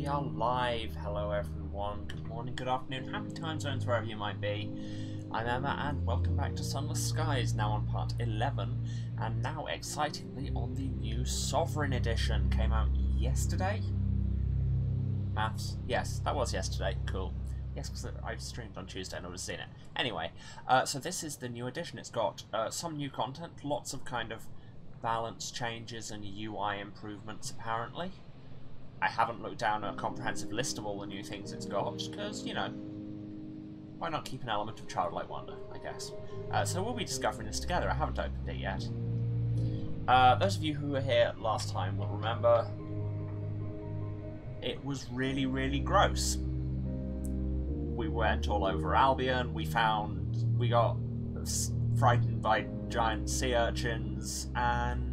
we are live. Hello everyone, good morning, good afternoon, happy time zones wherever you might be. I'm Emma and welcome back to Sunless Skies, now on part 11, and now excitingly on the new Sovereign Edition. Came out yesterday? Maths? Yes, that was yesterday, cool. Yes, because I streamed on Tuesday and I would have seen it. Anyway, so this is the new edition. It's got some new content, lots of kind of balance changes and UI improvements apparently. I haven't looked down a comprehensive list of all the new things it's got, because, you know, why not keep an element of childlike wonder, I guess. So we'll be discovering this together. I haven't opened it yet. Those of you who were here last time will remember it was really, really gross. We went all over Albion, we got frightened by giant sea urchins, and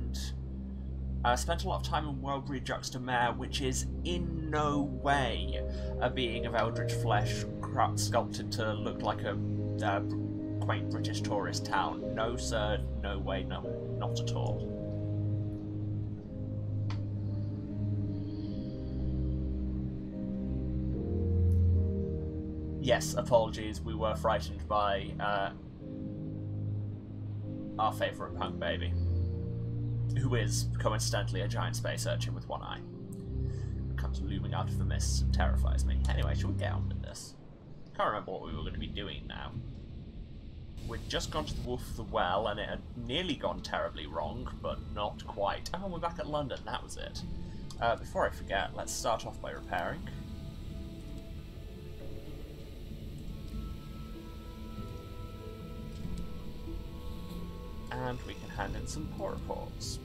spent a lot of time in World Rejuxta Mare, which is in no way a being of eldritch flesh sculpted to look like a quaint British tourist town. No sir, no way, no, not at all. Yes, apologies, we were frightened by our favourite punk baby, who is, coincidentally, a giant space urchin with one eye. Comes looming out of the mists and terrifies me. Anyway, shall we get on with this? Can't remember what we were going to be doing now. We'd just gone to the Wolf of the Well, and it had nearly gone terribly wrong, but not quite. Oh, we're back at London, that was it. Before I forget, let's start off by repairing. And we can hand in some poor reports.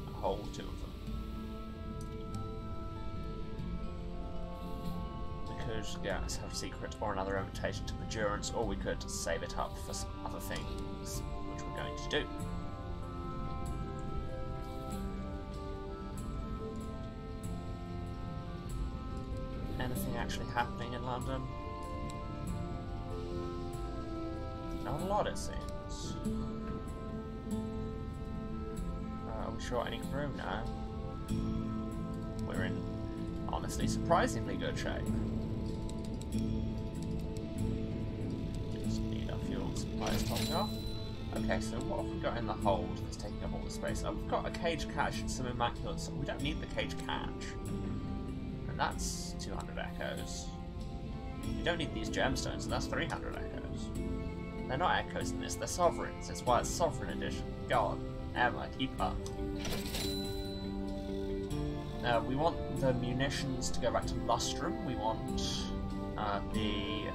A whole two of them. We could have a secret or another invitation to Endurance, or we could save it up for some other things, which we're going to do. Anything actually happening in London? Not a lot, it seems. Are we short any crew now? We're in, honestly, surprisingly good shape. Just need our fuel supplies topped off. Okay, so what have we got in the hold that's taking up all the space? Oh, we've got a cage catch and some immaculate stuff. We don't need the cage catch. And that's 200 echoes. We don't need these gemstones, and that's 300 echoes. They're not echoes in this, they're sovereigns. It's why it's Sovereign Edition. God, Emma, keep up. We want the munitions to go back to Lustrum. We want the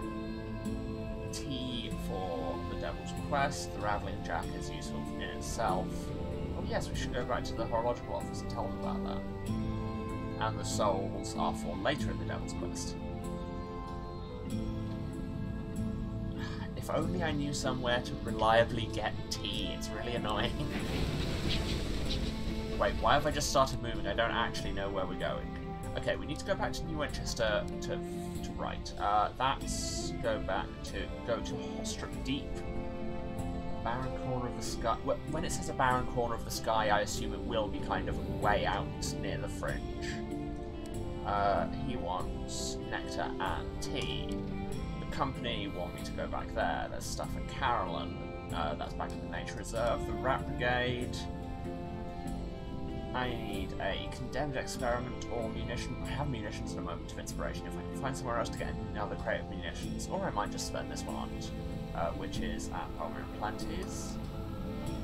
tea for the Devil's Quest. The Raveling Jack is useful in itself. Oh yes, we should go back to the Horological Office and tell them about that. And the souls are for later in the Devil's Quest. If only I knew somewhere to reliably get tea, it's really annoying. Wait, why have I just started moving? I don't actually know where we're going. Okay, we need to go back to New Winchester to right. That's go to Hostrip Deep. Barren corner of the sky. When it says a barren corner of the sky, I assume it will be kind of way out near the fringe. He wants nectar and tea. Company want me to go back there. There's stuff at Carolyn. That's back in the nature reserve. The Rat Brigade. I need a condemned experiment or munition. I have munitions in a moment of inspiration. If I can find somewhere else to get another crate of munitions, or I might just spend this one on, which is at Palmer and Planties.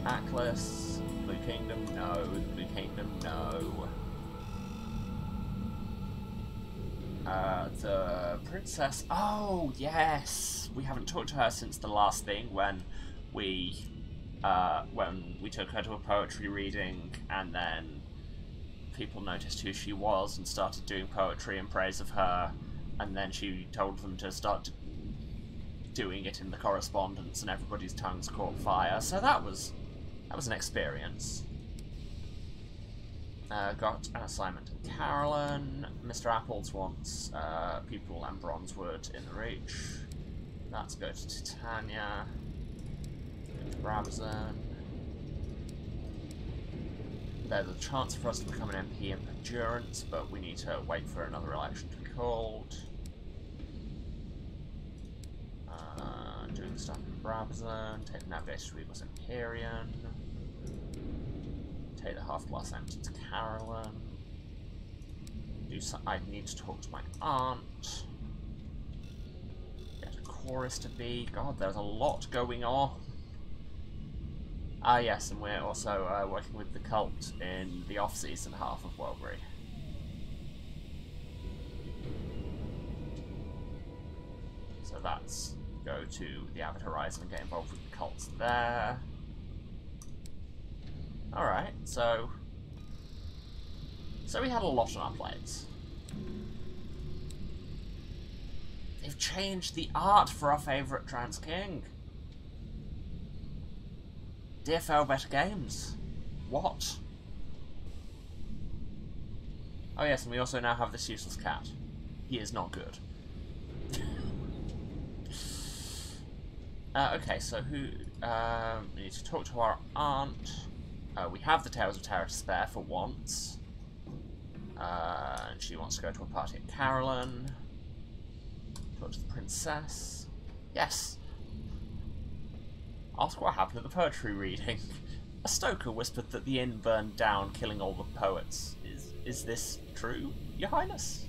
Atlas. Blue Kingdom, no. The Blue Kingdom, no. The princess. Oh yes, we haven't talked to her since the last thing when we took her to a poetry reading, and then people noticed who she was and started doing poetry in praise of her, and then she told them to start doing it in the correspondence, and everybody's tongues caught fire. So that was an experience. Got an assignment at Carolyn. Mr. Apples wants people and Bronzewood in the Reach. Let's go to Titania. Go to Brabazon. there's a chance for us to become an MP in Endurance, but we need to wait for another election to be called. Doing stuff in Brabazon, take the Navigation to Eagles Empyrean, take the half-glass empty to Carolyn. I need to talk to my aunt. Get a chorus to be. God, there's a lot going on. Ah, yes, and we're also working with the cult in the off-season half of Welbury. So that's go to the Avid Horizon and get involved with the cults there. Alright, so we had a lot on our plates. They've changed the art for our favourite trans king. Dear Fail Better Games. What? Oh yes, and we also now have this useless cat. He is not good. Okay, so who... we need to talk to our aunt. We have the Tales of Terror to spare for once. And she wants to go to a party at Carolyn. Talk to the princess. Yes. Ask what happened at the poetry reading. A stoker whispered that the inn burned down, killing all the poets. Is this true, Your Highness?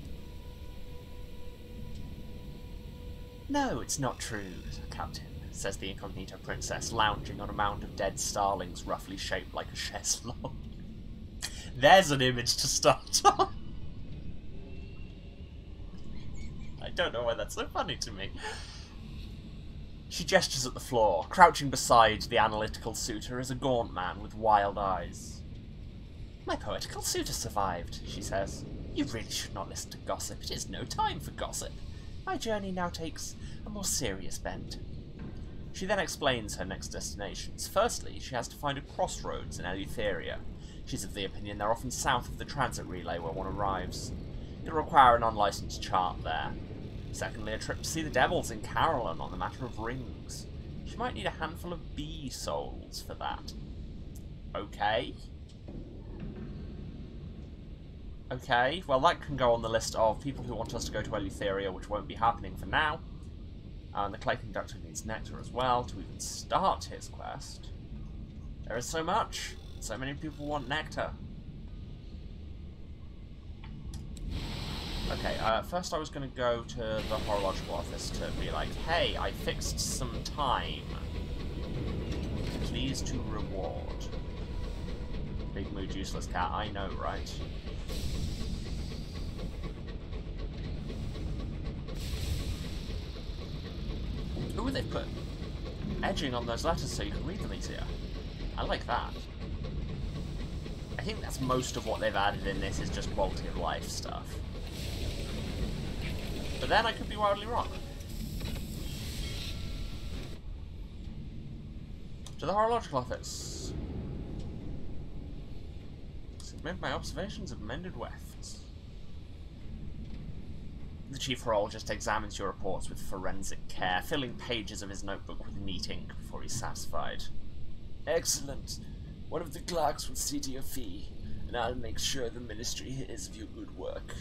No, it's not true, Captain, says the incognito princess, lounging on a mound of dead starlings roughly shaped like a chaise longue. There's an image to start on. I don't know why that's so funny to me. She gestures at the floor. Crouching beside the analytical suitor is a gaunt man with wild eyes. My poetical suitor survived, she says. You really should not listen to gossip. It is no time for gossip. My journey now takes a more serious bent. She then explains her next destinations. Firstly, she has to find a crossroads in Eleutheria. She's of the opinion they're often south of the transit relay where one arrives. It'll require an unlicensed chart there. Secondly, a trip to see the devils in Carolyn on the matter of rings. She might need a handful of bee souls for that. Okay. Okay, well that can go on the list of people who want us to go to Eleutheria, which won't be happening for now. And the clay conductor needs nectar as well to even start his quest. There is so much. So many people want nectar. Okay, first I was going to go to the horological office to be like, hey, I fixed some time. Please to reward. Big mood, useless cat, I know, right? Ooh, they put edging on those letters so you can read them easier. I like that. I think that's most of what they've added in this is just quality of life stuff. But then I could be wildly wrong. To the horological office. Submit my observations of mended wefts. The chief horologist examines your reports with forensic care, filling pages of his notebook with neat ink before he's satisfied. Excellent. One of the clerks will see to your fee, and I'll make sure the ministry hears of your good work.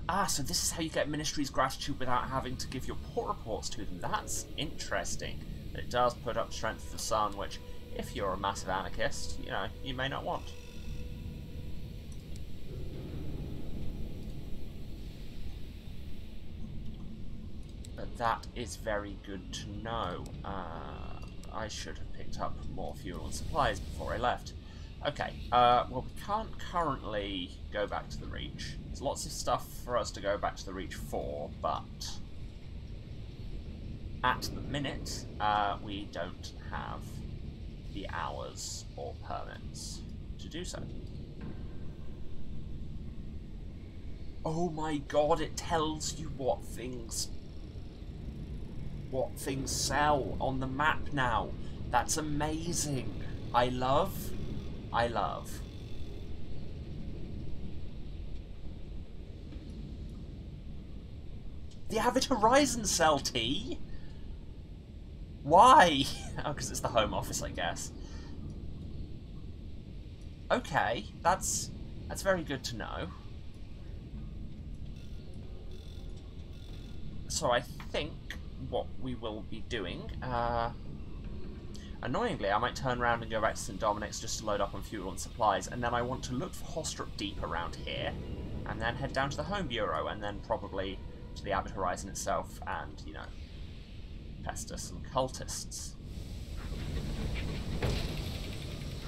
Ah, so this is how you get ministry's gratitude without having to give your poor reports to them. That's interesting. But it does put up Strength of the Sun, which, if you're a massive anarchist, you know, you may not want. But that is very good to know. I should have picked up more fuel and supplies before I left. Okay, well, we can't currently go back to the Reach. There's lots of stuff for us to go back to the Reach for, but at the minute, we don't have the hours or permits to do so. Oh my god, it tells you what things sell on the map now. That's amazing. I love. The Avid Horizon sell tea? Why? Oh, because it's the Home Office, I guess. Okay, that's very good to know. So I think what we will be doing, annoyingly, I might turn around and go back to St. Dominic's just to load up on fuel and supplies, and then I want to look for Hostrup Deep around here, and then head down to the Home Bureau, and then probably to the Abbot Horizon itself, and, you know, pester some cultists.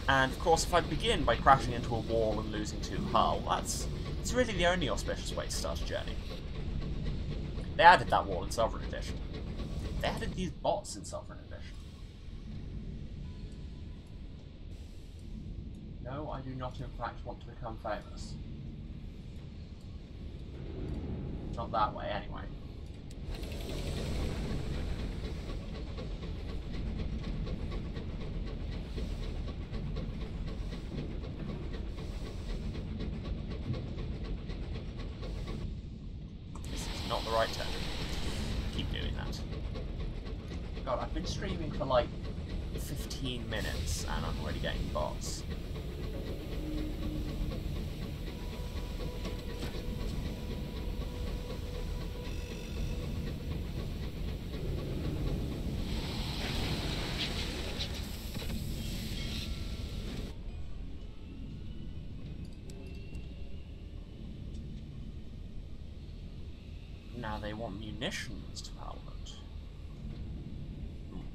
And, of course, if I begin by crashing into a wall and losing 2 hull, it's really the only auspicious way to start a journey. They added that wall in Sovereign Edition. They added these bots in Sovereign Edition. No, I do not in fact want to become famous. Not that way, anyway. Not the right turn. Keep doing that. God, I've been streaming for like 15 minutes and I'm already getting bots. Now they want munitions to Parliament.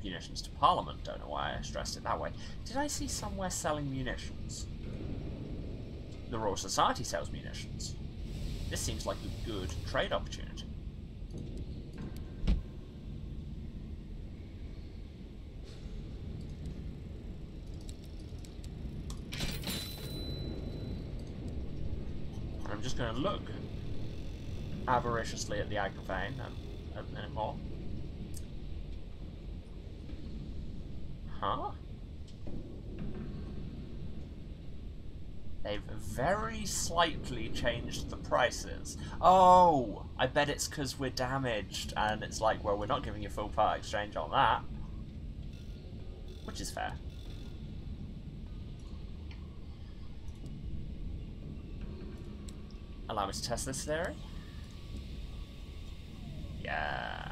Munitions to Parliament, don't know why I stressed it that way. Did I see somewhere selling munitions? The Royal Society sells munitions. This seems like a good trade opportunity. I'm just going to look avariciously at the Agravain and a minute more. Huh? They've very slightly changed the prices. Oh! I bet it's because we're damaged, and it's like, well, we're not giving you full part exchange on that. Which is fair. Allow me to test this theory. Yeah.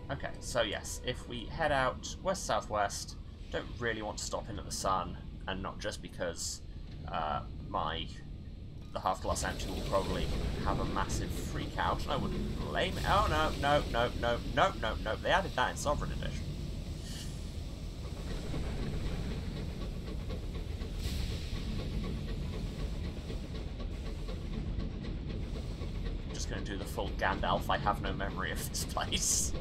Okay, so yes, if we head out west-southwest, don't really want to stop into the sun, and not just because the half-glass empty will probably have a massive freak out, and I wouldn't blame it. Oh no, they added that in Sovereign Edition. Going to do the full Gandalf, I have no memory of this place.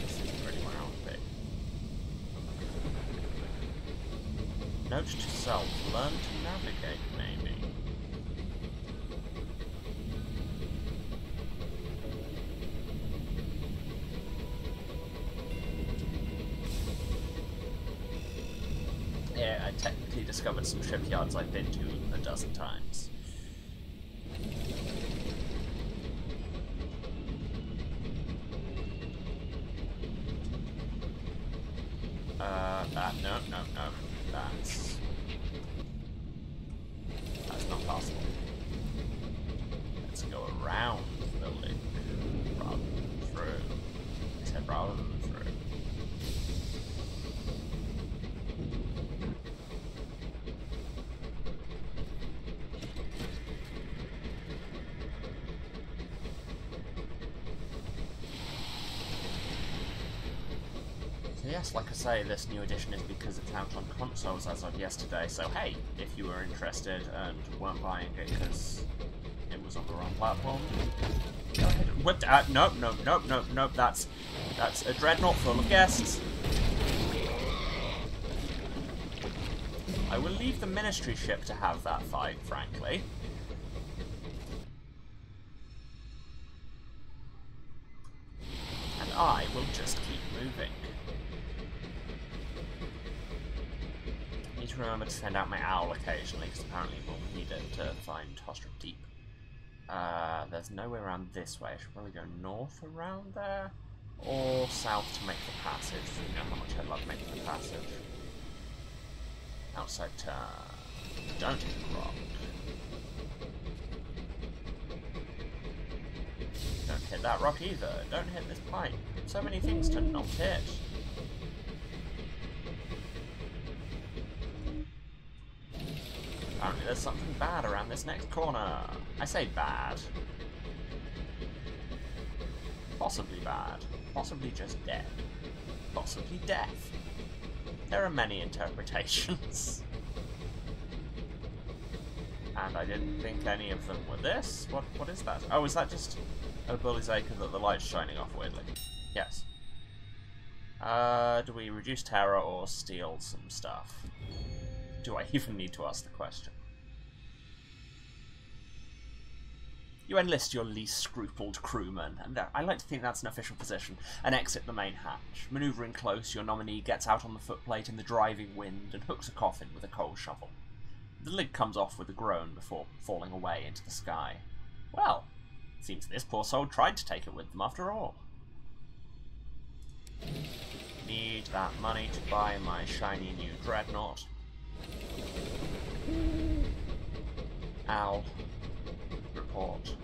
This is pretty where I want to be. Note to self, learn to navigate, maybe. Yeah, I technically discovered some shipyards I've been to a dozen times. No, that's not possible. Let's go around the lake rather than through. I said rather than through. Yes, like I say, this new edition is because it's out on consoles as of yesterday, so hey, if you were interested and weren't buying it because it was on the wrong platform, go ahead and whip that. Nope, that's a dreadnought full of guests. I will leave the Ministry ship to have that fight, frankly. And I will just keep moving. Need to remember to send out my owl occasionally, because apparently we'll need it to find Hostrop Deep. There's no way around this way. I should probably go north around there, or south to make the passage. You know how much I love making the passage. Outside turn. Don't hit the rock. Don't hit that rock either. Don't hit this pipe. So many things to not hit. Apparently there's something bad around this next corner. I say bad. Possibly bad. Possibly just dead. Possibly death. There are many interpretations. And I didn't think any of them were this. What is that? Oh, is that just a Bully's Acre that the light's shining off weirdly? Yes. Do we reduce terror or steal some stuff? Do I even need to ask the question? You enlist your least scrupled crewman, and I like to think that's an official position, and exit the main hatch. Manoeuvring close, your nominee gets out on the footplate in the driving wind and hooks a coffin with a coal shovel. The lid comes off with a groan before falling away into the sky. Well, seems this poor soul tried to take it with them after all. Need that money to buy my shiny new dreadnought. Owl. Report.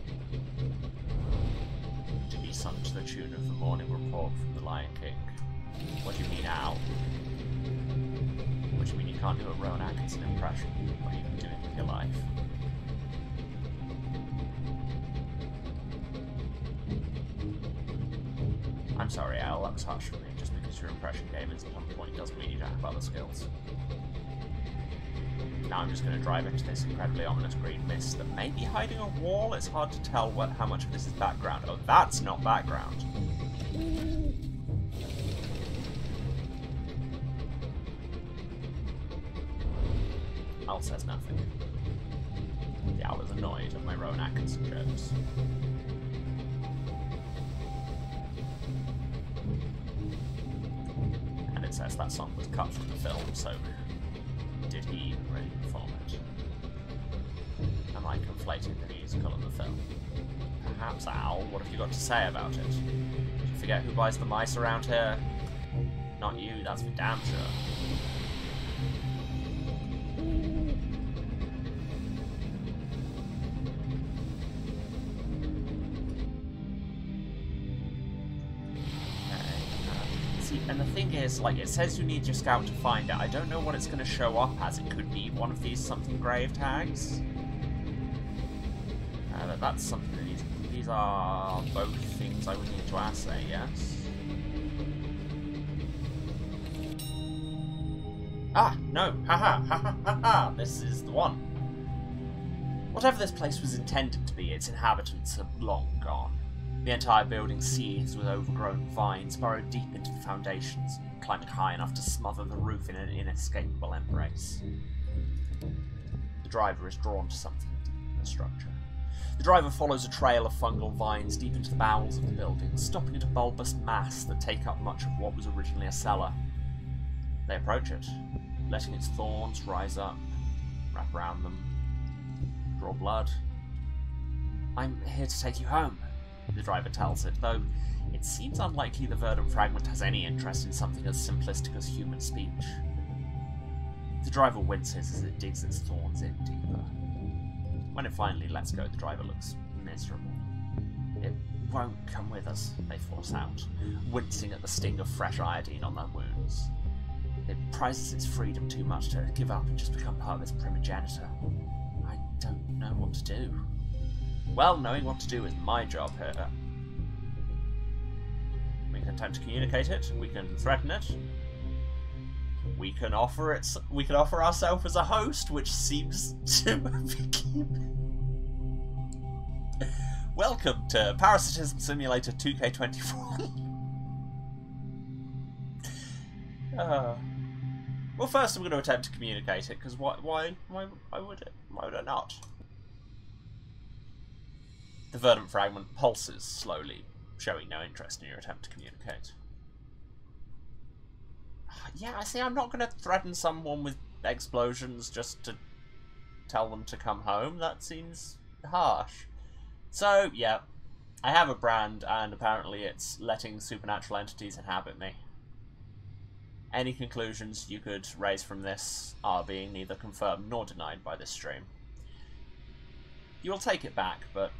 To be sung to the tune of the morning report from the Lion King. What do you mean, Owl? What do you mean you can't do a Rowan Atkinson impression? What are you doing with your life? I'm sorry, Al, that was harsh for me. Just because your impression game is at some point doesn't mean you don't have other skills. Now I'm just going to drive into this incredibly ominous green mist that may be hiding a wall. It's hard to tell how much of this is background. Oh, that's not background. Al says nothing. The owl is annoyed at my Rowan Atkinson jokes. And it says that song was cut from the film, so did he really perform it? Am I conflating the musical and the film? Perhaps, Owl. What have you got to say about it? Did you forget who buys the mice around here? Not you, that's for damn sure. And the thing is, like, it says you need your scout to find it. I don't know what it's going to show up as. It could be one of these something grave tags. But that's something that these are both things I would need to assay, yes? Ah, no. Haha, haha, haha. This is the one. Whatever this place was intended to be, its inhabitants are long gone. The entire building seethes with overgrown vines, burrowed deep into the foundations, climbing high enough to smother the roof in an inescapable embrace. The driver is drawn to something deep in the structure. The driver follows a trail of fungal vines deep into the bowels of the building, stopping at a bulbous mass that take up much of what was originally a cellar. They approach it, letting its thorns rise up, wrap around them, draw blood. I'm here to take you home, the driver tells it, though it seems unlikely the verdant fragment has any interest in something as simplistic as human speech. The driver winces as it digs its thorns in deeper. When it finally lets go, the driver looks miserable. It won't come with us, they force out, wincing at the sting of fresh iodine on their wounds. It prizes its freedom too much to give up and just become part of its primogenitor. I don't know what to do. Well, knowing what to do is my job here. We can attempt to communicate it. We can threaten it. We can offer it. We can offer ourselves as a host, which seems to be. Welcome to Parasitism Simulator 2K24. Well, first I'm going to attempt to communicate it, because why would it? Why would I not? The verdant fragment pulses slowly, showing no interest in your attempt to communicate. Yeah, I see, I'm not going to threaten someone with explosions just to tell them to come home? That seems harsh. So, yeah, I have a brand, and apparently it's letting supernatural entities inhabit me. Any conclusions you could raise from this are being neither confirmed nor denied by this stream. You will take it back, but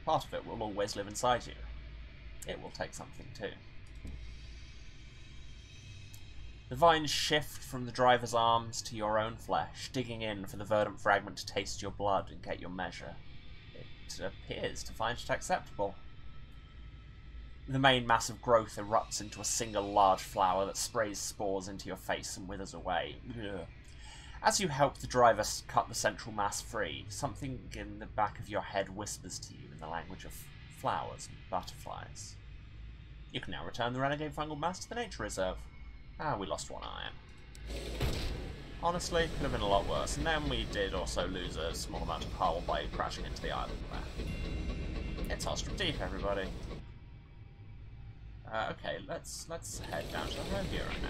part of it will always live inside you. It will take something too. The vines shift from the driver's arms to your own flesh, digging in for the verdant fragment to taste your blood and get your measure. It appears to find it acceptable. The main mass of growth erupts into a single large flower that sprays spores into your face and withers away. Ugh. As you help the driver cut the central mass free, something in the back of your head whispers to you in the language of flowers and butterflies. You can now return the renegade fungal mass to the nature reserve. Ah, we lost one iron. Honestly, could have been a lot worse, and then we did also lose a small amount of hull by crashing into the island there. It's Ostrom Deep, everybody. Okay, let's head down to the road here right now.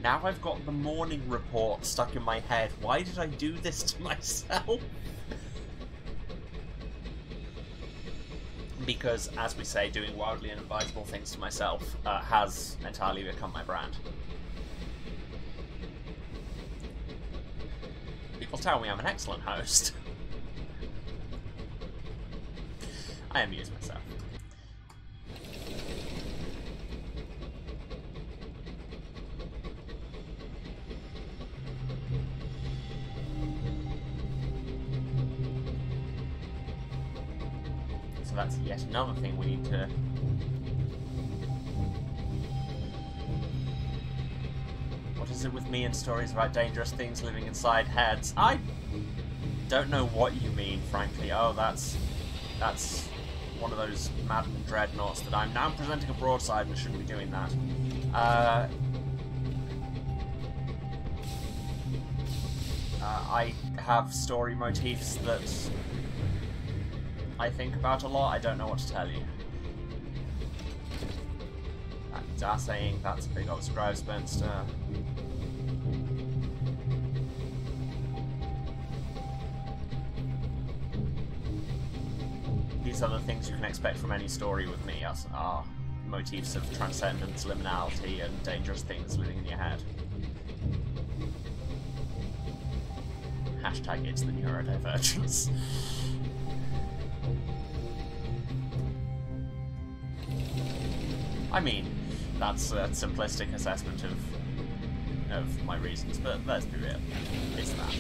Now I've got the morning report stuck in my head. Why did I do this to myself? Because, as we say, doing wildly inadvisable things to myself has entirely become my brand. People tell me I'm an excellent host. I amuse myself. So that's yet another thing we need to... What is it with me and stories about dangerous things living inside heads? I don't know what you mean, frankly. Oh, that's one of those maddened dreadnoughts that I'm now presenting a broadside and shouldn't be doing that. I have story motifs that I think about a lot. I don't know what to tell you. That's saying that's a big old Scribespenster. These are the things you can expect from any story with me, as are motifs of transcendence, liminality, and dangerous things living in your head. Hashtag it's the neurodivergence. I mean, that's a simplistic assessment of my reasons, but let's be real. It's that.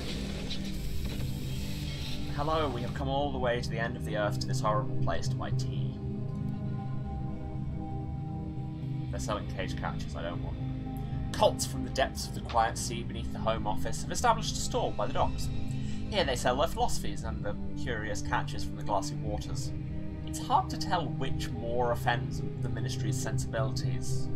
Hello, we have come all the way to the end of the earth to this horrible place to buy tea. They're selling cage catchers, I don't want them. Cults from the depths of the quiet sea beneath the Home Office have established a stall by the docks. Here they sell their philosophies and the curious catches from the glassy waters. It's hard to tell which more offends the Ministry's sensibilities.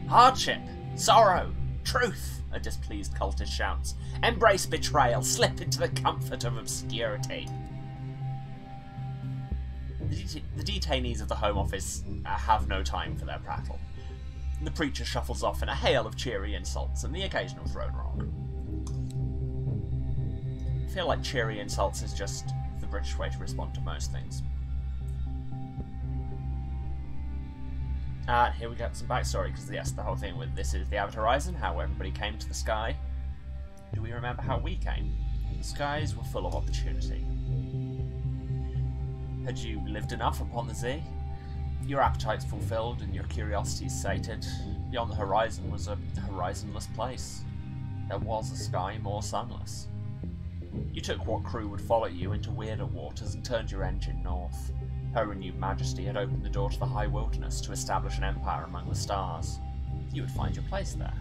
Hardship, sorrow, truth, a displeased cultist shouts. Embrace betrayal, slip into the comfort of obscurity. The detainees of the Home Office have no time for their prattle. The preacher shuffles off in a hail of cheery insults and the occasional thrown rock. I feel like cheery insults is just the British way to respond to most things. Here we get some backstory, because yes, the whole thing with this is the Avid Horizon, how everybody came to the sky. Do we remember how we came? The skies were full of opportunity. Had you lived enough upon the Z? Your appetites fulfilled and your curiosities sated. Beyond the horizon was a horizonless place. There was a sky more sunless. You took what crew would follow you into weirder waters and turned your engine north. Her renewed majesty had opened the door to the high wilderness to establish an empire among the stars. You would find your place there.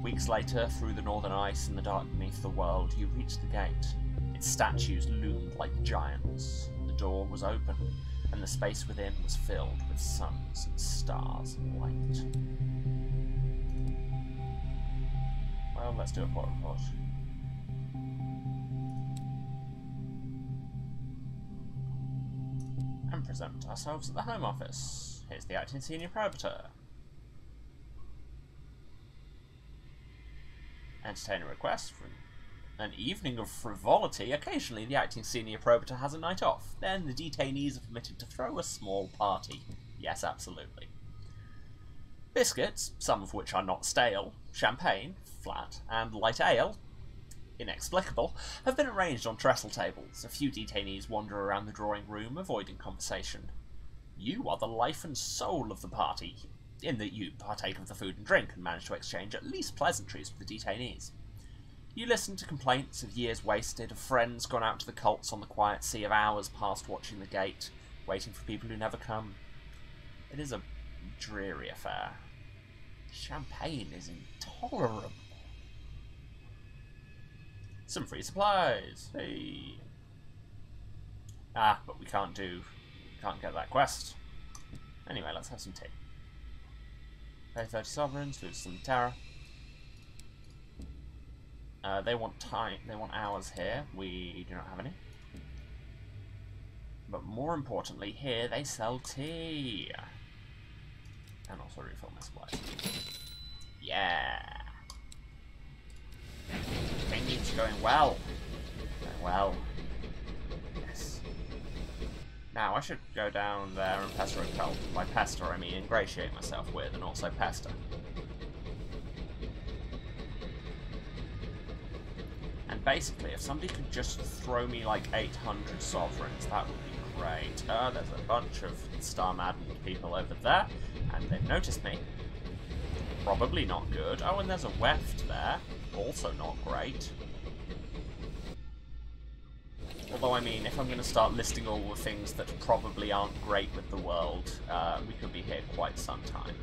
Weeks later, through the northern ice and the dark beneath the world, you reached the gate. Its statues loomed like giants. The door was open, and the space within was filled with suns and stars and light. Well, let's do a port report. And present ourselves at the Home Office. Here's the acting senior probator. Entertain a request for an evening of frivolity. Occasionally, the acting senior probator has a night off. Then the detainees are permitted to throw a small party. Yes, absolutely. Biscuits, some of which are not stale, champagne, flat, and light ale, inexplicable, have been arranged on trestle tables. A few detainees wander around the drawing room, avoiding conversation. You are the life and soul of the party, in that you partake of the food and drink and manage to exchange at least pleasantries with the detainees. You listen to complaints of years wasted, of friends gone out to the cults on the quiet sea, of hours passed watching the gate, waiting for people who never come. It is a dreary affair. Champagne is intolerable. Some free supplies. Hey. Ah, but we can't get that quest. Anyway, let's have some tea. Pay 30 sovereigns, lose some terror. They want time. They want hours here. We do not have any. But more importantly, here they sell tea, and also refill my supplies. Yeah, things going well. Going well. Yes. Now I should go down there and pester a cult. By pester, I mean ingratiate myself with, and also pester. And basically, if somebody could just throw me like 800 sovereigns, that would be great. There's a bunch of star-maddened people over there, and they've noticed me. Probably not good. Oh, and there's a weft there. Also not great. Although, I mean, if I'm going to start listing all the things that probably aren't great with the world, we could be here quite some time.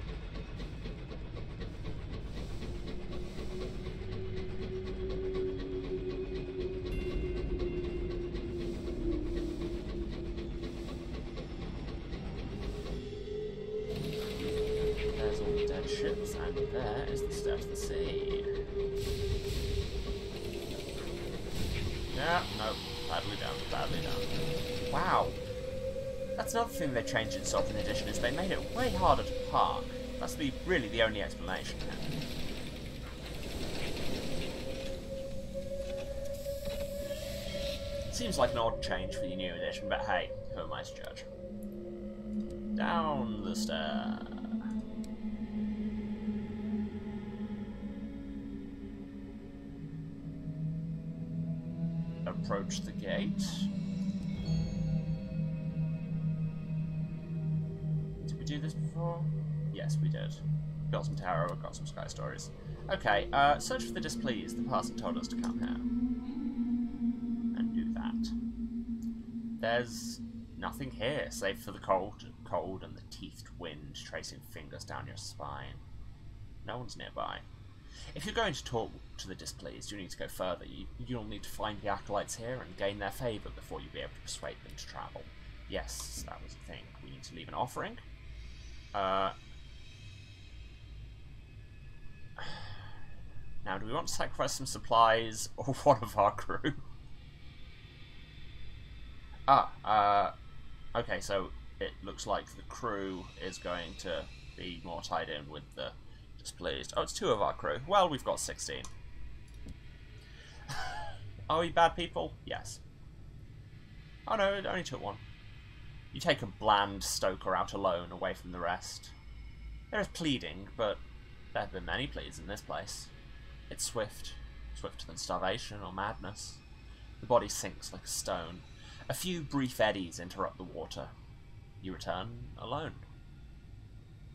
There's all the dead ships, and there is the State of the Sea. Yeah, no. Badly done, badly done. Wow. That's another thing they changed in Sovereign Edition, is they made it way harder to park. That's really the only explanation here. Seems like an odd change for the new edition, but hey, who am I to judge? Down the stair. Approach the gate. Did we do this before? Yes, we did. Got some tarot, got some sky stories. Okay, search for the displeased. The parson told us to come here. And do that. There's nothing here, save for the cold and the teethed wind tracing fingers down your spine. No one's nearby. If you're going to talk to the displeased, you need to go further. You'll need to find the acolytes here and gain their favour before you'll be able to persuade them to travel. Yes, that was the thing. We need to leave an offering. Now, do we want to sacrifice some supplies or one of our crew? Okay, so it looks like the crew is going to be more tied in with the displeased. Oh, it's 2 of our crew. Well, we've got 16. Are we bad people? Yes. Oh no, it only took 1. You take a bland stoker out alone, away from the rest. There is pleading, but there have been many pleas in this place. It's swift. Swifter than starvation or madness. The body sinks like a stone. A few brief eddies interrupt the water. You return alone.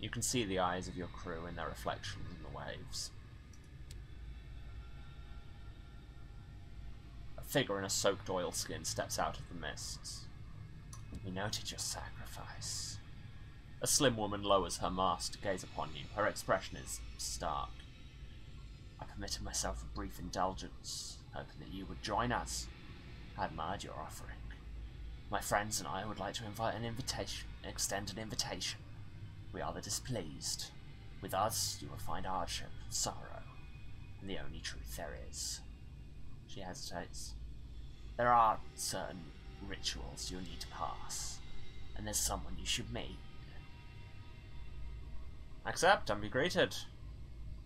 You can see the eyes of your crew in their reflections in the waves. A figure in a soaked oilskin steps out of the mists. We noted your sacrifice. A slim woman lowers her mask to gaze upon you. Her expression is stark. I permitted myself a brief indulgence, hoping that you would join us. I admired your offering. My friends and I would like to extend an invitation. We are the displeased. With us, you will find hardship, sorrow, and the only truth there is. She hesitates. There are certain rituals you'll need to pass. and there's someone you should meet. Accept and be greeted.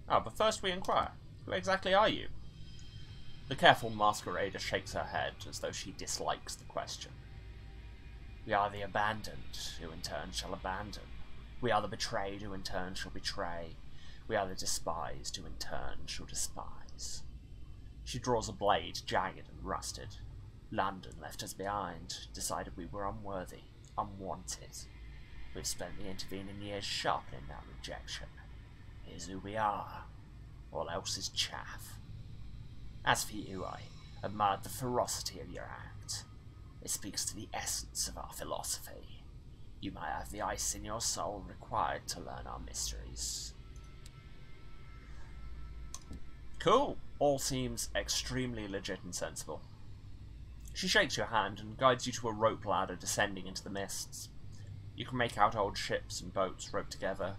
Oh, but first we inquire. Who exactly are you? The careful masquerader shakes her head as though she dislikes the question. We are the abandoned, who in turn shall abandon. We are the betrayed, who in turn shall betray. We are the despised, who in turn shall despise. She draws a blade, jagged and rusted. London left us behind, decided we were unworthy, unwanted. We've spent the intervening years sharpening that rejection. Here's who we are. All else is chaff. As for you, I admired the ferocity of your act. It speaks to the essence of our philosophy. You might have the ice in your soul required to learn our mysteries. Cool. All seems extremely legit and sensible. She shakes your hand and guides you to a rope ladder descending into the mists. You can make out old ships and boats roped together.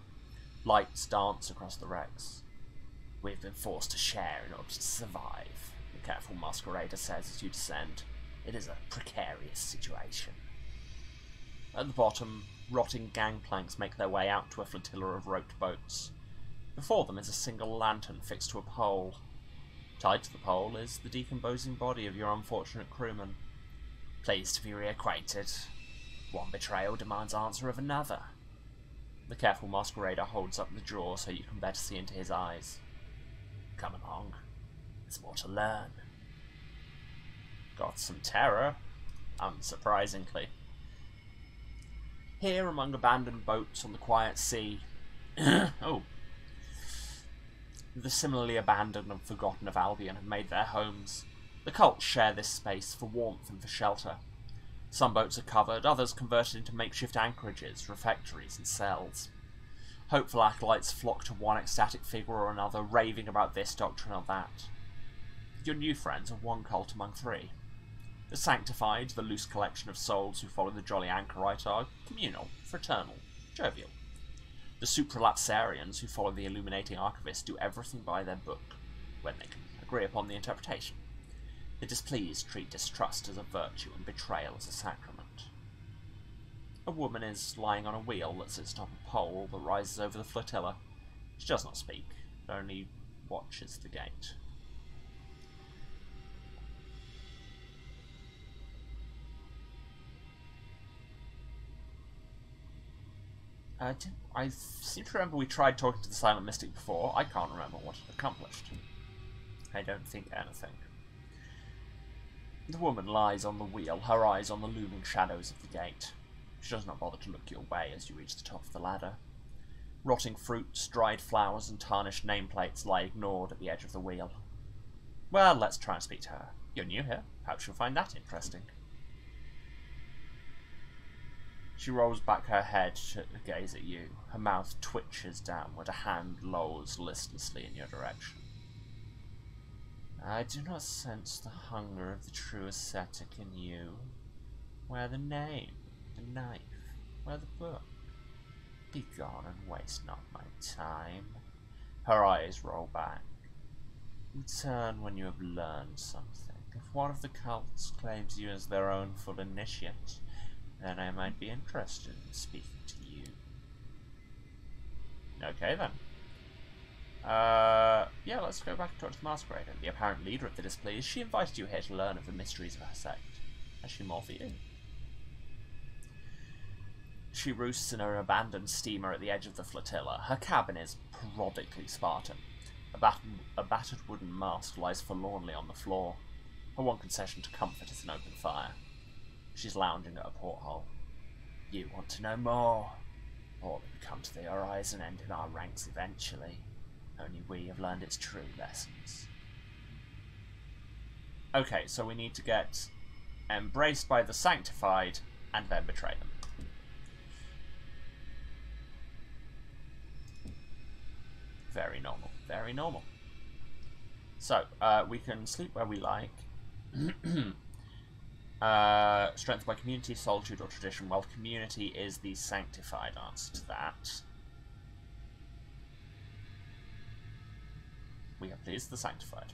Lights dance across the wrecks. We've been forced to share in order to survive, the careful masquerader says as you descend. It is a precarious situation. At the bottom, rotting gangplanks make their way out to a flotilla of roped boats. Before them is a single lantern fixed to a pole. Tied to the pole is the decomposing body of your unfortunate crewman. Pleased to be reacquainted. One betrayal demands answer of another. The careful masquerader holds up the drawer so you can better see into his eyes. Come along. There's more to learn. Got some terror, unsurprisingly. Here among abandoned boats on the quiet sea. Oh. The similarly abandoned and forgotten of Albion have made their homes. The cults share this space for warmth and for shelter. Some boats are covered, others converted into makeshift anchorages, refectories and cells. Hopeful acolytes flock to one ecstatic figure or another, raving about this doctrine or that. Your new friends are one cult among three. The Sanctified, the loose collection of souls who follow the jolly anchorite, are communal, fraternal, jovial. The supralapsarians who follow the illuminating archivist do everything by their book, when they can agree upon the interpretation. The displeased treat distrust as a virtue and betrayal as a sacrament. A woman is lying on a wheel that sits atop a pole that rises over the flotilla. She does not speak, but only watches the gate. I seem to remember we tried talking to the Silent Mystic before. I can't remember what it accomplished. I don't think anything. The woman lies on the wheel, her eyes on the looming shadows of the gate. She does not bother to look your way as you reach the top of the ladder. Rotting fruits, dried flowers, and tarnished nameplates lie ignored at the edge of the wheel. Well, let's try and speak to her. You're new here. Perhaps you'll find that interesting. She rolls back her head to gaze at you. Her mouth twitches downward. A hand lolls listlessly in your direction. I do not sense the hunger of the true ascetic in you. Where the name, the knife, where the book? Be gone and waste not my time. Her eyes roll back. Return when you have learned something. If one of the cults claims you as their own full initiate, then I might be interested in speaking to you. Okay then. Yeah, let's go back and talk to the Masquerader, the apparent leader of the displeased. She invited you here to learn of the mysteries of her sect. Has she more for you? She roosts in her abandoned steamer at the edge of the flotilla. Her cabin is prodigally Spartan. A battered wooden mast lies forlornly on the floor. Her one concession to comfort is an open fire. She's lounging at a porthole. You want to know more? All that would come to the horizon end in our ranks eventually. Only we have learned its true lessons. Okay, so we need to get embraced by the Sanctified and then betray them. Very normal, very normal. So, we can sleep where we like. Strength by community, solitude, or tradition. Well, community is the Sanctified answer to that. We have pleased the Sanctified.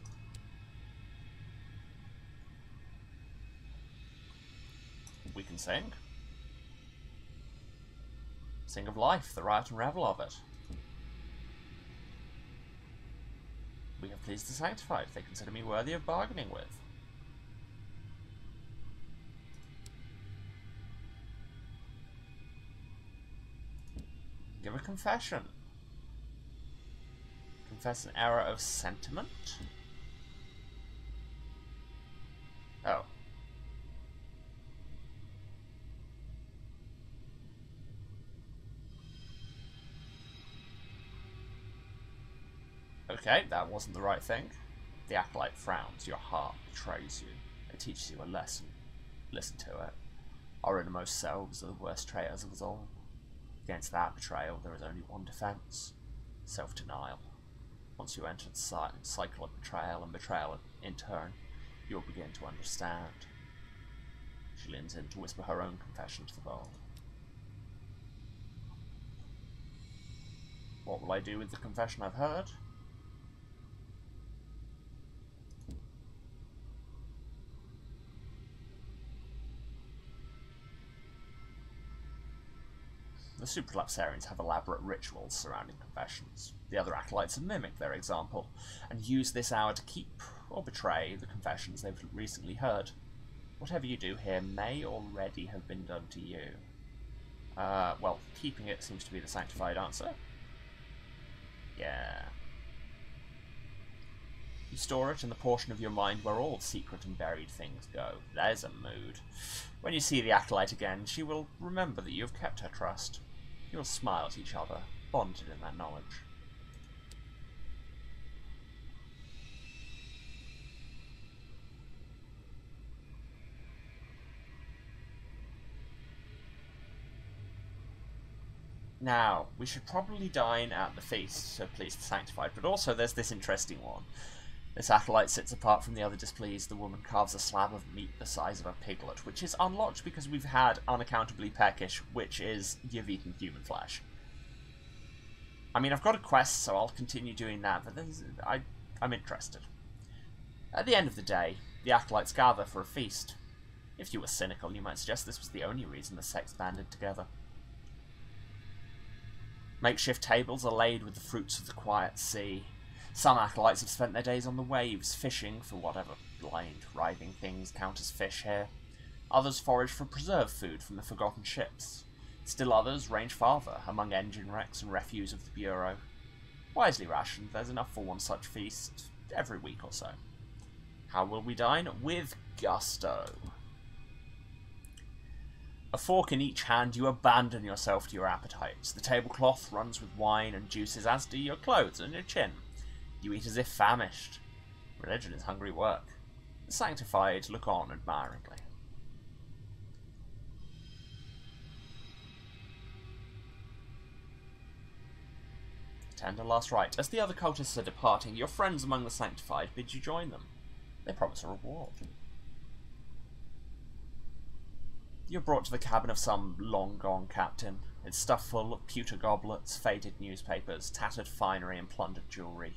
We can sing. Sing of life, the riot and revel of it. We have pleased the sanctified. They consider me worthy of bargaining with. Give a confession. Confess an error of sentiment? Oh. Okay, that wasn't the right thing. The acolyte frowns. Your heart betrays you. It teaches you a lesson. Listen to it. Our innermost selves are the worst traitors of us all. Against that betrayal, there is only one defense. Self-denial. Once you enter the cycle of betrayal and betrayal in turn, you'll begin to understand. She leans in to whisper her own confession to the bowl. What will I do with the confession I've heard? The supralapsarians have elaborate rituals surrounding confessions. The other acolytes have mimicked their example, and use this hour to keep or betray the confessions they've recently heard. Whatever you do here may already have been done to you. Well, keeping it seems to be the sanctified answer. Yeah. You store it in the portion of your mind where all secret and buried things go. There's a mood. When you see the acolyte again, she will remember that you have kept her trust. You will smile at each other, bonded in that knowledge. Now, we should probably dine at the feast, so please the sanctified, but also there's this interesting one. This acolyte sits apart from the other displeased. The woman carves a slab of meat the size of a piglet, which is unlocked because we've had unaccountably peckish, which is you've eaten human flesh. I mean, I've got a quest, so I'll continue doing that, but I'm interested. At the end of the day, the acolytes gather for a feast. If you were cynical, you might suggest this was the only reason the sects banded together. Makeshift tables are laid with the fruits of the quiet sea. Some acolytes have spent their days on the waves, fishing for whatever blind, writhing things count as fish here. Others forage for preserved food from the forgotten ships. Still others range farther, among engine wrecks and refuse of the Bureau. Wisely rationed, there's enough for one such feast every week or so. How will we dine? With gusto. A fork in each hand, you abandon yourself to your appetites. The tablecloth runs with wine and juices, as do your clothes and your chin. You eat as if famished. Religion is hungry work. The sanctified look on admiringly. Tender last rite. As the other cultists are departing, your friends among the sanctified bid you join them. They promise a reward. You're brought to the cabin of some long-gone captain. It's stuffed full of pewter goblets, faded newspapers, tattered finery, and plundered jewellery.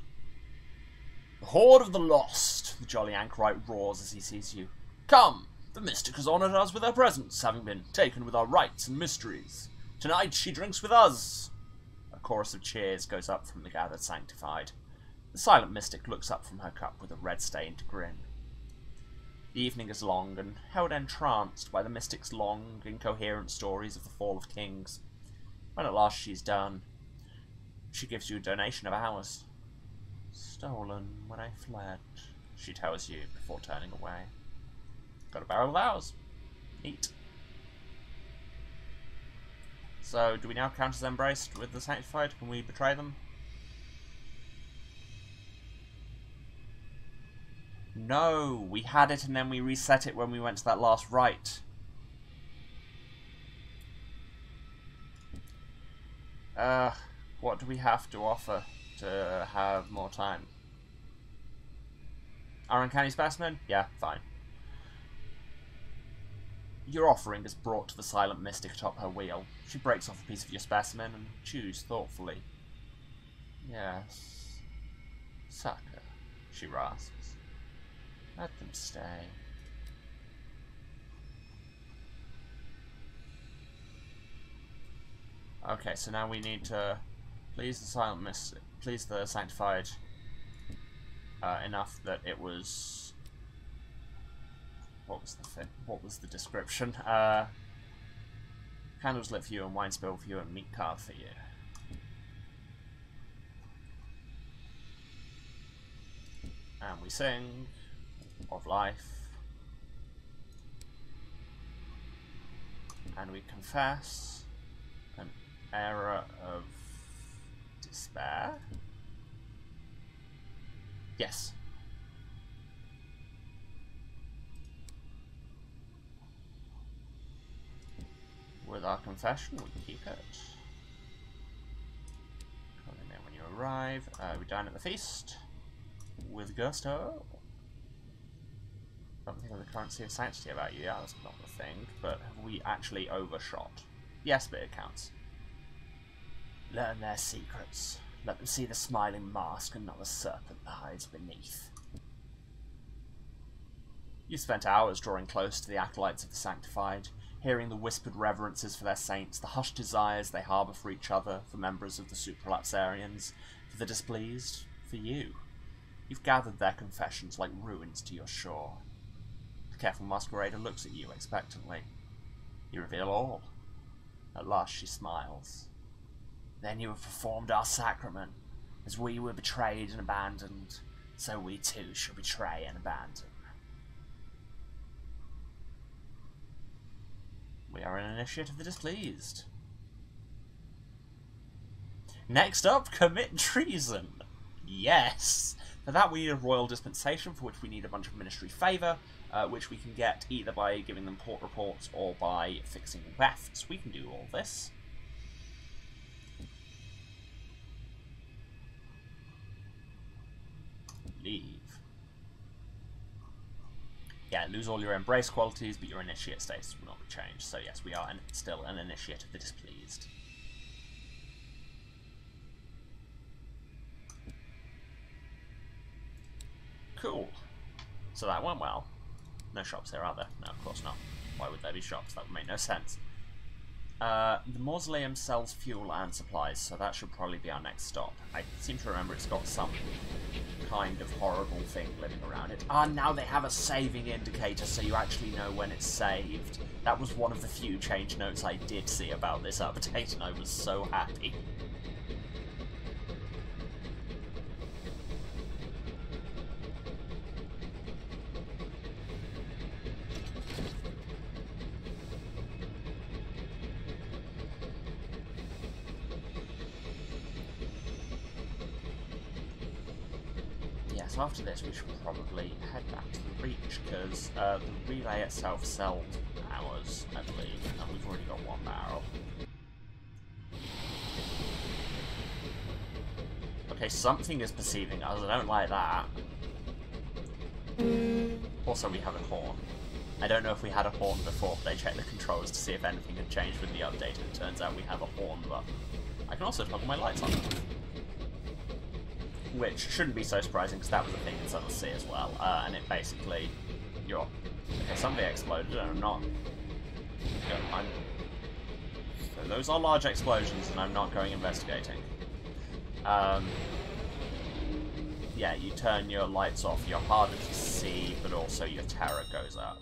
The Horde of the Lost! The jolly anchorite roars as he sees you. Come! The mystic has honoured us with her presence, having been taken with our rites and mysteries. Tonight she drinks with us! A chorus of cheers goes up from the gathered sanctified. The silent mystic looks up from her cup with a red-stained grin. The evening is long, and held entranced by the mystic's long, incoherent stories of the fall of kings. When at last she's done, she gives you a donation of hours. Stolen when I fled, she tells you before turning away. Got a barrel of hours. Neat. So, do we now count as embraced with the sanctified? Can we betray them? No, we had it and then we reset it when we went to that last rite. What do we have to offer to have more time? Our uncanny specimen? Yeah, fine. Your offering is brought to the silent mystic atop her wheel. She breaks off a piece of your specimen and chews thoughtfully. Yes. Sucker, she rasps. Let them stay. Okay, so now we need to please the silent mystic, please the sanctified enough that it was. What was the thing? What was the description? Candles lit for you and wine spilled for you and meat carved for you. And we sing of life. And we confess an era of despair. Yes. With our confession, we keep it. Come in there when you arrive. We dine at the feast with gusto. Something of the currency of sanctity about you. Yeah, that's not the thing. But have we actually overshot? Yes, but it counts. Learn their secrets. Let them see the smiling mask and not the serpent that hides beneath. You spent hours drawing close to the acolytes of the sanctified, hearing the whispered reverences for their saints, the hushed desires they harbour for each other, for members of the supralapsarians, for the displeased, for you. You've gathered their confessions like ruins to your shore. The careful masquerader looks at you expectantly. You reveal all. At last she smiles. Then you have performed our sacrament. As we were betrayed and abandoned, so we too shall betray and abandon. We are an initiate of the displeased. Next up, commit treason. Yes! For that we need a royal dispensation, for which we need a bunch of ministry favour, which we can get either by giving them court reports or by fixing thefts. We can do all this. Leave. Yeah, lose all your embrace qualities, but your initiate status will not be changed. So yes, we are still an initiate of the displeased. Cool. So that went well. No shops here, are there? No, of course not. Why would there be shops? That would make no sense. The mausoleum sells fuel and supplies, so that should probably be our next stop. I seem to remember it's got some kind of horrible thing living around it. Ah, now they have a saving indicator, so you actually know when it's saved. That was one of the few change notes I did see about this update, and I was so happy. So after this, we should probably head back to the Reach, because the relay itself sells hours, I believe, and we've already got one barrel. Okay, something is perceiving us. I don't like that. Also, we have a horn. I don't know if we had a horn before, but I checked the controls to see if anything had changed with the update, and it turns out we have a horn button. I can also toggle my lights on. Which shouldn't be so surprising, because that was a thing in Sunless as well, and it basically, okay, something exploded, and I'm not, so those are large explosions, and I'm not going investigating. Yeah, you turn your lights off, you're harder to see, but also your terror goes up.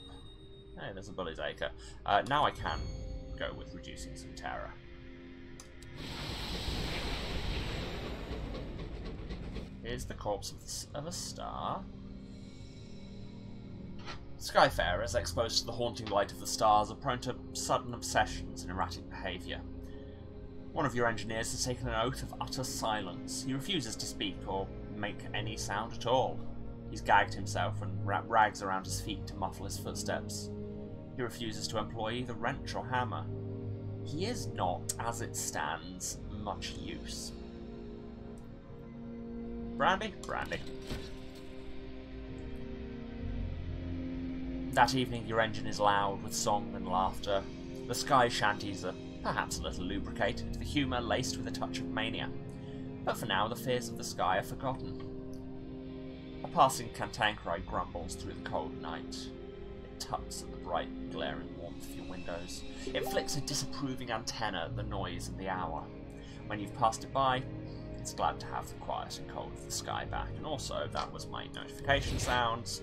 Hey, there's a bully's acre. Now I can go with reducing some terror. Here's the corpse of a star. Skyfarers, exposed to the haunting light of the stars, are prone to sudden obsessions and erratic behaviour. One of your engineers has taken an oath of utter silence. He refuses to speak or make any sound at all. He's gagged himself and wrapped rags around his feet to muffle his footsteps. He refuses to employ either wrench or hammer. He is not, as it stands, much use. Brandy? Brandy. That evening your engine is loud with song and laughter. The sky shanties are perhaps a little lubricated, the humour laced with a touch of mania. But for now the fears of the sky are forgotten. A passing cantankerite grumbles through the cold night. It tugs at the bright, glaring warmth of your windows. It flicks a disapproving antenna at the noise and the hour. When you've passed it by, it's glad to have the quiet and cold of the sky back. And also, that was my notification sounds.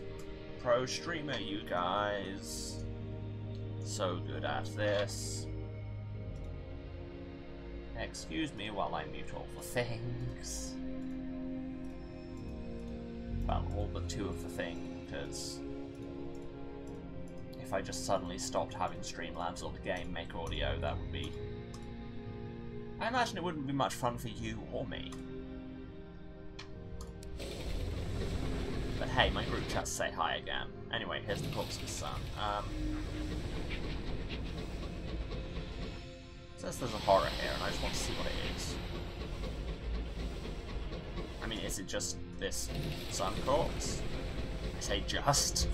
Pro streamer, you guys. So good at this. Excuse me while I mute all the things. Well, all but two of the things, because if I just suddenly stopped having Streamlabs or the game make audio, that would be... I imagine it wouldn't be much fun for you or me. But hey, my group chats say hi again. Anyway, here's the corpse of his son. It says there's a horror here, and I just want to see what it is. I mean, is it just this son corpse? I say just.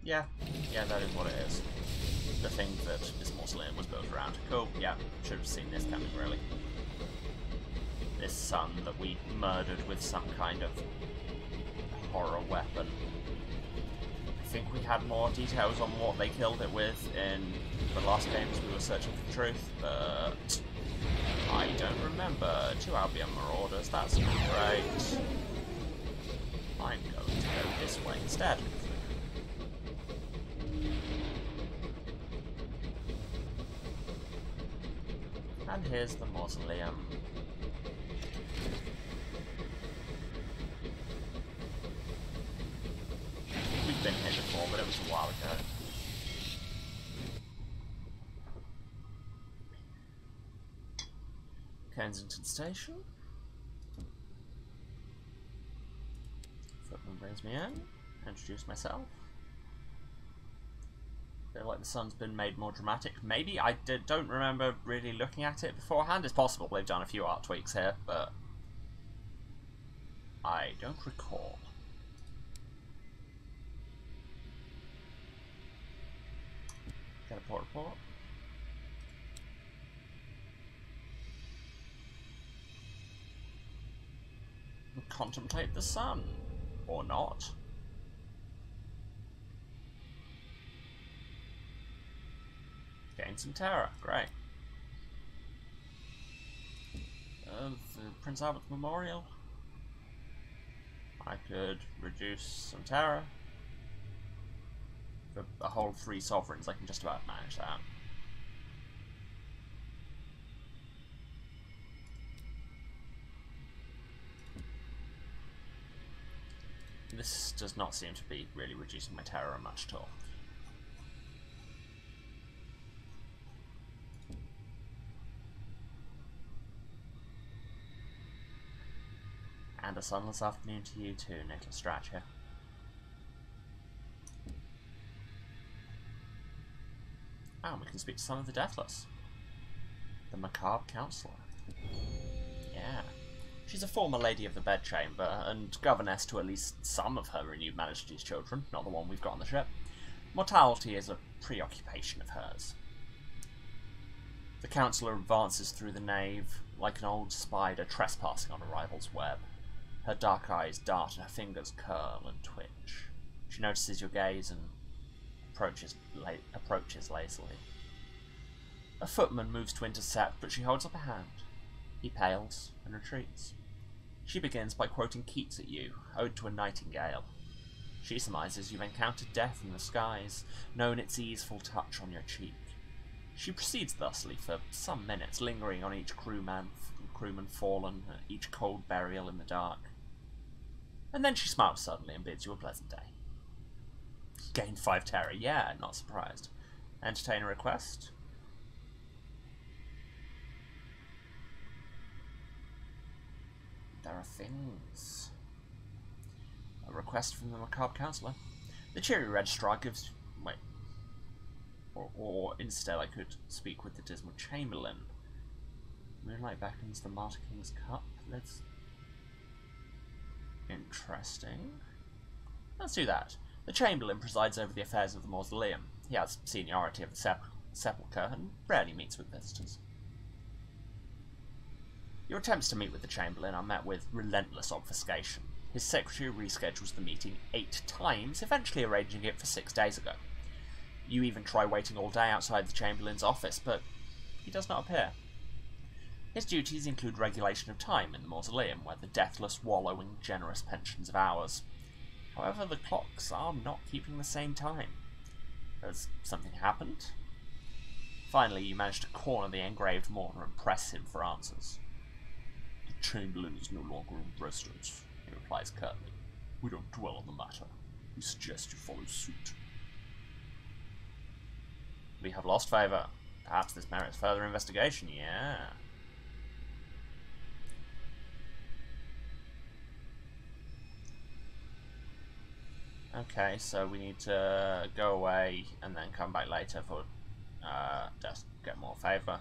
Yeah, that is what it is. The thing that this mausoleum was built around. Cool, yeah, should have seen this coming, really. This son that we murdered with some kind of horror weapon. I think we had more details on what they killed it with in the last games we were searching for the truth, but I don't remember. 2 Albion Marauders, that's great. I'm going to go this way instead. And here's the mausoleum. We've been here before, but it was a while ago. Kensington Station. Footman brings me in. Introduce myself. Feel like the sun's been made more dramatic. Maybe I don't remember really looking at it beforehand. It's possible they've done a few art tweaks here, but I don't recall. Get a port report. Contemplate the sun. Or not. Gain some terror. Great. The Prince Albert Memorial. I could reduce some terror. For a whole 3 sovereigns, I can just about manage that. This does not seem to be really reducing my terror much at all. And a sunless afternoon to you too, Nicholas Stratcher. And we can speak to some of the Deathless. The Macabre Counsellor. Yeah. She's a former Lady of the Bedchamber, and governess to at least some of Her Renewed Majesty's children, not the one we've got on the ship. Mortality is a preoccupation of hers. The Counsellor advances through the nave, like an old spider trespassing on a rival's web. Her dark eyes dart and her fingers curl and twitch. She notices your gaze and approaches lazily. A footman moves to intercept, but she holds up a hand. He pales and retreats. She begins by quoting Keats at you, Ode to a Nightingale. She surmises you've encountered death in the skies, known its easeful touch on your cheek. She proceeds thusly for some minutes, lingering on each crewman fallen, each cold burial in the dark. And then she smiles suddenly and bids you a pleasant day. Gain 5 terror, yeah, not surprised. Entertain a request? There are things. A request from the Macabre Counsellor. The cheery registrar gives... Wait. Or instead I could speak with the Dismal Chamberlain. Moonlight beckons the Martyr King's cup. Let's... Interesting. Let's do that. The Chamberlain presides over the affairs of the mausoleum. He has seniority of the sepulchre and rarely meets with visitors. Your attempts to meet with the Chamberlain are met with relentless obfuscation. His secretary reschedules the meeting 8 times, eventually arranging it for 6 days ago. You even try waiting all day outside the Chamberlain's office, but he does not appear. His duties include regulation of time in the mausoleum, where the deathless wallow in generous pensions of hours. However, the clocks are not keeping the same time. Has something happened? Finally, you manage to corner the engraved mourner and press him for answers. "The Chamberlain is no longer in residence," he replies curtly. "We don't dwell on the matter. We suggest you follow suit." We have lost favour. Perhaps this merits further investigation, yeah. Okay, so we need to go away and then come back later for just get more favour.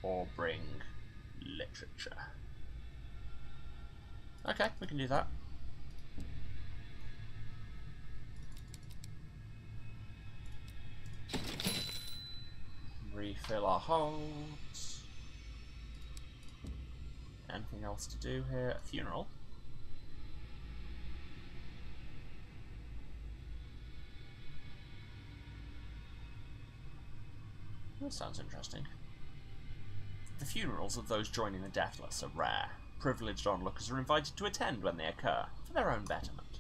Or bring literature. Okay, we can do that. Refill our holds. Anything else to do here? A funeral. That sounds interesting. The funerals of those joining the deathless are rare. Privileged onlookers are invited to attend when they occur, for their own betterment.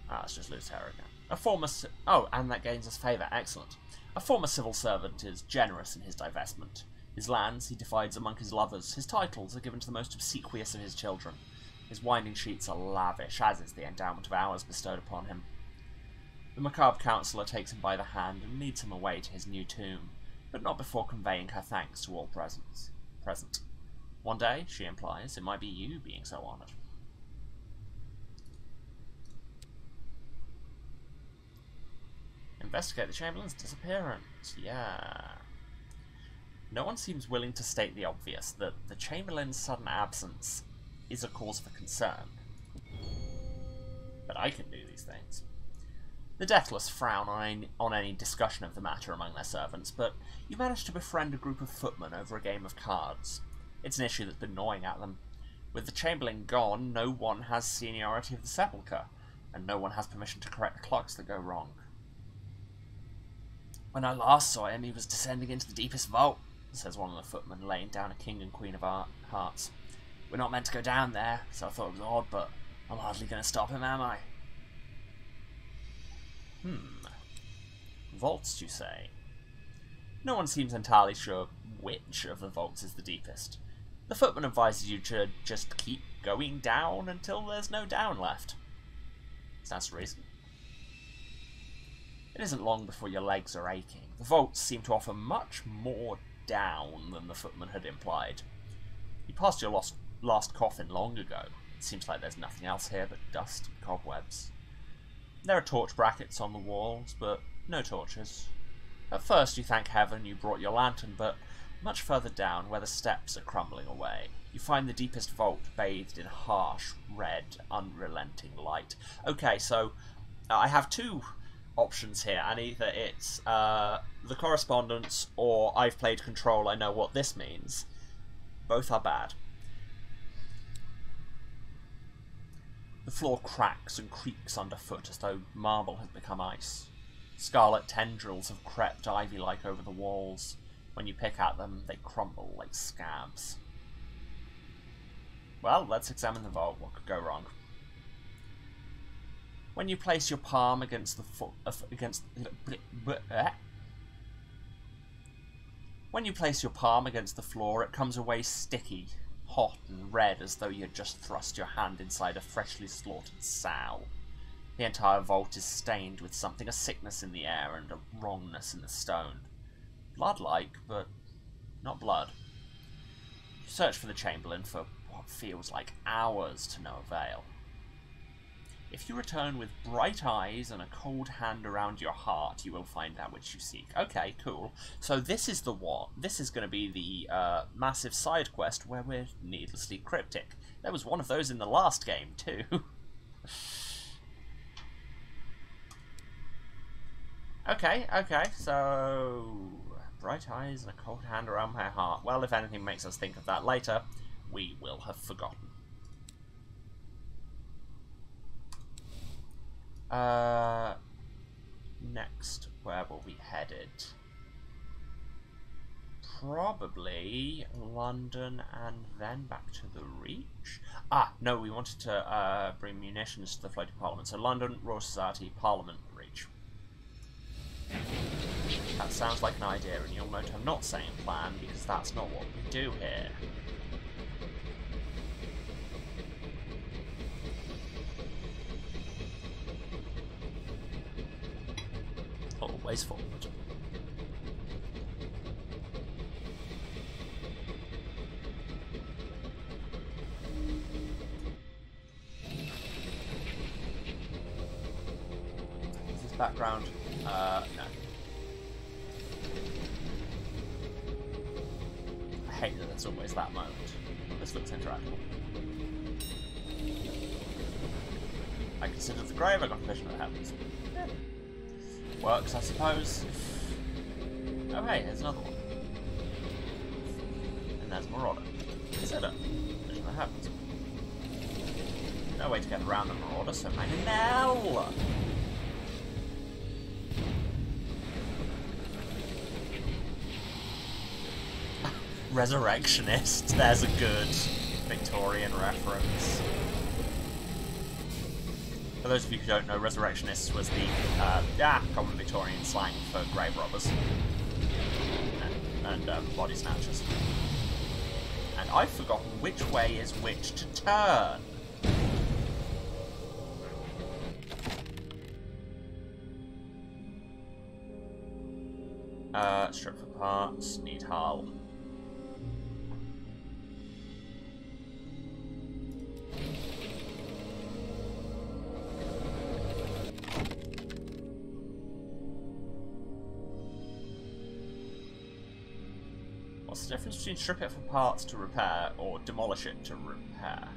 Ah, let's just lose her again. A former... Oh, and that gains us favour. Excellent. A former civil servant is generous in his divestment. His lands he divides among his lovers. His titles are given to the most obsequious of his children. His winding sheets are lavish, as is the endowment of hours bestowed upon him. The macabre counsellor takes him by the hand and leads him away to his new tomb, but not before conveying her thanks to all present. One day, she implies, it might be you being so honoured. Investigate the Chamberlain's disappearance. Yeah. No one seems willing to state the obvious, that the Chamberlain's sudden absence is a cause for concern. But I can do these things. The deathless frown on any discussion of the matter among their servants, but you manage to befriend a group of footmen over a game of cards. It's an issue that's been gnawing at them. With the Chamberlain gone, no one has seniority of the sepulchre, and no one has permission to correct the clocks that go wrong. "When I last saw him, he was descending into the deepest vault," says one of the footmen, laying down a king and queen of hearts. "We're not meant to go down there, so I thought it was odd, but I'm hardly going to stop him, am I?" Vaults, you say? No one seems entirely sure which of the vaults is the deepest. The footman advises you to just keep going down until there's no down left. Stands to reason. It isn't long before your legs are aching. The vaults seem to offer much more down than the footman had implied. You passed your last coffin long ago. It seems like there's nothing else here but dust and cobwebs. There are torch brackets on the walls, but no torches. At first you thank heaven you brought your lantern, but much further down, where the steps are crumbling away, you find the deepest vault bathed in harsh, red, unrelenting light. Okay, so I have two options here, and either it's the correspondence or I've played Control, I know what this means. Both are bad. The floor cracks and creaks underfoot as though marble has become ice. Scarlet tendrils have crept ivy-like over the walls. When you pick at them, they crumble like scabs. Well, let's examine the vault. What could go wrong? When you place your palm against the When you place your palm against the floor, it comes away sticky, hot and red, as though you had just thrust your hand inside a freshly slaughtered sow. The entire vault is stained with something, a sickness in the air and a wrongness in the stone. Blood-like, but not blood. You search for the Chamberlain for what feels like hours to no avail. If you return with bright eyes and a cold hand around your heart, you will find that which you seek. Okay, cool. So this is the one. This is going to be the massive side quest where we're needlessly cryptic. There was one of those in the last game too. Okay, so Bright eyes and a cold hand around my heart. Well, if anything makes us think of that later, we will have forgotten. Next, where will we headed? Probably London and then back to the Reach? Ah, no, we wanted to bring munitions to the floating parliament. So London, Royal Society, Parliament, Reach. That sounds like an idea, and you'll note I'm not saying plan, because that's not what we do here. Always forward. Is this background? No. I hate that there's always that moment. This looks interactable. I considered the grave, I got a vision that happens. Yeah. Works, I suppose. Oh hey, there's another one. And there's a Marauder. Consider. Vision that happens. No way to get around the Marauder, so Mangonel! Resurrectionist. There's a good Victorian reference. For those of you who don't know, Resurrectionist was the common Victorian slang for grave robbers and body snatchers. And I've forgotten which way is which to turn. Strip for parts, need hull. What's the difference between strip it for parts to repair or demolish it to repair?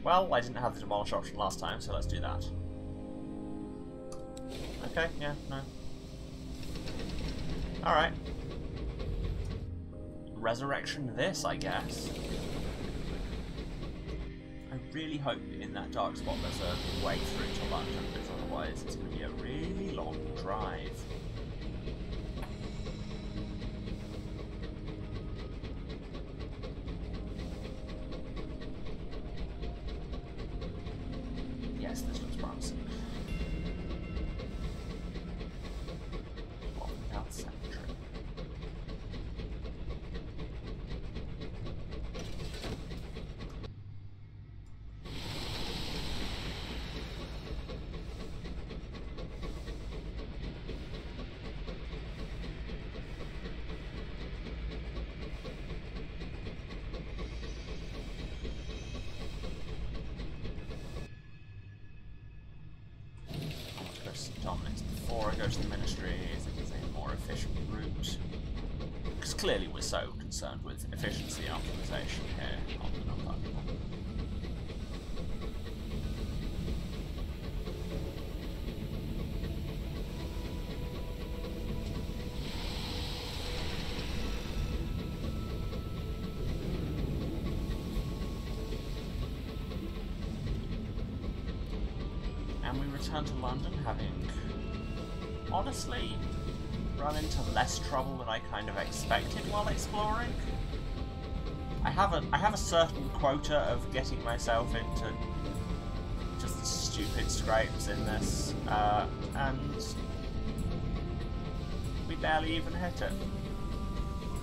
Well, I didn't have the demolish option last time, so let's do that. Okay, yeah, no. Alright. Resurrection this, I guess. I really hope in that dark spot there's a way through to London, because otherwise it's going to be a really long drive. Yes, this looks promising. Without cemetery. Dominance before I go to the ministry. I think it's a more efficient route. Because clearly we're so concerned with efficiency and optimization here on the non-functional. And we return to London, having honestly run into less trouble than I kind of expected while exploring. I have a certain quota of getting myself into just stupid scrapes in this, and we barely even hit it.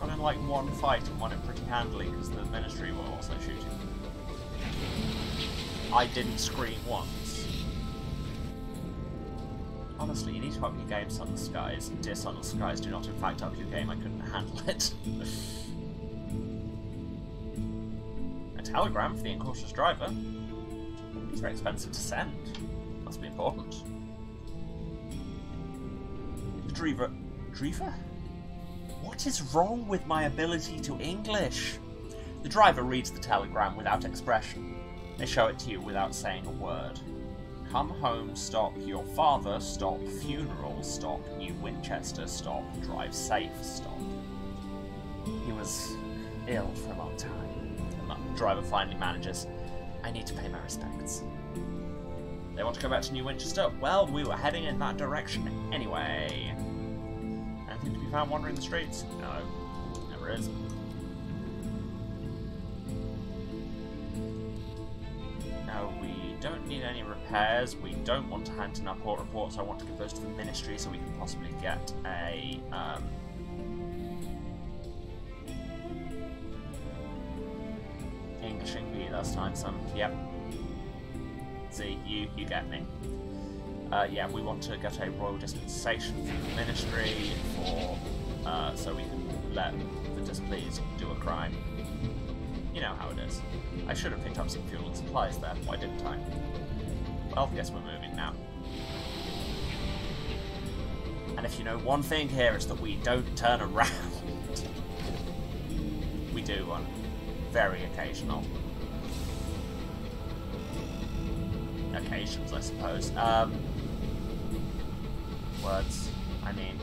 Got in like one fight and won it pretty handily because the ministry were also shooting. I didn't scream once. Honestly, you need to up your game, Sunless Skies. Dear Sunless Skies, do not in fact up your game, I couldn't handle it. A telegram for the incautious driver. It's very expensive to send. Must be important. Driver? What is wrong with my ability to English? The driver reads the telegram without expression. They show it to you without saying a word. Come home, stop. Your father, stop. Funeral, stop. New Winchester, stop. Drive safe, stop. He was ill for a long time. The driver finally manages. I need to pay my respects. They want to go back to New Winchester? Well, we were heading in that direction anyway. Anything to be found wandering the streets? No, never is. No, we don't need any repairs. We don't want to hand in our port reports. I want to give those to the ministry so we can possibly get a English English last time, son. Yep. See, you get me. Yeah, we want to get a royal dispensation from the ministry for so we can let the displeased do a crime. You know how it is. I should have picked up some fuel and supplies there. Why didn't I? Well, guess we're moving now. And if you know one thing here, it's that we don't turn around. We do on very occasional occasions, I suppose. Words. I mean,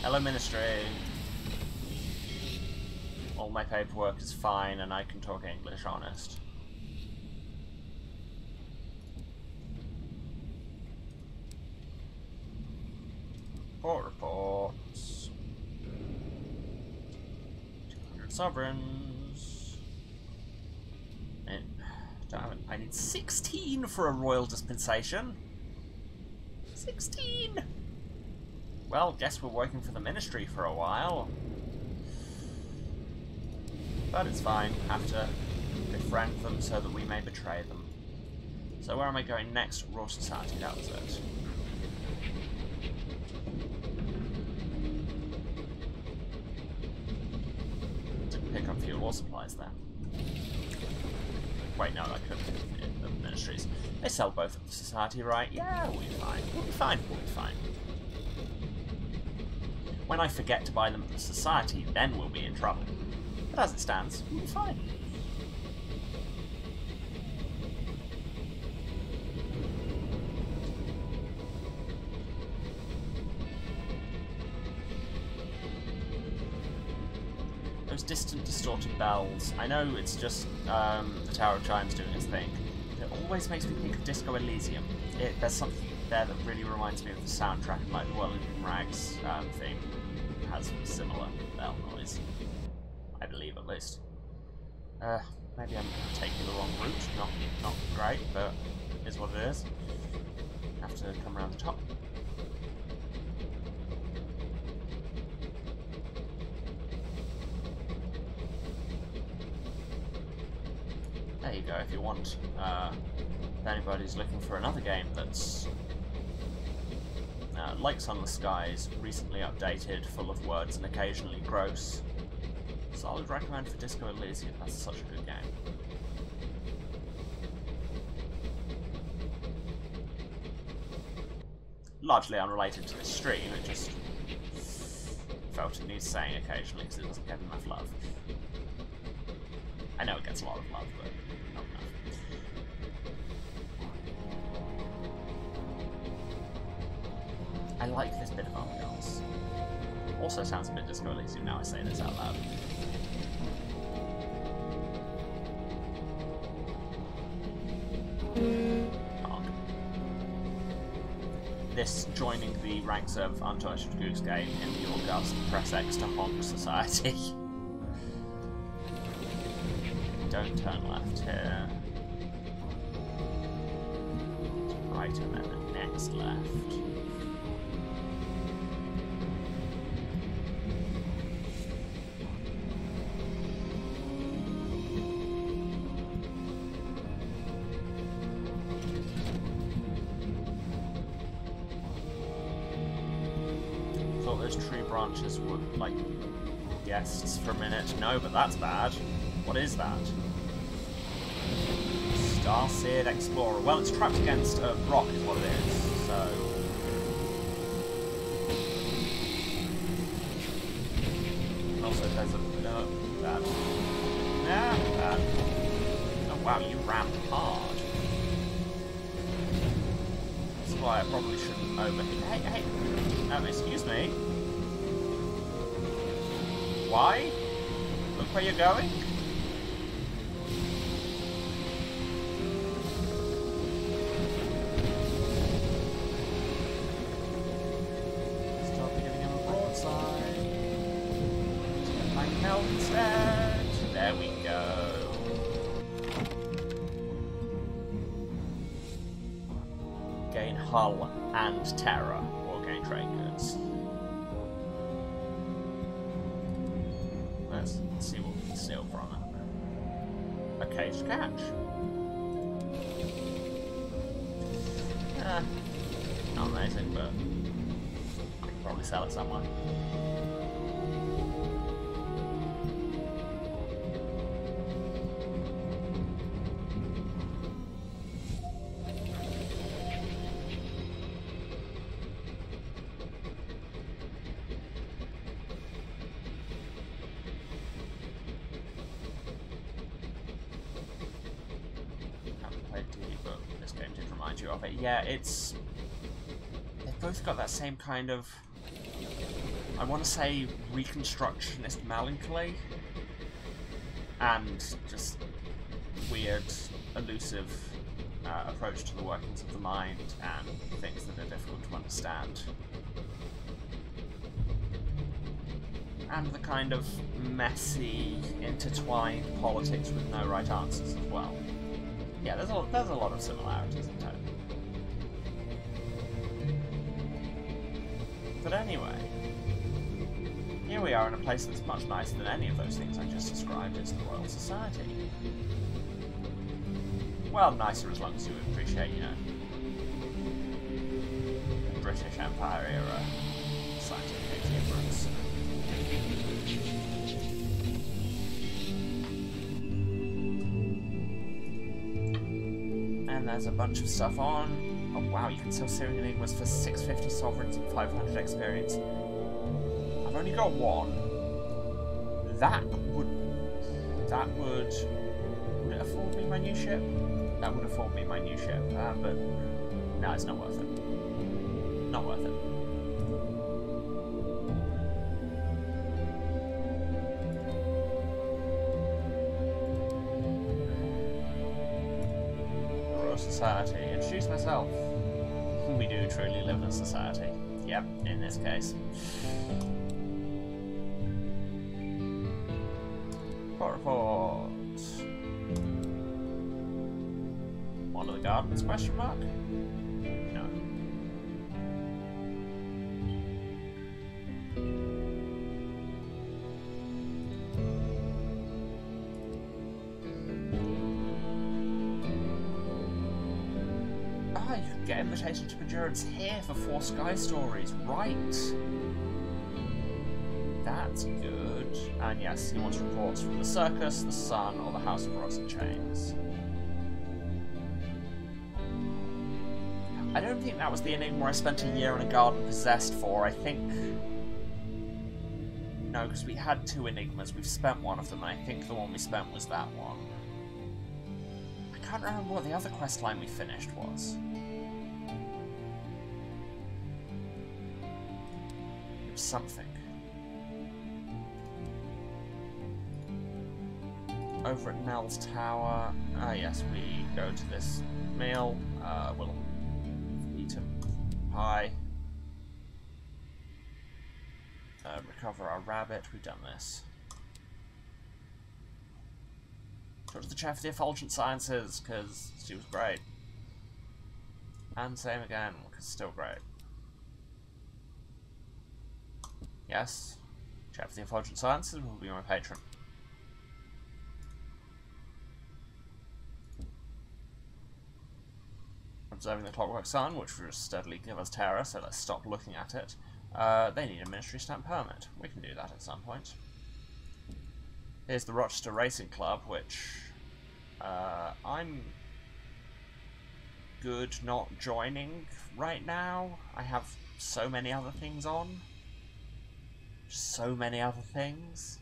hello, ministry. All my paperwork is fine, and I can talk English, honest. Port reports. 200 sovereigns. And I need 16 for a royal dispensation. 16! Well, guess we're working for the ministry for a while. But it's fine. Have to befriend them so that we may betray them. So where am I going next? Royal Society, that was it. Didn't pick up fuel or supplies there. Wait, no, I couldn't. The ministries. They sell both at the society, right? Yeah, we'll be fine. We'll be fine. We'll be fine. When I forget to buy them at the society, then we'll be in trouble. But as it stands, we'll be fine. Those distant, distorted bells. I know it's just the Tower of Chimes doing its thing. It always makes me think of Disco Elysium. There's something there that really reminds me of the soundtrack, like the World in Rags theme. It has similar bell noise. I believe, at least. Maybe I'm taking the wrong route. Not great, but it is what it is. Have to come around the top. There you go, if you want, if anybody's looking for another game that's like Sunless Skies, recently updated, full of words and occasionally gross. Solid recommend for Disco Elysium, that's such a good game. Largely unrelated to this stream, it just felt it needs saying occasionally because it doesn't get enough love. I know it gets a lot of love, but not enough. I like this bit of ambiance. Also sounds a bit Disco Elysium now I say this out loud. Honk. This joining the ranks of Untitled Goose Game in the August Press X to Honk Society. Don't turn left here. Right, and then the next left. Thought those tree branches were like guests for a minute. No, but that's bad. What is that? Starseered Explorer. Well, it's trapped against a rock is what it is, so... Also, there's a... No, bad. Nah, bad. Oh, wow, you rammed hard. why I probably shouldn't overheat. Hey, excuse me. Why? Look where you're going. Stop giving him a broadside. Turn my helm instead. There we go. Gain hull and terror, or gain trade goods. Let's see what we can steal from it. A caged catch. Not amazing, but I can probably sell it somewhere. You of it. Yeah, it's... They've both got that same kind of... I want to say reconstructionist melancholy. And just weird, elusive approach to the workings of the mind and things that are difficult to understand. And the kind of messy, intertwined politics with no right answers as well. Yeah, there's a lot of similarities in total. But anyway, here we are in a place that's much nicer than any of those things I just described as the Royal Society. Well, nicer as long as you appreciate, you know, British Empire era scientific difference. And there's a bunch of stuff on. Oh wow, you can sell Syrian enigmas for 650 sovereigns and 500 experience. I've only got one. Would it afford me my new ship? That would afford me my new ship, but no, it's not worth it. Not worth it. Society. Introduce myself. We do truly live in a society. Yep, in this case. Report. One of the gardens? Question mark? No. You can get invitation to endurance here for 4 sky stories, right? That's good. And yes, he wants reports from the circus, the sun, or the House of Rods and Chains. I don't think that was the enigma I spent a year in a garden possessed for. I think... No, because we had 2 enigmas. We've spent one of them, and I think the one we spent was that one. I can't remember what the other quest line we finished was. It was something. Over at Nell's Tower. Ah, yes, we go to this meal. We'll eat a pie. Recover our rabbit. We've done this. Talk to the Chair for the Effulgent Sciences, because she was great. And same again, because still great. Yes, Chair for the Effulgent Sciences will be my patron. Observing the clockwork sun, which will steadily give us terror, so let's stop looking at it. They need a ministry stamp permit. We can do that at some point. Here's the Rochester Racing Club, which I'm good not joining right now. I have so many other things on. So many other things.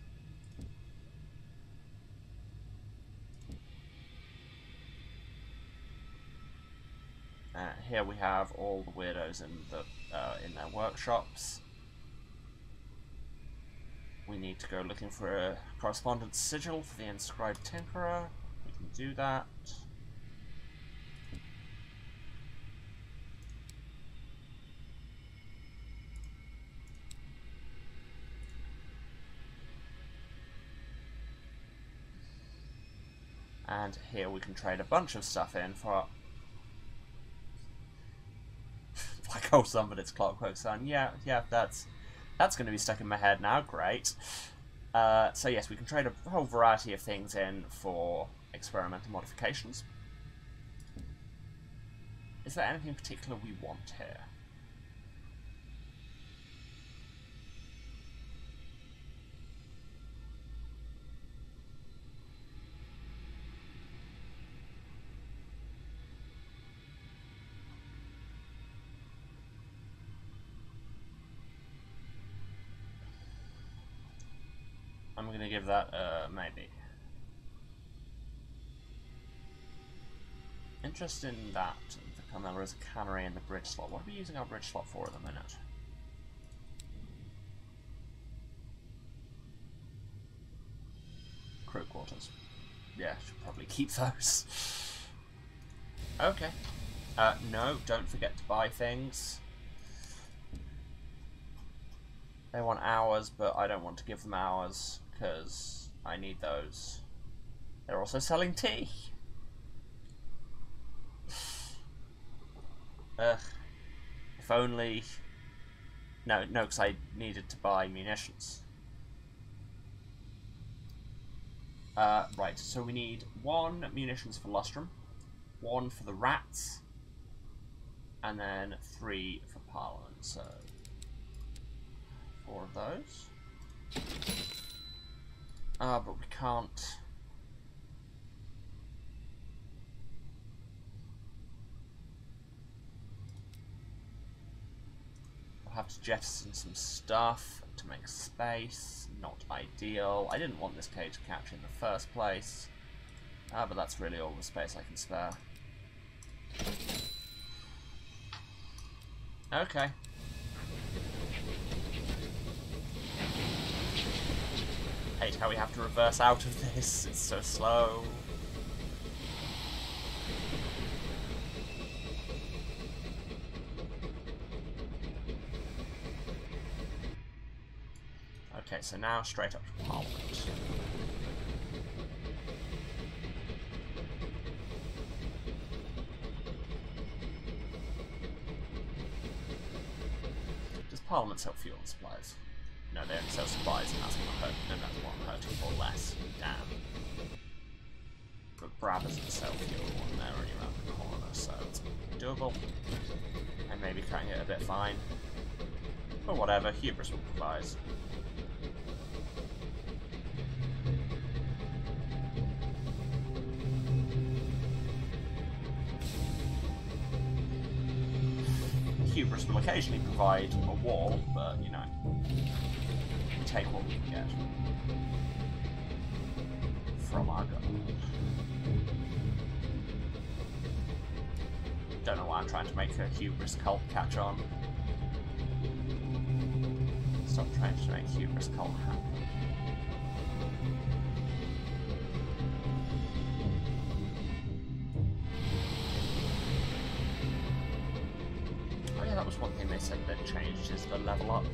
Here we have all the weirdos in their workshops. We need to go looking for a correspondence sigil for the inscribed tinkerer. We can do that. And here we can trade a bunch of stuff in for like, oh, somebody's Clockwork Sun. Yeah, that's going to be stuck in my head now. Great. So yes, we can trade a whole variety of things in for experimental modifications. Is there anything in particular we want here? I'm going to give that maybe. Interested in that. There is a cannery in the bridge slot. What are we using our bridge slot for at the minute? Crew quarters. Yeah, should probably keep those. Okay. No, don't forget to buy things. They want hours, but I don't want to give them hours because I need those. They're also selling tea. Ugh. If only... No, because I needed to buy munitions. Right, so we need 1 munitions for Lustrum, 1 for the rats, and then 3 for Parliament, so 4 of those. But we can't... We'll have to jettison some stuff to make space. Not ideal. I didn't want this cage to catch in the first place. But that's really all the space I can spare. Okay. Hate how we have to reverse out of this. It's so slow. Okay, so now straight up to Parliament. Does Parliament sell fuel and supplies? No, they only sell supplies, and that's what I'm hurting. No, that's what I'm hurting for less. Damn. But Brab doesn't sell fuel, and they're only around the corner, so it's doable. And maybe cutting it a bit fine. But whatever, hubris will provide. Hubris will occasionally provide a wall, but, you know, we take what we can get from our government. Don't know why I'm trying to make a hubris cult catch on. Stop trying to make hubris cult happen. That was one thing they said that changed is the level up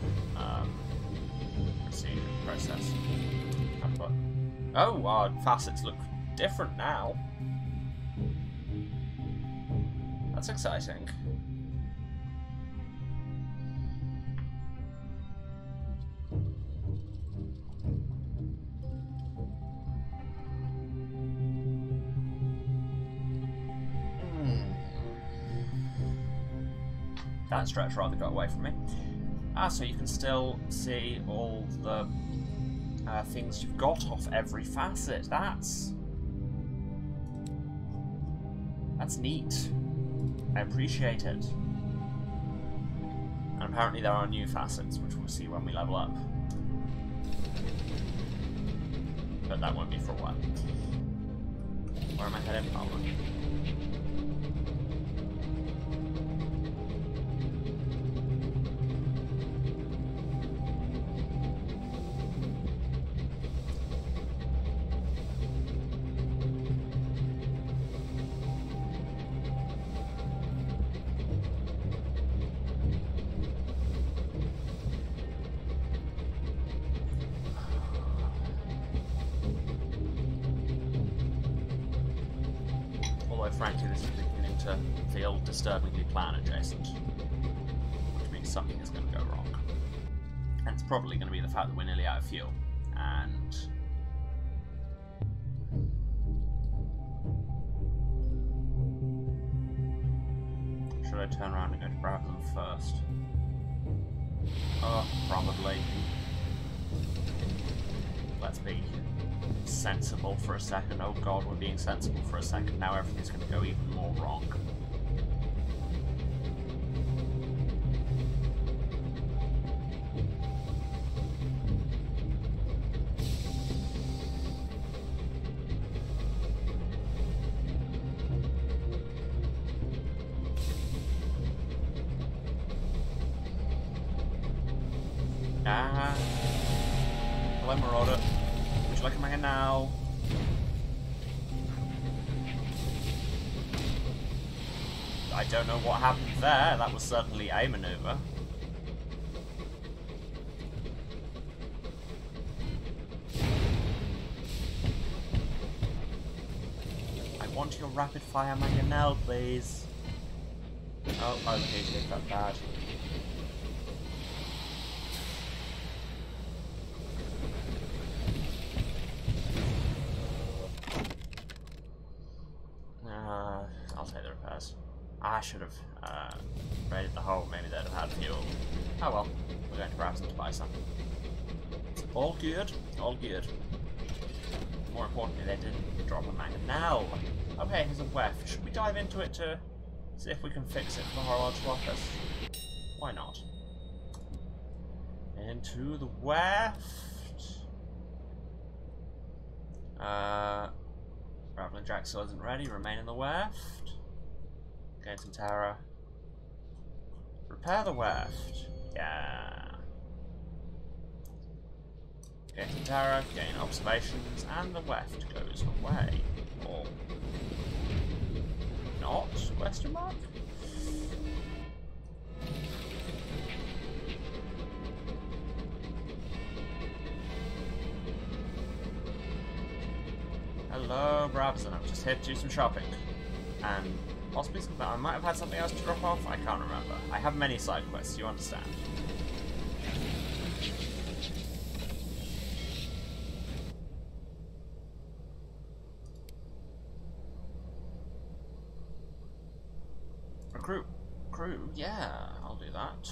process. Oh, our facets look different now. That's exciting. That stretch rather got away from me. So you can still see all the things you've got off every facet. That's neat. I appreciate it. And apparently there are new facets, which we'll see when we level up. But that won't be for a while. Where am I heading? Parliament. Although frankly this is beginning to feel disturbingly plan adjacent. Which means something is going to go wrong. And it's probably going to be the fact that we're nearly out of fuel. And... should I turn around and go to grab them first? Oh, probably. Let's be sensible for a second. Oh god, we're being sensible for a second. Now everything's going to go even more wrong. Hello, Marauder. Would you like a manga now? I don't know what happened there. That was certainly a maneuver. I want your rapid fire mangonel, please. Oh, overheated. That's bad. I'll take the repairs. I should have raided the hole. Maybe they'd have had fuel. Oh well, we're going to grab some to buy some. All good, all good. More importantly, they didn't drop a mangonel. Okay, here's a weft. Should we dive into it to see if we can fix it for the horological office? Why not? Into the weft. Grappling jack still isn't ready. Remain in the weft. Gain some terror. Repair the weft. Yeah. Gain some terror. Gain observations, and the weft goes away. Or not? Question mark. Hello, Brabson. I'm just here to do some shopping. And possibly something. I might have had something else to drop off. I can't remember. I have many side quests, you understand. Recruit. Crew, yeah, I'll do that.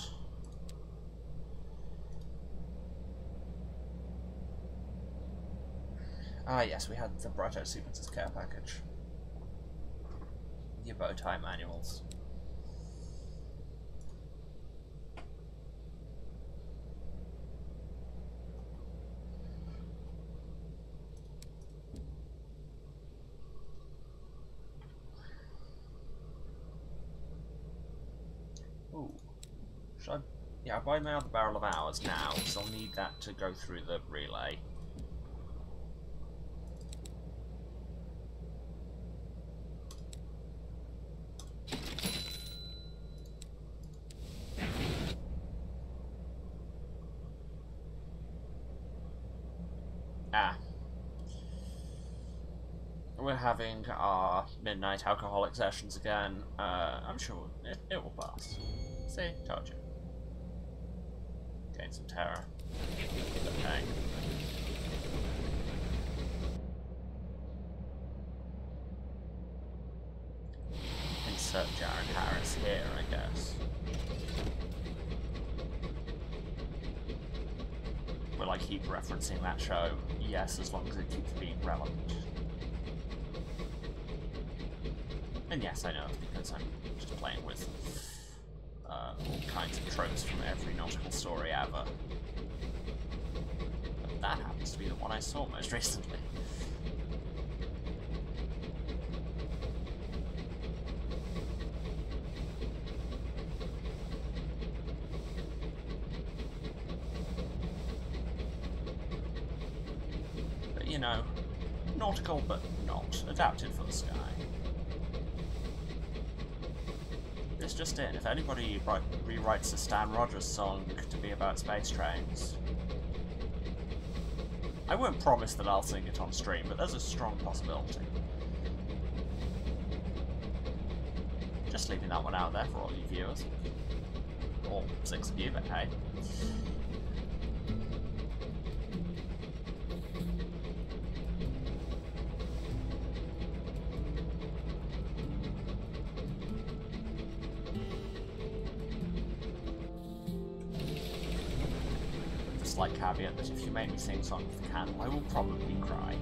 Ah, yes, we had the Brighto Sequences care package. Your bow tie manuals. Ooh. Should I... yeah, I'll buy my other barrel of hours now, because I'll need that to go through the relay. We're having our midnight alcoholic sessions again. I'm sure it will pass. See? Told you. Gain some terror. Okay. Insert Jared Harris here, I guess. Will I keep referencing that show? Yes, as long as it keeps being relevant. And yes, I know, it's because I'm just playing with all kinds of tropes from every nautical story ever. But that happens to be the one I saw most recently. But you know, nautical but not, adapted for the sky. It's just it. If anybody rewrites a Stan Rogers song to be about space trains, I won't promise that I'll sing it on stream, but there's a strong possibility. Just leaving that one out there for all you viewers. All 6 of you, but hey. Slight caveat that if you make me sing Song of the Candle, I will probably cry.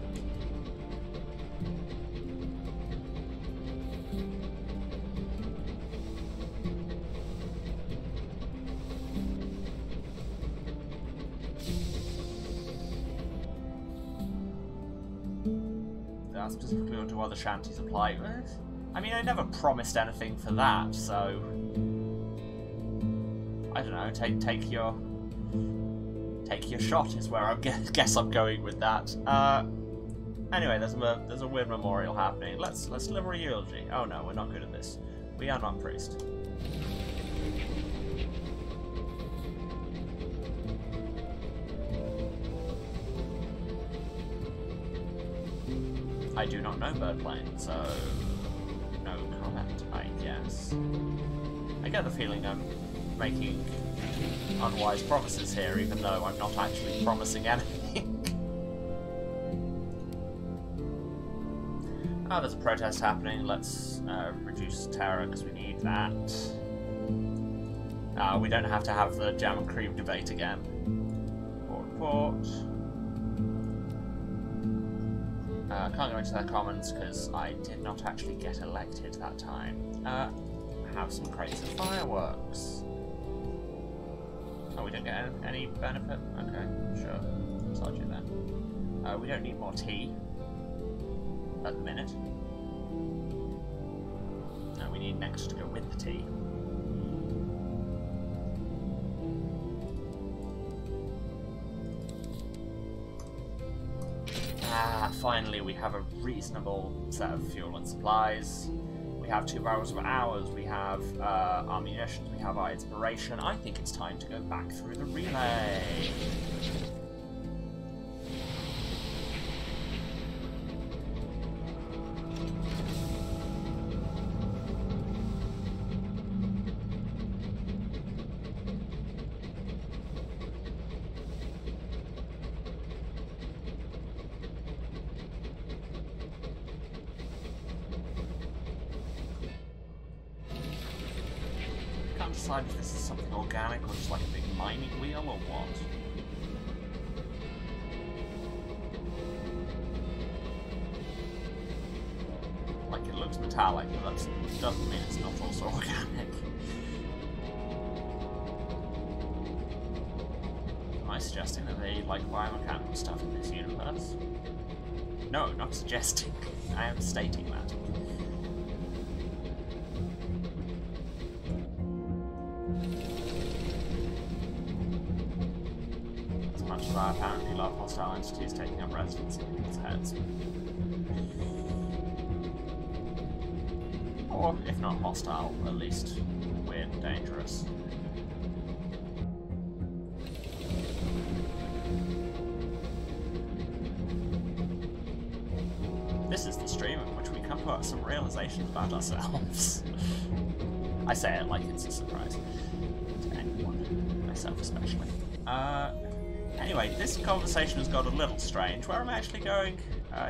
That's specifically what do other shanties apply with. I mean, I never promised anything for that, so I don't know. Take your shot is where I guess I'm going with that. Anyway, there's a weird memorial happening. Let's deliver a eulogy. Oh no, we're not good at this. We are not priest. I do not know birdplane, so no comment, I guess. I get the feeling I'm making unwise promises here, even though I'm not actually promising anything. Oh, there's a protest happening. Let's reduce terror, because we need that. We don't have to have the jam and cream debate again. Report. Can't go into their comments, because I did not actually get elected that time. Have some crates of fireworks. Oh, we don't get any benefit? Okay, sure. Sod you then. We don't need more tea. At the minute. No, we need next to go with the tea. Finally we have a reasonable set of fuel and supplies. We have 2 barrels of ours, we have our munitions, we have our inspiration. I think it's time to go back through the relay. Decide if this is something organic or just like a big mining wheel or what. Like it looks metallic, but that doesn't mean it's not also organic. Am I suggesting that they like biomechanical stuff in this universe? No, not suggesting. I am stating that. I apparently love hostile entities taking up residence in people's heads. Or, if not hostile, at least weird and dangerous. This is the stream in which we come to some realizations about ourselves. I say it like it's a surprise to anyone, myself especially. Anyway, this conversation has got a little strange. Where am I actually going?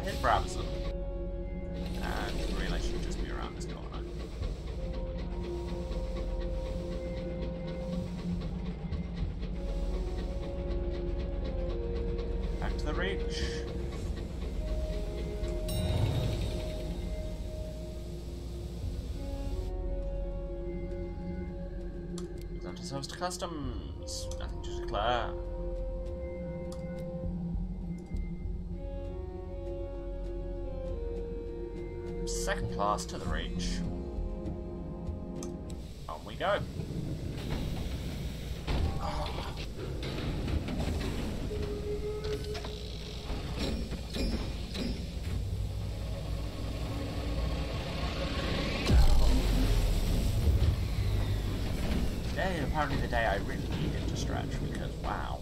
Here's Brabazon. And the relay should just be around this corner. Back to the reach. Present ourselves to customs. Nothing to declare. Second class to the reach. On we go. Today is apparently the day I really needed to stretch because wow.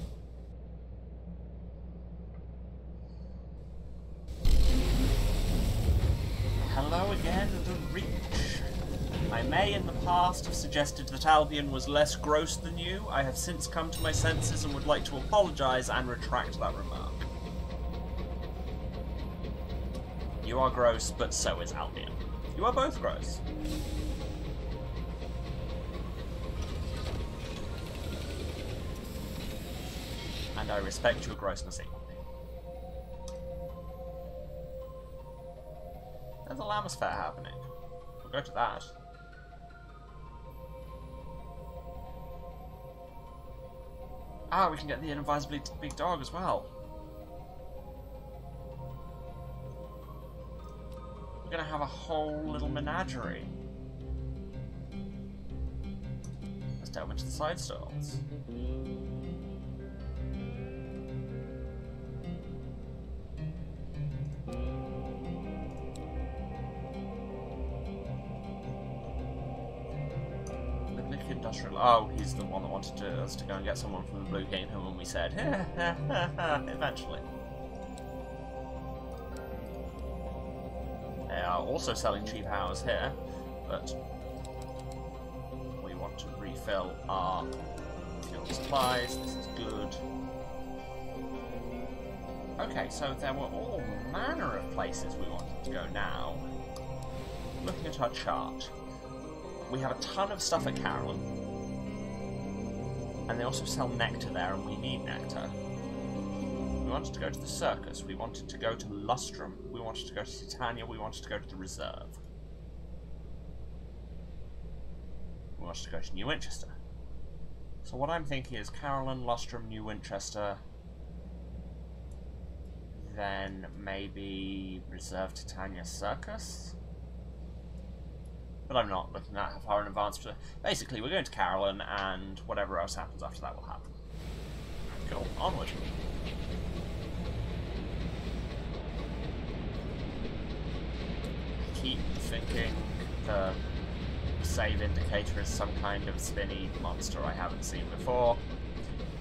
Hello again, the reach. I may may in the past have suggested that Albion was less gross than you. I have since come to my senses and would like to apologise and retract that remark. You are gross, but so is Albion. You are both gross. And I respect your grossness equally. There's a Llamas Fair happening. We'll go to that. Ah, we can get the invisibly big dog as well. We're gonna have a whole little menagerie. Let's delve into the side stalls. Industrial. Oh, he's the one that wanted us to go and get someone from the Blue Kingdom, and we said, eventually. They are also selling cheap hours here, but we want to refill our fuel supplies. This is good. Okay, so there were all manner of places we wanted to go now. Looking at our chart. We have a ton of stuff at Carolyn. And they also sell nectar there, and we need nectar. We wanted to go to the circus. We wanted to go to Lustrum. We wanted to go to Titania. We wanted to go to the reserve. We wanted to go to New Winchester. So what I'm thinking is Carolyn, Lustrum, New Winchester. Then maybe Reserve, Titania, Circus? But I'm not looking that far in advance. Basically, we're going to Carolyn, and whatever else happens after that will happen. Cool. Onward. Keep thinking the save indicator is some kind of spinny monster I haven't seen before.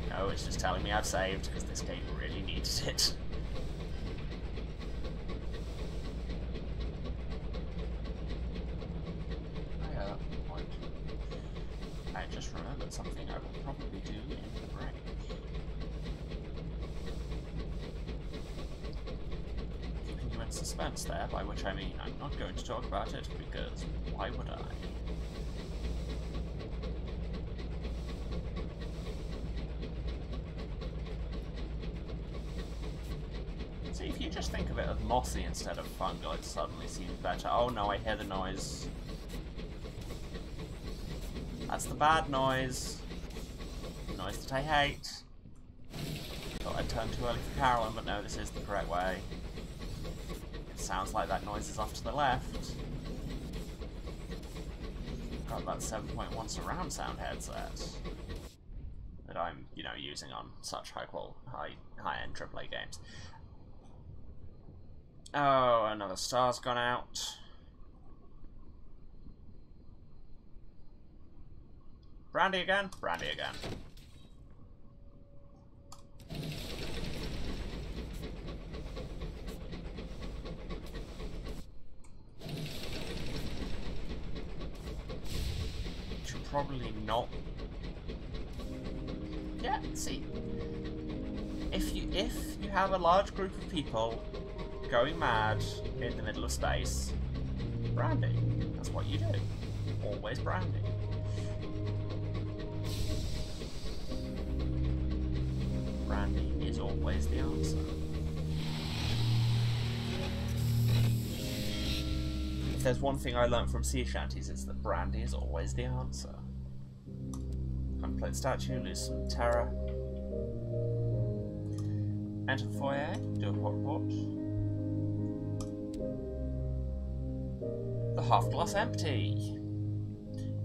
No, it's just telling me I've saved, because this game really needed it. I just remembered something I will probably do in the break. Keeping you in suspense there, by which I mean I'm not going to talk about it, because why would I? See, if you just think of it as mossy instead of fungal, it suddenly seems better. Oh no, I hear the noise. That's the bad noise. The noise that I hate. Thought I'd turned too early for Carolyn, but no, this is the correct way. It sounds like that noise is off to the left. Got that 7.1 surround sound headset that I'm, you know, using on such high-end AAA games. Oh, another star's gone out. Brandy again? Brandy again. Should probably not. Yeah, see. If you have a large group of people going mad in the middle of space, brandy. That's what you do. Always brandy. Brandy is always the answer. If there's one thing I learned from sea shanties, it's that brandy is always the answer. Contemplate statue, lose some terror. Enter the foyer, do a port report. The half glass empty.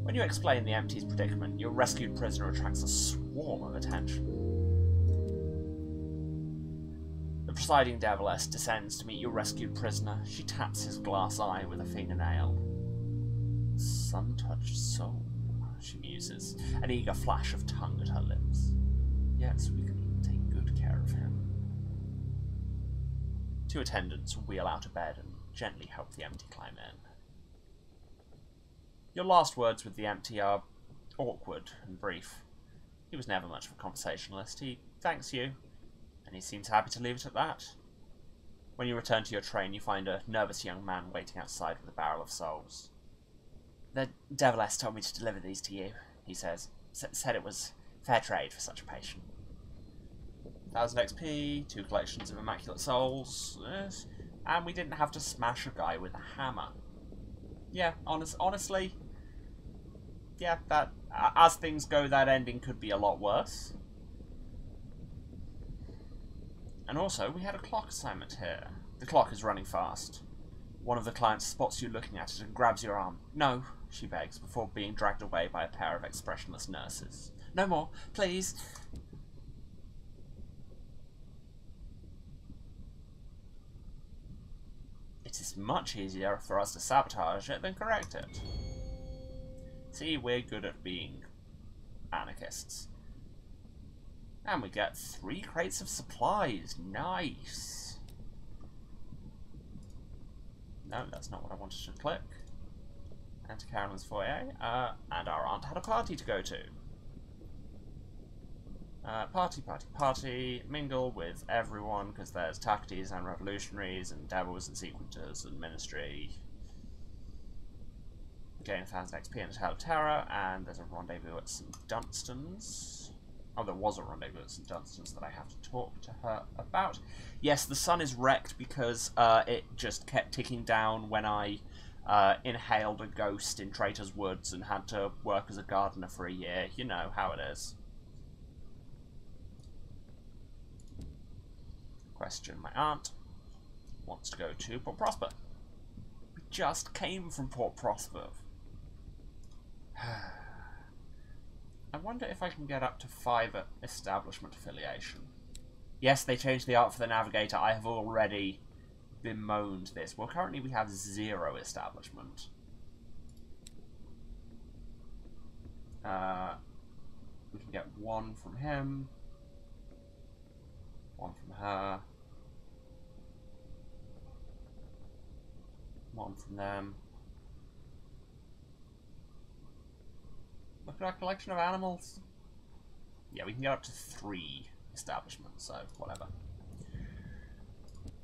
When you explain the empty's predicament, your rescued prisoner attracts a swarm of attention. The presiding deviless descends to meet your rescued prisoner. She taps his glass eye with a fingernail. Sun-touched soul, she muses, an eager flash of tongue at her lips. Yes, we can take good care of him. Two attendants wheel out of bed and gently help the empty climb in. Your last words with the empty are awkward and brief. He was never much of a conversationalist. He thanks you, and he seems happy to leave it at that. When you return to your train, you find a nervous young man waiting outside with a barrel of souls. The Deviless told me to deliver these to you, he says. Said it was fair trade for such a patient. 1000 XP, 2 collections of Immaculate Souls, and we didn't have to smash a guy with a hammer. Yeah, honestly, yeah, that as things go, that ending could be a lot worse. And also, we had a clock assignment here. The clock is running fast. One of the clients spots you looking at it and grabs your arm. No, she begs, before being dragged away by a pair of expressionless nurses. No more, please. It is much easier for us to sabotage it than correct it. See, we're good at being anarchists. And we get 3 crates of supplies. Nice. No, that's not what I wanted to click. And to Carolyn's foyer. And our aunt had a party to go to. Party. Mingle with everyone, because there's Tacties and Revolutionaries and Devils and Sequenters and Ministry. Gain 1000 XP in a Tale of Terror, and there's a rendezvous at St. Dunstan's. Oh, there was a rendezvous at St. Dunstan's that I have to talk to her about. Yes, the sun is wrecked because it just kept ticking down when I inhaled a ghost in Traitor's Woods and had to work as a gardener for a year. You know how it is. Question: my aunt wants to go to Port Prosper. We just came from Port Prosper. I wonder if I can get up to 5 establishment affiliation. Yes, they changed the art for the navigator. I have already bemoaned this. Well, currently we have 0 establishment. We can get 1 from him. 1 from her. 1 from them. Look at our collection of animals. Yeah, we can get up to 3 establishments, so whatever.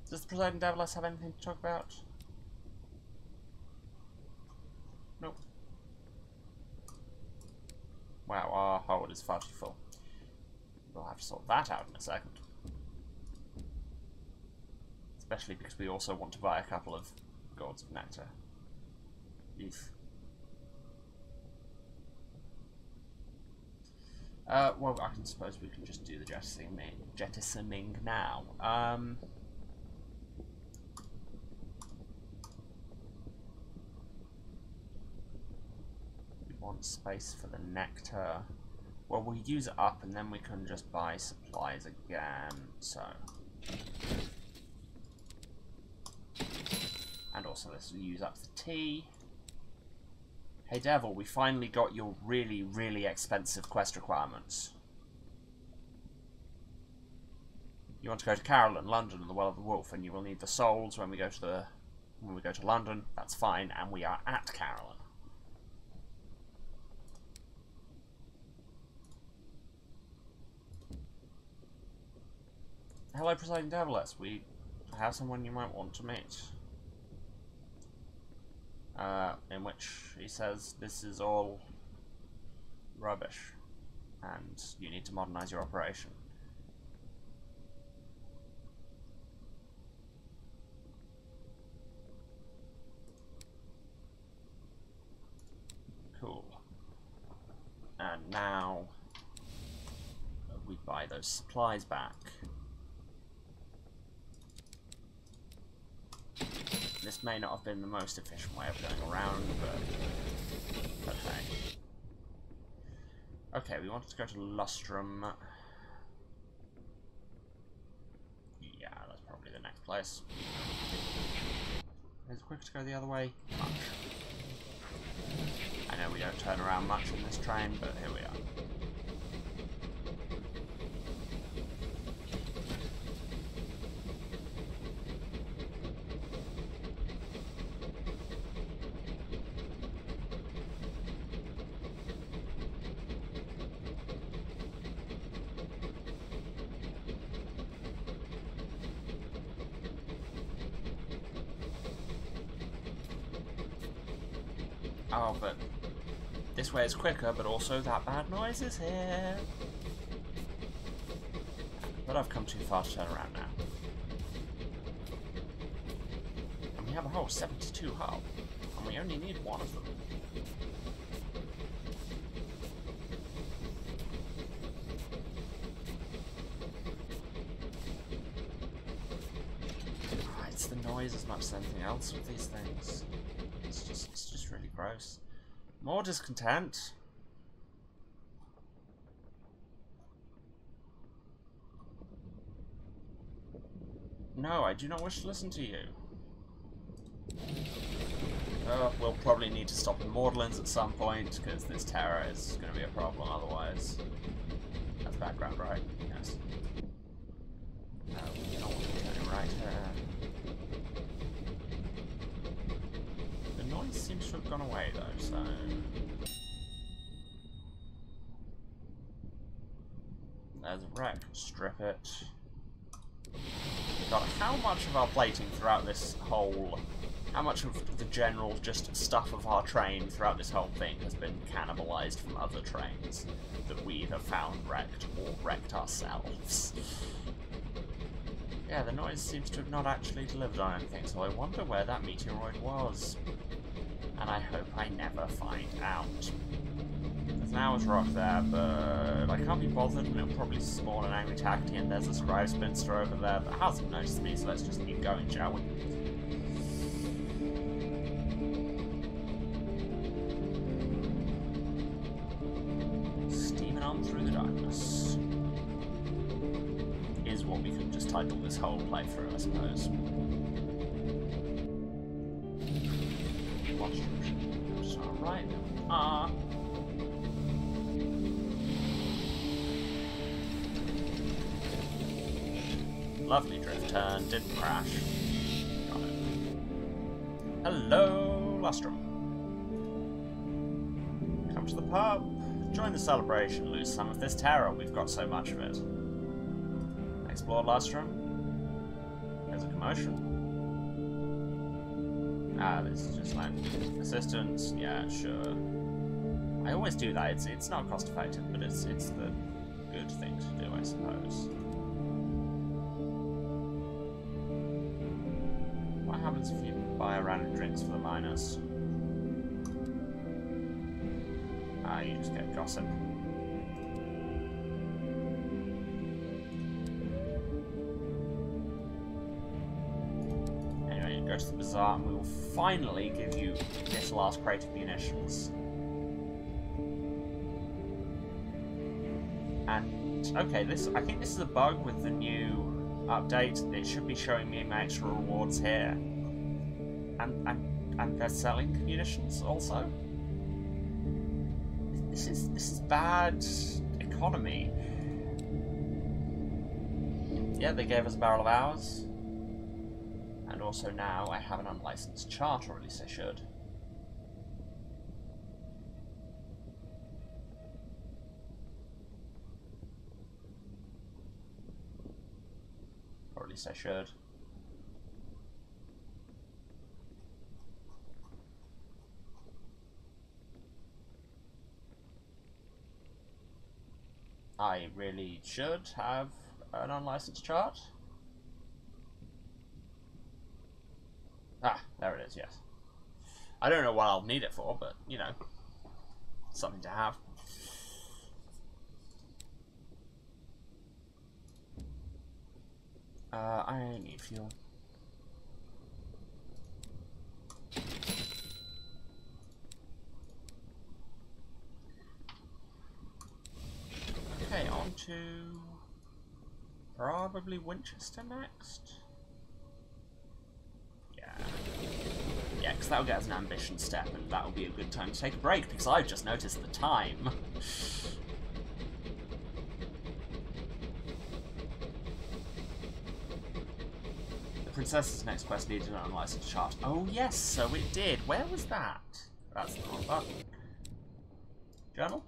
Does the Presiding Deviless have anything to talk about? Nope. Wow, our hold is far too full. We'll have to sort that out in a second. Especially because we also want to buy a couple of Gourds of Nectar. Eef. Well, I can suppose we can just do the jettisoning now. We want space for the nectar. Well, we'll use it up and then we can just buy supplies again, so. And also this will use up the tea. Hey Devil, we finally got your really, really expensive quest requirements. You want to go to Carolyn, London, and the Well of the Wolf, and you will need the souls when we go to London. That's fine, and we are at Carolyn. Hello, Presiding Deviless. We have someone you might want to meet. In which he says this is all rubbish and you need to modernize your operation. Cool. And now we buy those supplies back. This may not have been the most efficient way of going around, but okay. Okay, we wanted to go to Lustrum. Yeah, that's probably the next place. Is it quicker to go the other way? Much. I know we don't turn around much in this train, but here we are. Oh, but this way is quicker, but also that bad noise is here. But I've come too far to turn around now. And we have a whole 72 hull, and we only need one of them. It's the noise as much as anything else with these things. It's just really gross. More discontent. No, I do not wish to listen to you. We'll probably need to stop in Mordellands at some point, because this terror is going to be a problem otherwise. That's background, right? Yes. No, we don't want to be turning right here. The noise seems to have gone away, though, so... There's a wreck. Strip it. God, how much of our plating throughout this whole... How much of the general just stuff of our train throughout this whole thing has been cannibalized from other trains that we either found wrecked or wrecked ourselves? Yeah, the noise seems to have not actually delivered on anything, so I wonder where that meteoroid was. And I hope I never find out. There's an hour's rock there, but I can't be bothered, and it'll probably spawn an angry taxi, and there's a scribe spinster over there that hasn't noticed me, so let's just keep going, shall we? Steaming on through the darkness is what we could just title this whole playthrough, I suppose. Alright, lovely drift turn, didn't crash. Got it. Hello, Lustrum. Come to the pub. Join the celebration, lose some of this terror, we've got so much of it. Explore Lustrum. There's a commotion. Ah, this is just like assistance, yeah, sure. I always do that, it's not cost effective, but it's the good thing to do, I suppose. What happens if you buy a random drinks for the miners? Ah, you just get gossip. Anyway, you go to the bazaar and we will finally give you this last crate of munitions. And, okay, I think this is a bug with the new update. It should be showing me my extra rewards here. And they're selling munitions also? This is bad economy. Yeah, they gave us a barrel of ours. And also now I have an unlicensed chart, or at least I should. Or at least I should. I really should have an unlicensed chart. Ah, there it is, yes. I don't know what I'll need it for, but, you know, something to have. I need fuel. Okay, on to probably Winchester next. Yeah, because that'll get us an ambition step, and that'll be a good time to take a break, because I've just noticed the time. The Princess's next quest needed an unlicensed chart. Oh yes, so it did. Where was that? That's the wrong button. Journal?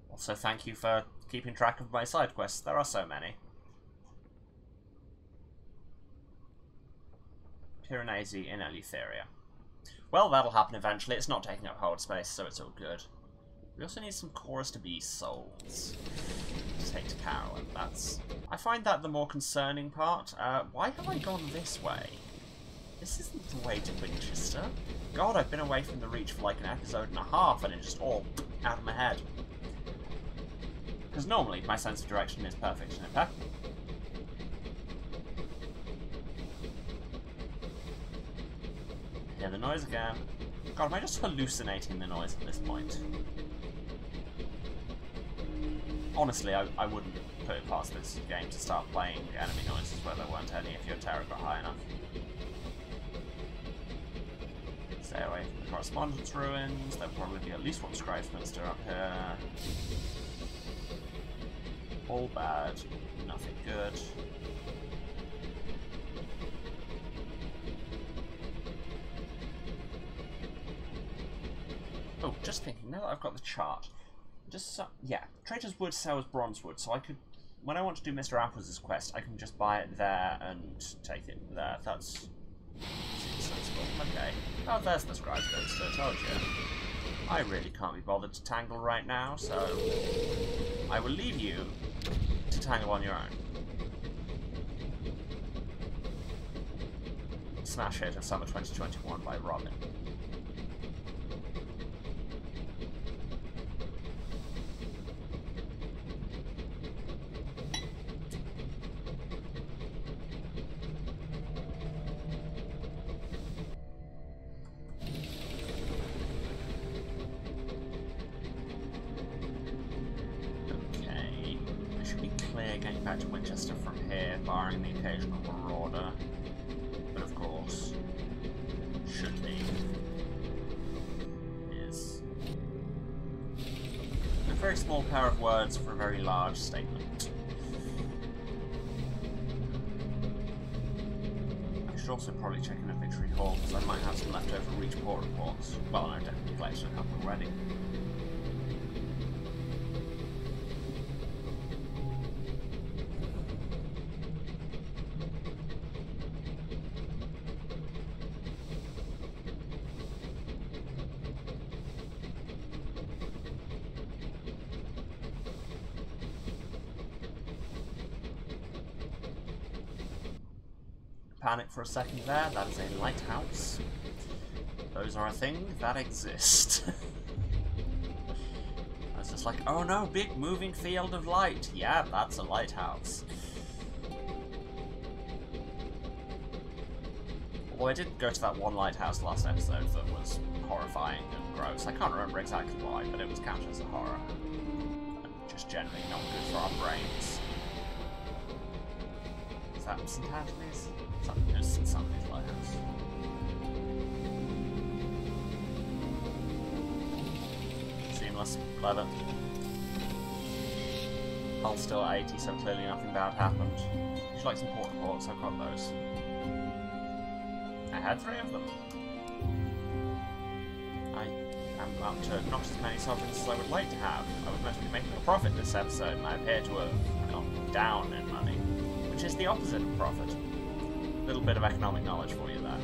Also, thank you for keeping track of my side quests. There are so many. Piranesi in Eleutheria. Well, that'll happen eventually. It's not taking up hold space, so it's all good. We also need some chorus to be souls to take to Carolyn. I find that the more concerning part. Why have I gone this way? This isn't the way to Winchester. God, I've been away from the Reach for like an episode and a half, and it's just all out of my head. Because normally my sense of direction is perfect and impeccable. Hear the noise again. God, am I just hallucinating the noise at this point? Honestly, I wouldn't put it past this game to start playing enemy noises where there weren't any if your terror got high enough. Stay away from the correspondence ruins. There'll probably be at least one Scribesminster up here. All bad, nothing good. Oh, just thinking, now that I've got the chart, yeah, Traitor's Wood sells Bronzewood, so I could, when I want to do Mr. Apples' quest, I can just buy it there and take it there. That's sensible. Okay. Oh, there's the Scribesminster, told you. I really can't be bothered to tangle right now, so I will leave you to tangle on your own. Smash hit of Summer 2021 by Robin. Getting back to Winchester from here, barring the occasional marauder. But of course, should be, is a very small pair of words for a very large statement. I should also probably check in at Victory Hall, because I might have some leftover Reach Port reports. Well, I've definitely collected a couple already. Panic for a second there, that is a lighthouse. Those are a thing that exist. I was just like, oh no, big moving field of light. Yeah, that's a lighthouse. Although I did go to that one lighthouse last episode that was horrifying and gross. I can't remember exactly why, but it was counted as a horror. And just generally not good for our brains. Is that St. Anthony's? It's St. Anthony's Lighthouse. Seamless. Clever. Hull still at 80, so clearly nothing bad happened. Would you like some port reports? I've got those. I had 3 of them. I am up to not as many sovereigns as I would like to have. I was meant to be making a profit this episode, and I appear to have gone down in money, which is the opposite of profit. A little bit of economic knowledge for you there.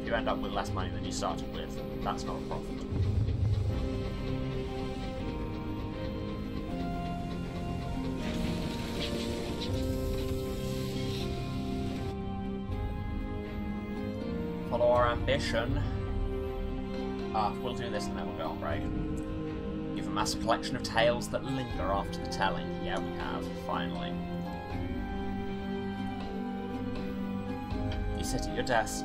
If you end up with less money than you started with, that's not a profit. Follow our ambition. We'll do this and then we'll go on break. You've amassed a collection of tales that linger after the telling. Yeah, we have, finally. You sit at your desk.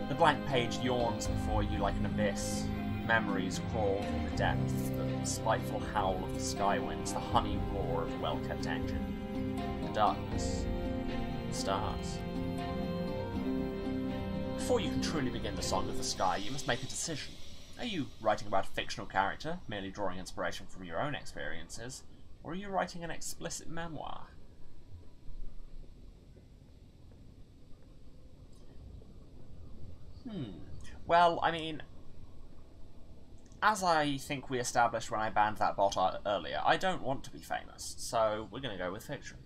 The blank page yawns before you like an abyss. Memories crawl from the depths, the spiteful howl of the sky winds, the honey roar of a well-kept engine, the darkness, the stars. Before you can truly begin the Song of the Sky, you must make a decision. Are you writing about a fictional character, merely drawing inspiration from your own experiences, or are you writing an explicit memoir? Well, I mean, as I think we established when I banned that bot earlier, I don't want to be famous, so we're going to go with fiction.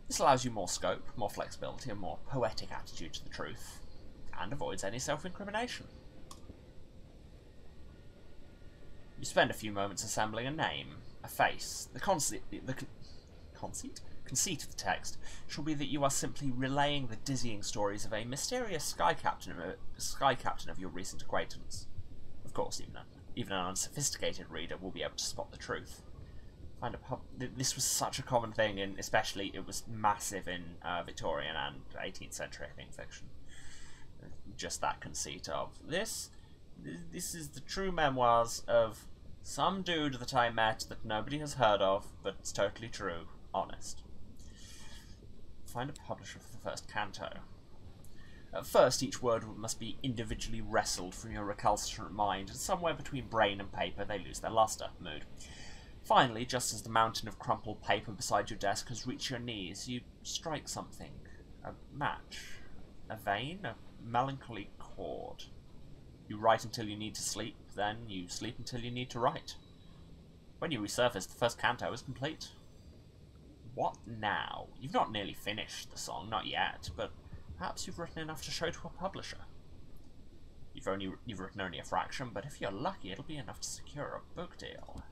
This allows you more scope, more flexibility, a more poetic attitude to the truth. and avoids any self-incrimination. You spend a few moments assembling a name, a face. The conceit of the text shall be that you are simply relaying the dizzying stories of a mysterious sky captain of your recent acquaintance. Of course, even an unsophisticated reader will be able to spot the truth. This was such a common thing, and especially it was massive in Victorian and 18th century, I think, fiction. Just that conceit of this is the true memoirs of some dude that I met that nobody has heard of, but it's totally true, honest. Find a publisher for the first canto. At first, each word must be individually wrestled from your recalcitrant mind, and somewhere between brain and paper they lose their luster, mood. Finally, just as the mountain of crumpled paper beside your desk has reached your knees, you strike something. A match. A vein? A melancholy chord. You write until you need to sleep, then you sleep until you need to write. When you resurface, the first canto is complete. What now? You've not nearly finished the song, not yet, but perhaps you've written enough to show to a publisher. You've written only a fraction, but if you're lucky, it'll be enough to secure a book deal.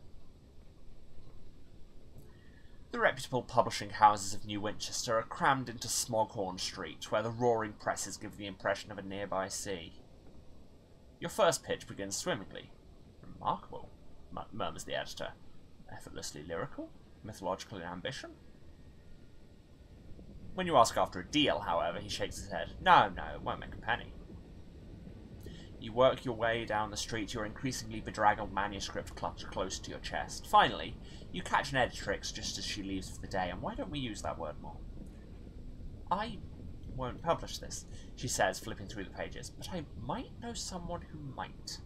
The reputable publishing houses of New Winchester are crammed into Smoghorn Street, where the roaring presses give the impression of a nearby sea. Your first pitch begins swimmingly. Remarkable, murmurs the editor. Effortlessly lyrical? Mythological in ambition? When you ask after a deal, however, he shakes his head. No, it won't make a penny. You work your way down the street, your increasingly bedraggled manuscript clutched close to your chest. Finally, you catch an editrix just as she leaves for the day, and why don't we use that word more? I won't publish this, she says, flipping through the pages, but I might know someone who might.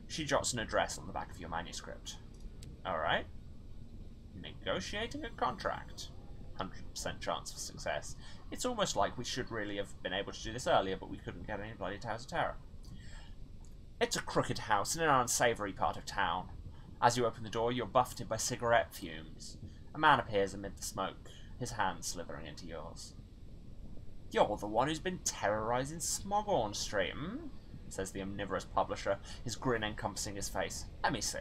She jots an address on the back of your manuscript. Alright. Negotiating a contract. 100% chance for success. It's almost like we should really have been able to do this earlier, but we couldn't get any bloody Towers of Terror. It's a crooked house in an unsavoury part of town. As you open the door, you're buffeted by cigarette fumes. A man appears amid the smoke, his hand slithering into yours. You're the one who's been terrorising Smoghorn Street, hmm? Says the omnivorous publisher, his grin encompassing his face. Let me see.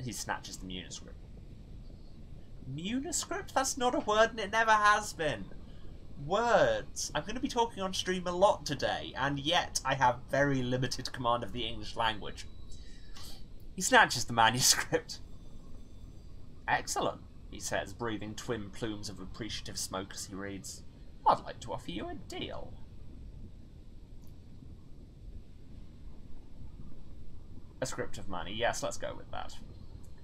He snatches the manuscript. Manuscript? That's not a word and it never has been. Words. I'm going to be talking on stream a lot today, and yet I have very limited command of the English language. He snatches the manuscript. Excellent, he says, breathing twin plumes of appreciative smoke as he reads. I'd like to offer you a deal. A script of money. Yes, let's go with that.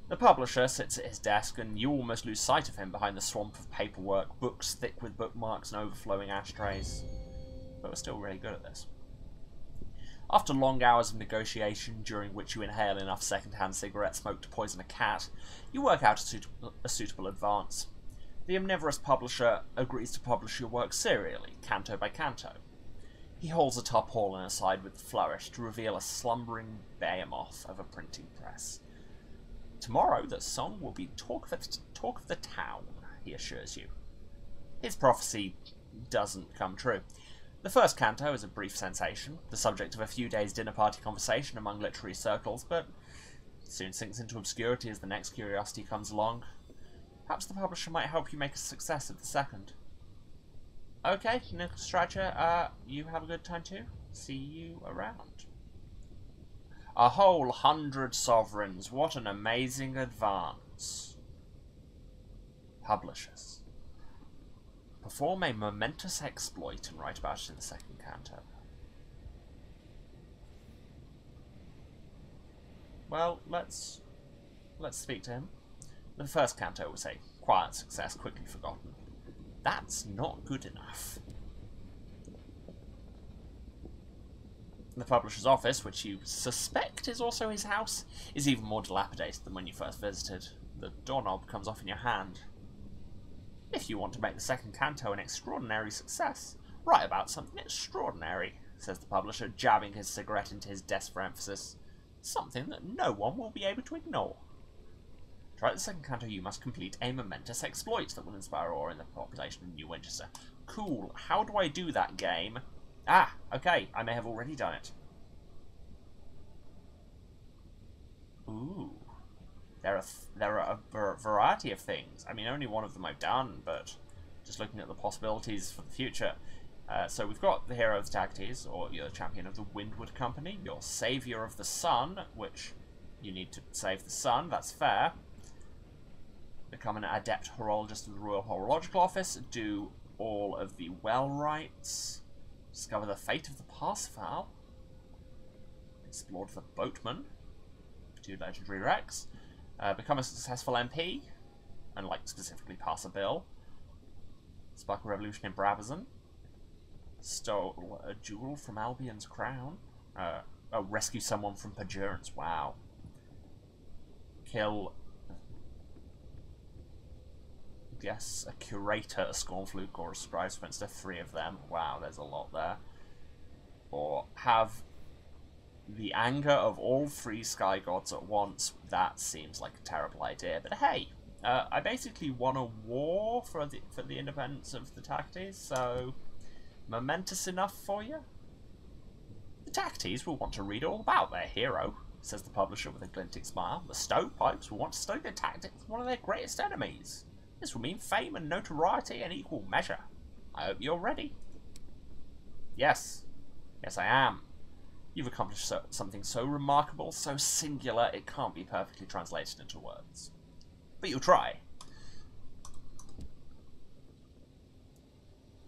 The publisher sits at his desk, and you almost lose sight of him behind the swamp of paperwork, books thick with bookmarks and overflowing ashtrays. But we're still really good at this. After long hours of negotiation, during which you inhale enough second-hand cigarette smoke to poison a cat, you work out a suitable advance. The omnivorous publisher agrees to publish your work serially, canto by canto. He holds a tarpaulin aside with a flourish to reveal a slumbering behemoth of a printing press. Tomorrow the song will be talk of the town, he assures you. His prophecy doesn't come true. The first canto is a brief sensation, the subject of a few days' dinner party conversation among literary circles, but soon sinks into obscurity as the next curiosity comes along. Perhaps the publisher might help you make a success of the second. Okay, Nicholas Stratcher, you have a good time too. See you around. A whole 100 sovereigns. What an amazing advance. Publishers. Perform a momentous exploit and write about it in the second canto. Well, let's speak to him. The first canto was a quiet success, quickly forgotten. That's not good enough. The publisher's office, which you suspect is also his house, is even more dilapidated than when you first visited. The doorknob comes off in your hand. If you want to make the second canto an extraordinary success, write about something extraordinary, says the publisher, jabbing his cigarette into his desk for emphasis. Something that no one will be able to ignore. To write the second canto, you must complete a momentous exploit that will inspire awe in the population of New Winchester. Cool. How do I do that, game? Ah, okay, I may have already done it. Ooh. There are a variety of things. I mean, only one of them I've done, but just looking at the possibilities for the future. So we've got the Hero of the Tactics, or you're the Champion of the Windward Company. You're Saviour of the Sun, which you need to save the sun, that's fair. Become an Adept Horologist of the Royal Horological Office. Do all of the well rites. Discover the fate of the Parsifal. Explored the Boatman. 2 legendary wrecks. Become a successful MP, and like specifically pass a bill. Spark a revolution in Brabazon. Stole a jewel from Albion's crown. Rescue someone from Pajurance. Wow. Kill, yes, a curator, a Scornfluke, or a scribe Spinster. 3 of them. Wow, there's a lot there. Or have the anger of all 3 sky gods at once. That seems like a terrible idea, but hey, I basically won a war for the independence of the Tactes, so momentous enough for you? The Tactes will want to read all about their hero, says the publisher with a glinting smile. The Stovepipes will want to study the tactics of one of their greatest enemies. This will mean fame and notoriety in equal measure. I hope you're ready. Yes. Yes, I am. You've accomplished something so remarkable, so singular, it can't be perfectly translated into words. But you'll try.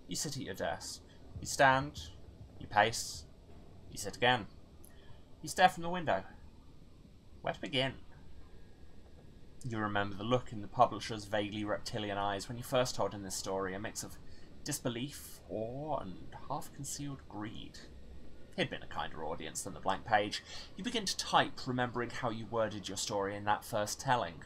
You sit at your desk. You stand. You pace. You sit again. You stare from the window. Where to begin? You remember the look in the publisher's vaguely reptilian eyes when you first told him this story, a mix of disbelief, awe, and half-concealed greed. He'd been a kinder audience than the blank page. You begin to type, remembering how you worded your story in that first telling.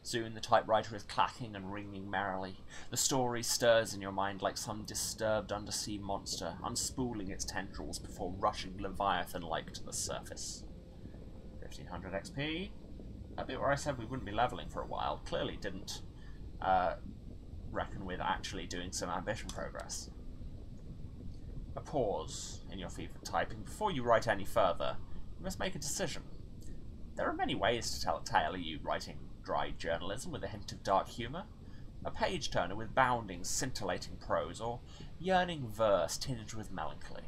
Soon the typewriter is clacking and ringing merrily. The story stirs in your mind like some disturbed undersea monster, unspooling its tendrils before rushing Leviathan-like to the surface. 1500 XP. A bit where I said we wouldn't be leveling for a while. Clearly didn't reckon with actually doing some ambition progress. A pause in your fevered typing. Before you write any further, you must make a decision. There are many ways to tell a tale. Are you writing dry journalism with a hint of dark humour? A page-turner with bounding, scintillating prose, or yearning verse tinged with melancholy?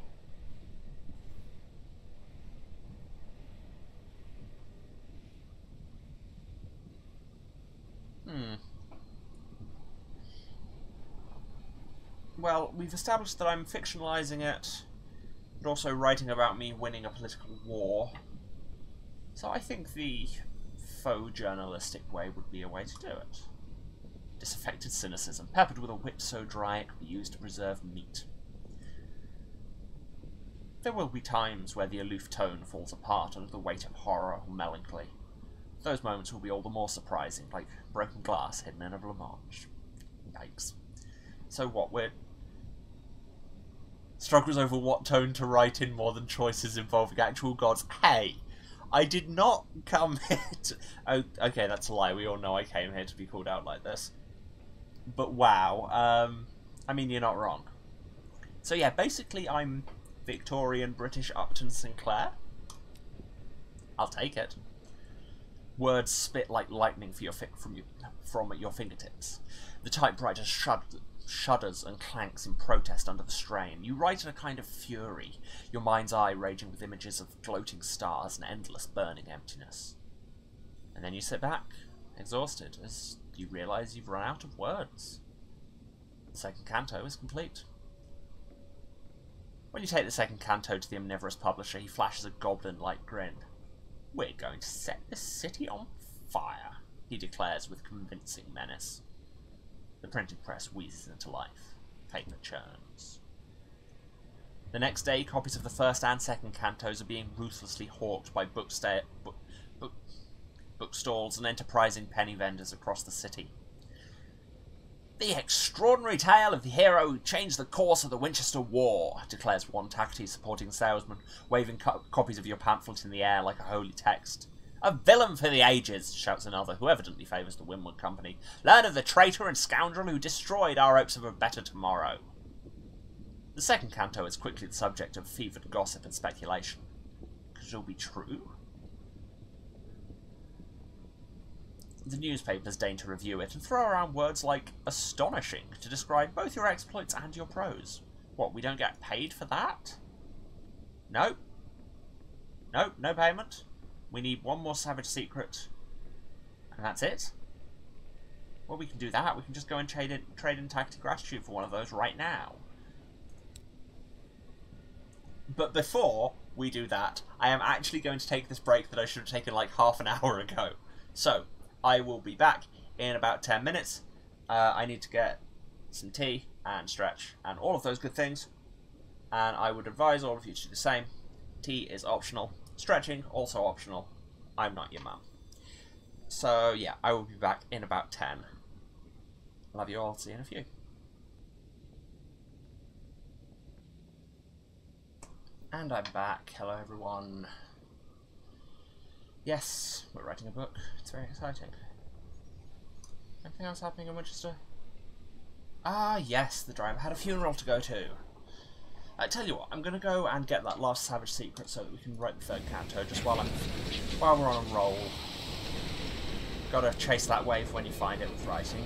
Well, we've established that I'm fictionalising it, but also writing about me winning a political war. So I think the faux journalistic way would be a way to do it. Disaffected cynicism, peppered with a wit so dry it could be used to preserve meat. There will be times where the aloof tone falls apart under the weight of horror or melancholy. Those moments will be all the more surprising, like broken glass hidden in a blancmange. Yikes. So what, we're... Struggles over what tone to write in more than choices involving actual gods. Hey! I did not come here to... Oh, okay, that's a lie. We all know I came here to be called out like this. But wow. I mean, you're not wrong. So yeah, basically I'm Victorian British Upton Sinclair. I'll take it. Words spit like lightning from your fingertips. The typewriter shudders and clanks in protest under the strain. You write in a kind of fury, your mind's eye raging with images of gloating stars and endless burning emptiness. And then you sit back, exhausted, as you realise you've run out of words. The second canto is complete. When you take the second canto to the omnivorous publisher, he flashes a goblin-like grin. "We're going to set this city on fire," he declares with convincing menace. The printing press wheezes into life. Paper churns. The next day, copies of the first and second cantos are being ruthlessly hawked by bookstalls and enterprising penny vendors across the city. "The extraordinary tale of the hero who changed the course of the Winchester War," declares one Tacte supporting salesman, waving copies of your pamphlet in the air like a holy text. "A villain for the ages," shouts another, who evidently favours the Windward Company. "Learn of the traitor and scoundrel who destroyed our hopes of a better tomorrow." The second canto is quickly the subject of fevered gossip and speculation. Could it all be true? The newspapers deign to review it and throw around words like astonishing to describe both your exploits and your prose. What, we don't get paid for that? Nope. Nope, no payment. We need one more savage secret, and that's it. Well, we can do that. We can just go and trade in tactic gratitude for one of those right now. But before we do that, I am actually going to take this break that I should have taken like half an hour ago. So, I will be back in about 10 minutes. I need to get some tea and stretch and all of those good things. And I would advise all of you to do the same. Tea is optional. Stretching, also optional. I'm not your mum. So, yeah, I will be back in about 10. Love you all. See you in a few. And I'm back. Hello, everyone. Yes, we're writing a book. It's very exciting. Anything else happening in Winchester? Ah, yes, the driver had a funeral to go to. I tell you what, I'm going to go and get that last savage secret so that we can write the third canto just while we're on a roll. Gotta chase that wave when you find it with writing.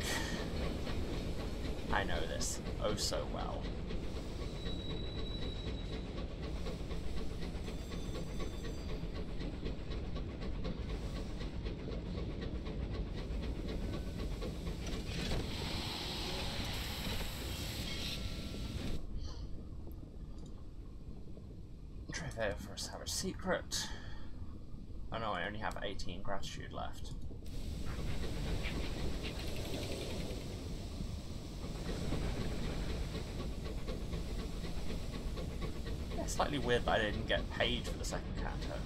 I know this oh so well. There for a savage secret. Oh no, I only have 18 gratitude left. Yeah, slightly weird that I didn't get paid for the second canto.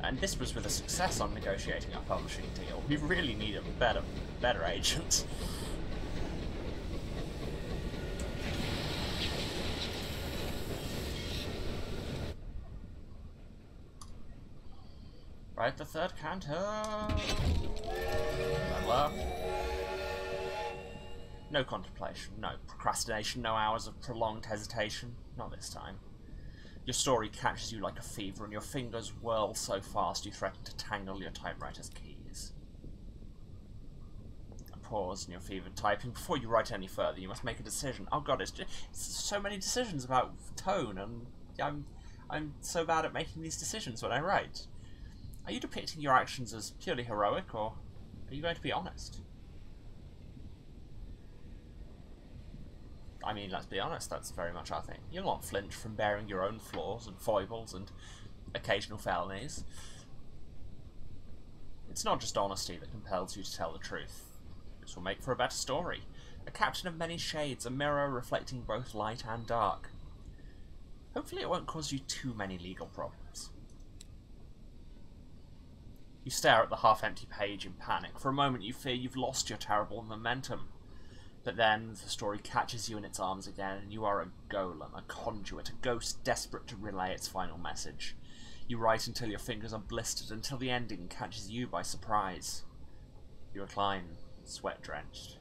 And this was with a success on negotiating our publishing deal. We really need a better agent. Right, the third canto. Level. No contemplation, no procrastination, no hours of prolonged hesitation. Not this time. Your story catches you like a fever, and your fingers whirl so fast you threaten to tangle your typewriter's keys. A pause in your fevered typing. Before you write any further, you must make a decision. Oh god, it's so many decisions about tone, and I'm so bad at making these decisions when I write. Are you depicting your actions as purely heroic, or are you going to be honest? I mean, let's be honest, that's very much our thing. You'll not flinch from bearing your own flaws and foibles and occasional felonies. It's not just honesty that compels you to tell the truth. This will make for a better story. A captain of many shades, a mirror reflecting both light and dark. Hopefully it won't cause you too many legal problems. You stare at the half-empty page in panic. For a moment you fear you've lost your terrible momentum. But then the story catches you in its arms again, and you are a golem, a conduit, a ghost desperate to relay its final message. You write until your fingers are blistered, until the ending catches you by surprise. You recline, sweat-drenched.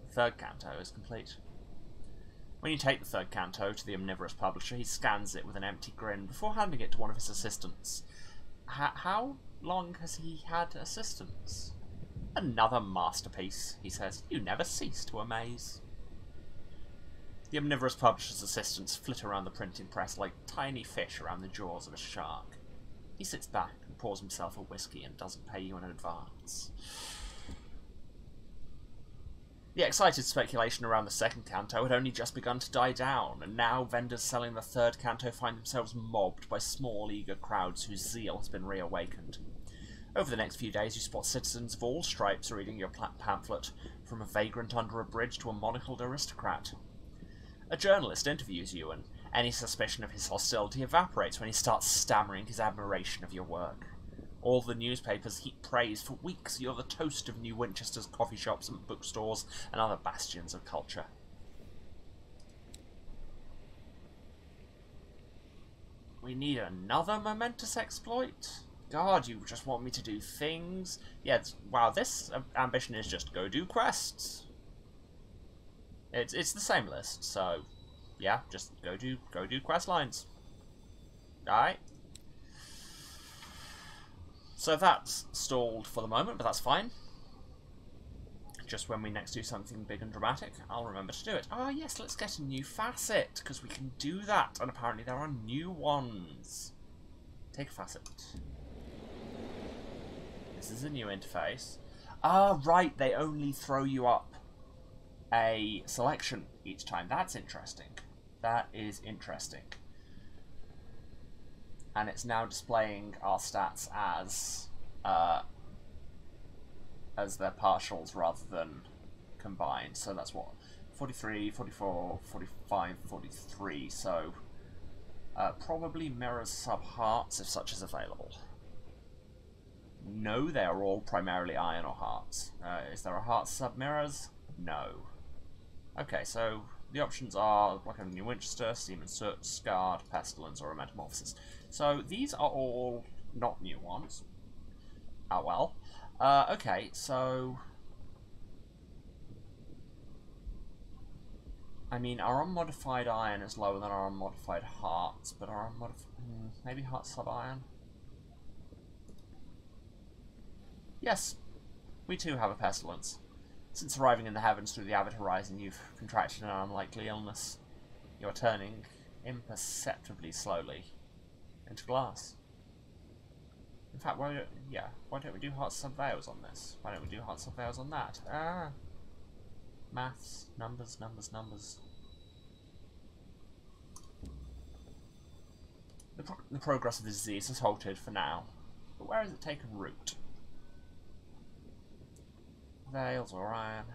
The third canto is complete. When you take the third canto to the omnivorous publisher, he scans it with an empty grin before handing it to one of his assistants. How long has he had assistants? Another masterpiece, he says. You never cease to amaze. The omnivorous publisher's assistants flit around the printing press like tiny fish around the jaws of a shark. He sits back and pours himself a whiskey and doesn't pay you in advance. The excited speculation around the second canto had only just begun to die down, and now vendors selling the third canto find themselves mobbed by small, eager crowds whose zeal has been reawakened. Over the next few days you spot citizens of all stripes reading your pamphlet, from a vagrant under a bridge to a monocled aristocrat. A journalist interviews you, and any suspicion of his hostility evaporates when he starts stammering his admiration of your work. All the newspapers heap praise. For weeks you're the toast of New Winchester's coffee shops and bookstores and other bastions of culture. We need another momentous exploit? God, you just want me to do things? Yeah, wow, this ambition is just go do quests. It's the same list, so Yeah, just go do quest lines. Alright. So that's stalled for the moment, but that's fine. Just when we next do something big and dramatic, I'll remember to do it. Ah, yes, let's get a new facet, because we can do that, and apparently there are new ones. Take a facet. This is a new interface. Ah, right, they only throw you up a selection each time. That's interesting. That is interesting. And it's now displaying our stats as their partials rather than combined. So that's what? 43, 44, 45, 43. So probably mirrors sub-hearts if such is available. No, they are all primarily iron or hearts. Is there a heart sub-mirrors? No. Okay, so the options are like a new Winchester, Seaman Soot, Scarred, Pestilence, or a Metamorphosis. So these are all not new ones. Ah well. Okay, so I mean, our unmodified iron is lower than our unmodified hearts, but our unmodified maybe heart sub-iron. Yes, we too have a pestilence. Since arriving in the heavens through the avid horizon, you've contracted an unlikely illness. You are turning imperceptibly slowly into glass. In fact, why don't we do heart sub-veils on this? Why don't we do heart sub-veils on that? Ah, maths, numbers, numbers, numbers. The progress of the disease has halted for now, but where has it taken root? Veils or iron.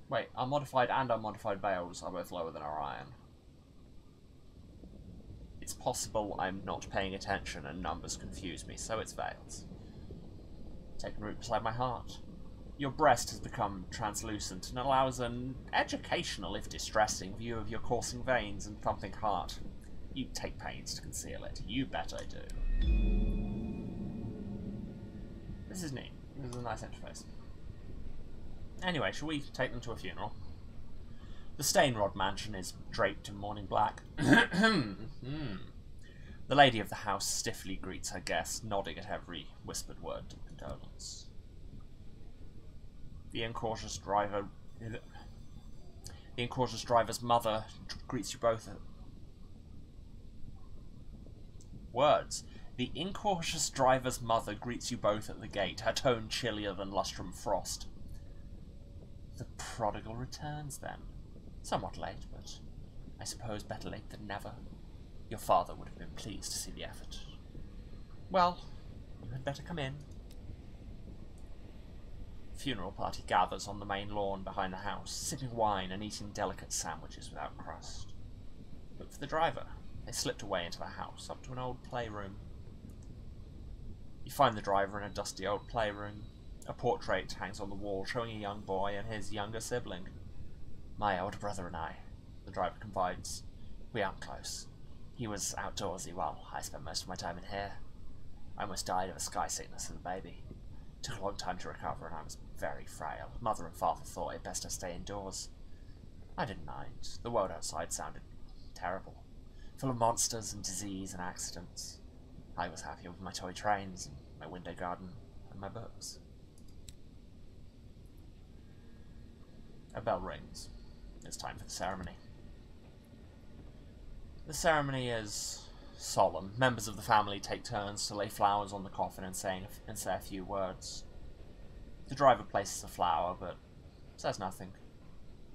Wait, our modified and unmodified veils are both lower than our iron. It's possible I'm not paying attention and numbers confuse me, so it's veils. Taking root beside my heart. Your breast has become translucent and allows an educational, if distressing, view of your coursing veins and thumping heart. You take pains to conceal it. You bet I do. This is neat. This is a nice interface. Anyway, shall we take them to a funeral? The Stainrod mansion is draped in morning black. The lady of the house stiffly greets her guests, nodding at every whispered word of condolence. The incautious driver's mother greets you both at words. The incautious driver's mother greets you both at the gate, her tone chillier than lustrum frost. The prodigal returns, then. Somewhat late, but I suppose better late than never. Your father would have been pleased to see the effort. Well, you had better come in. The funeral party gathers on the main lawn behind the house, sipping wine and eating delicate sandwiches without crust. Look for the driver. They slipped away into the house, up to an old playroom. You find the driver in a dusty old playroom. A portrait hangs on the wall, showing a young boy and his younger sibling. My older brother and I, the driver confides. We aren't close. He was outdoorsy while I spent most of my time in here. I almost died of a sky sickness as a baby. It took a long time to recover and I was very frail. Mother and father thought it best to stay indoors. I didn't mind. The world outside sounded terrible. Full of monsters and disease and accidents. I was happy with my toy trains and my window garden and my books. A bell rings. It's time for the ceremony. The ceremony is solemn. Members of the family take turns to lay flowers on the coffin and say a few words. The driver places a flower, but says nothing.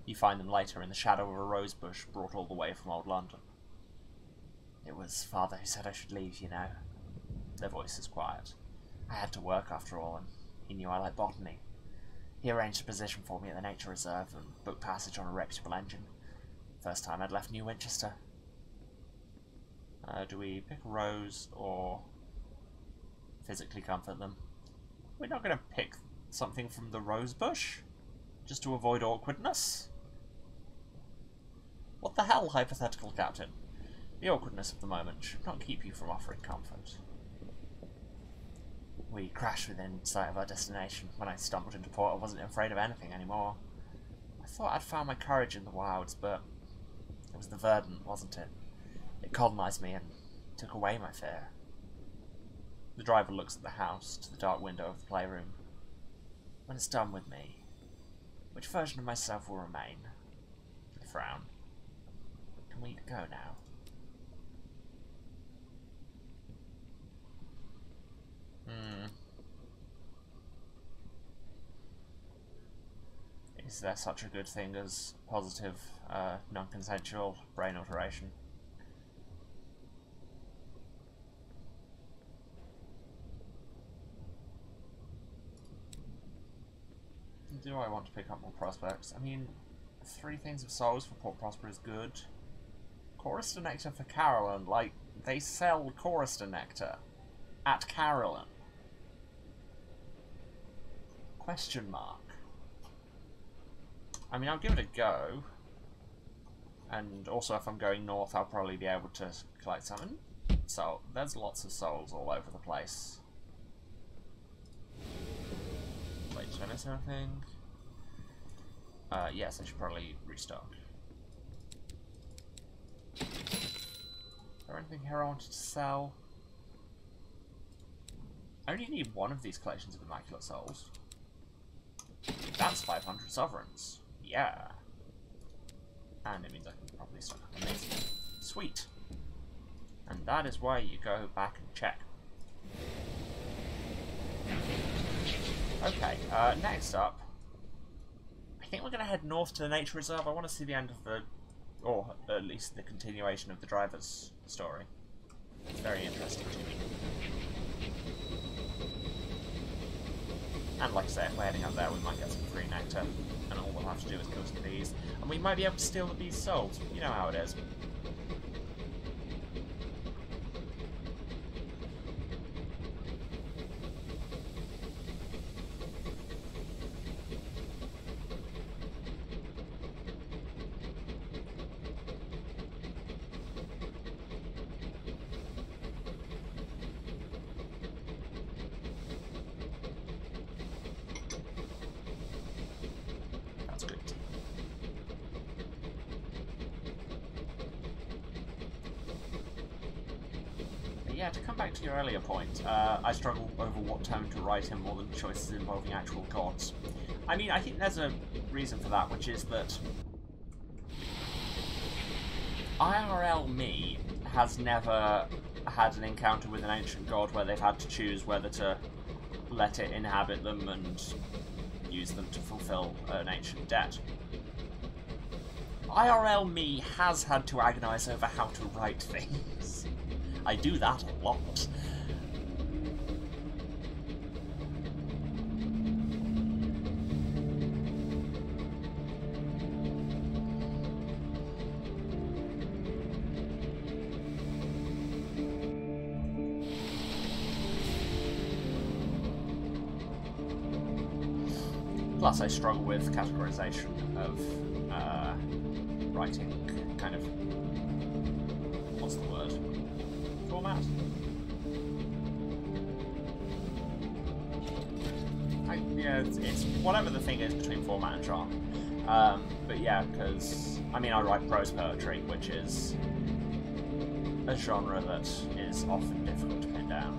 You find them later in the shadow of a rose bush brought all the way from old London. It was Father who said I should leave, you know. Their voice is quiet. I had to work after all, and he knew I liked botany. He arranged a position for me at the nature reserve and booked passage on a reputable engine. First time I'd left New Winchester. Do we pick a rose or physically comfort them? We're not going to pick something from the rose bush? Just to avoid awkwardness? What the hell, hypothetical captain? The awkwardness of the moment should not keep you from offering comfort. We crashed within sight of our destination. When I stumbled into port, I wasn't afraid of anything anymore. I thought I'd found my courage in the wilds, but it was the verdant, wasn't it? It colonised me and took away my fear. The driver looks at the house, to the dark window of the playroom. When it's done with me, which version of myself will remain? With a frown. Can we go now? Is there such a good thing as positive, non-consensual brain alteration? Do I want to pick up more prospects? I mean, 3 things of souls for Port Prosper is good. Chorister Nectar for Carolyn. Like, they sell Chorister Nectar at Carolyn. Question mark. I mean, I'll give it a go. And also, if I'm going north, I'll probably be able to collect some. So, there's lots of souls all over the place. Wait, did I miss anything? Yes, I should probably restock. Is there anything here I wanted to sell? I only need 1 of these collections of Immaculate Souls. That's 500 sovereigns. Yeah. And it means I can probably stock. Amazing. Sweet. And that is why you go back and check. Okay, next up, I think we're going to head north to the nature reserve. I want to see the end of the, or at least the continuation of the driver's story. It's very interesting to me. And like I say, if we're heading up there, we might get some free nectar, and all we'll have to do is kill some bees. And we might be able to steal the bees' souls. You know how it is. Yeah, to come back to your earlier point, I struggle over what tone to write in more than choices involving actual gods. I mean, I think there's a reason for that, which is that IRL me has never had an encounter with an ancient god where they've had to choose whether to let it inhabit them and use them to fulfill an ancient debt. IRL me has had to agonise over how to write things. I do that a lot. Plus, I struggle with categorization of writing kind of, what's the word? Format? Yeah, it's whatever the thing is between format and genre. But yeah, because, I mean, I write prose poetry, which is a genre that is often difficult to pin down.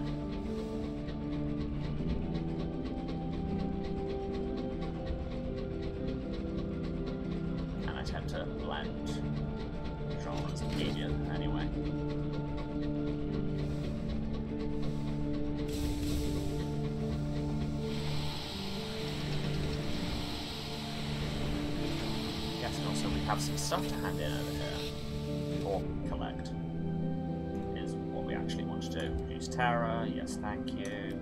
And I tend to blend genres of media anyway. Yes, and also we have some stuff to hand in over here. Or collect. Is what we actually want to do. Use Terra, yes thank you.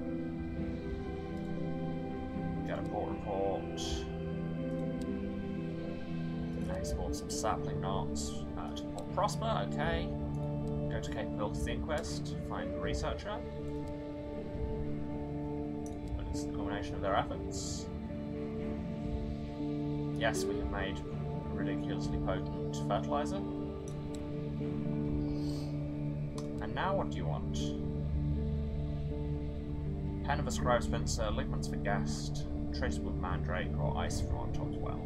Get a port report. Export some sapling knots to Port Prosper, okay. Go to Capabilities Inquest, find the researcher. But it's the culmination of their efforts. Yes, we have made a ridiculously potent fertilizer. And now what do you want? Pen of a Scribe Spencer, Ligaments for Guest, Traceable Mandrake, or Ice from on top as well.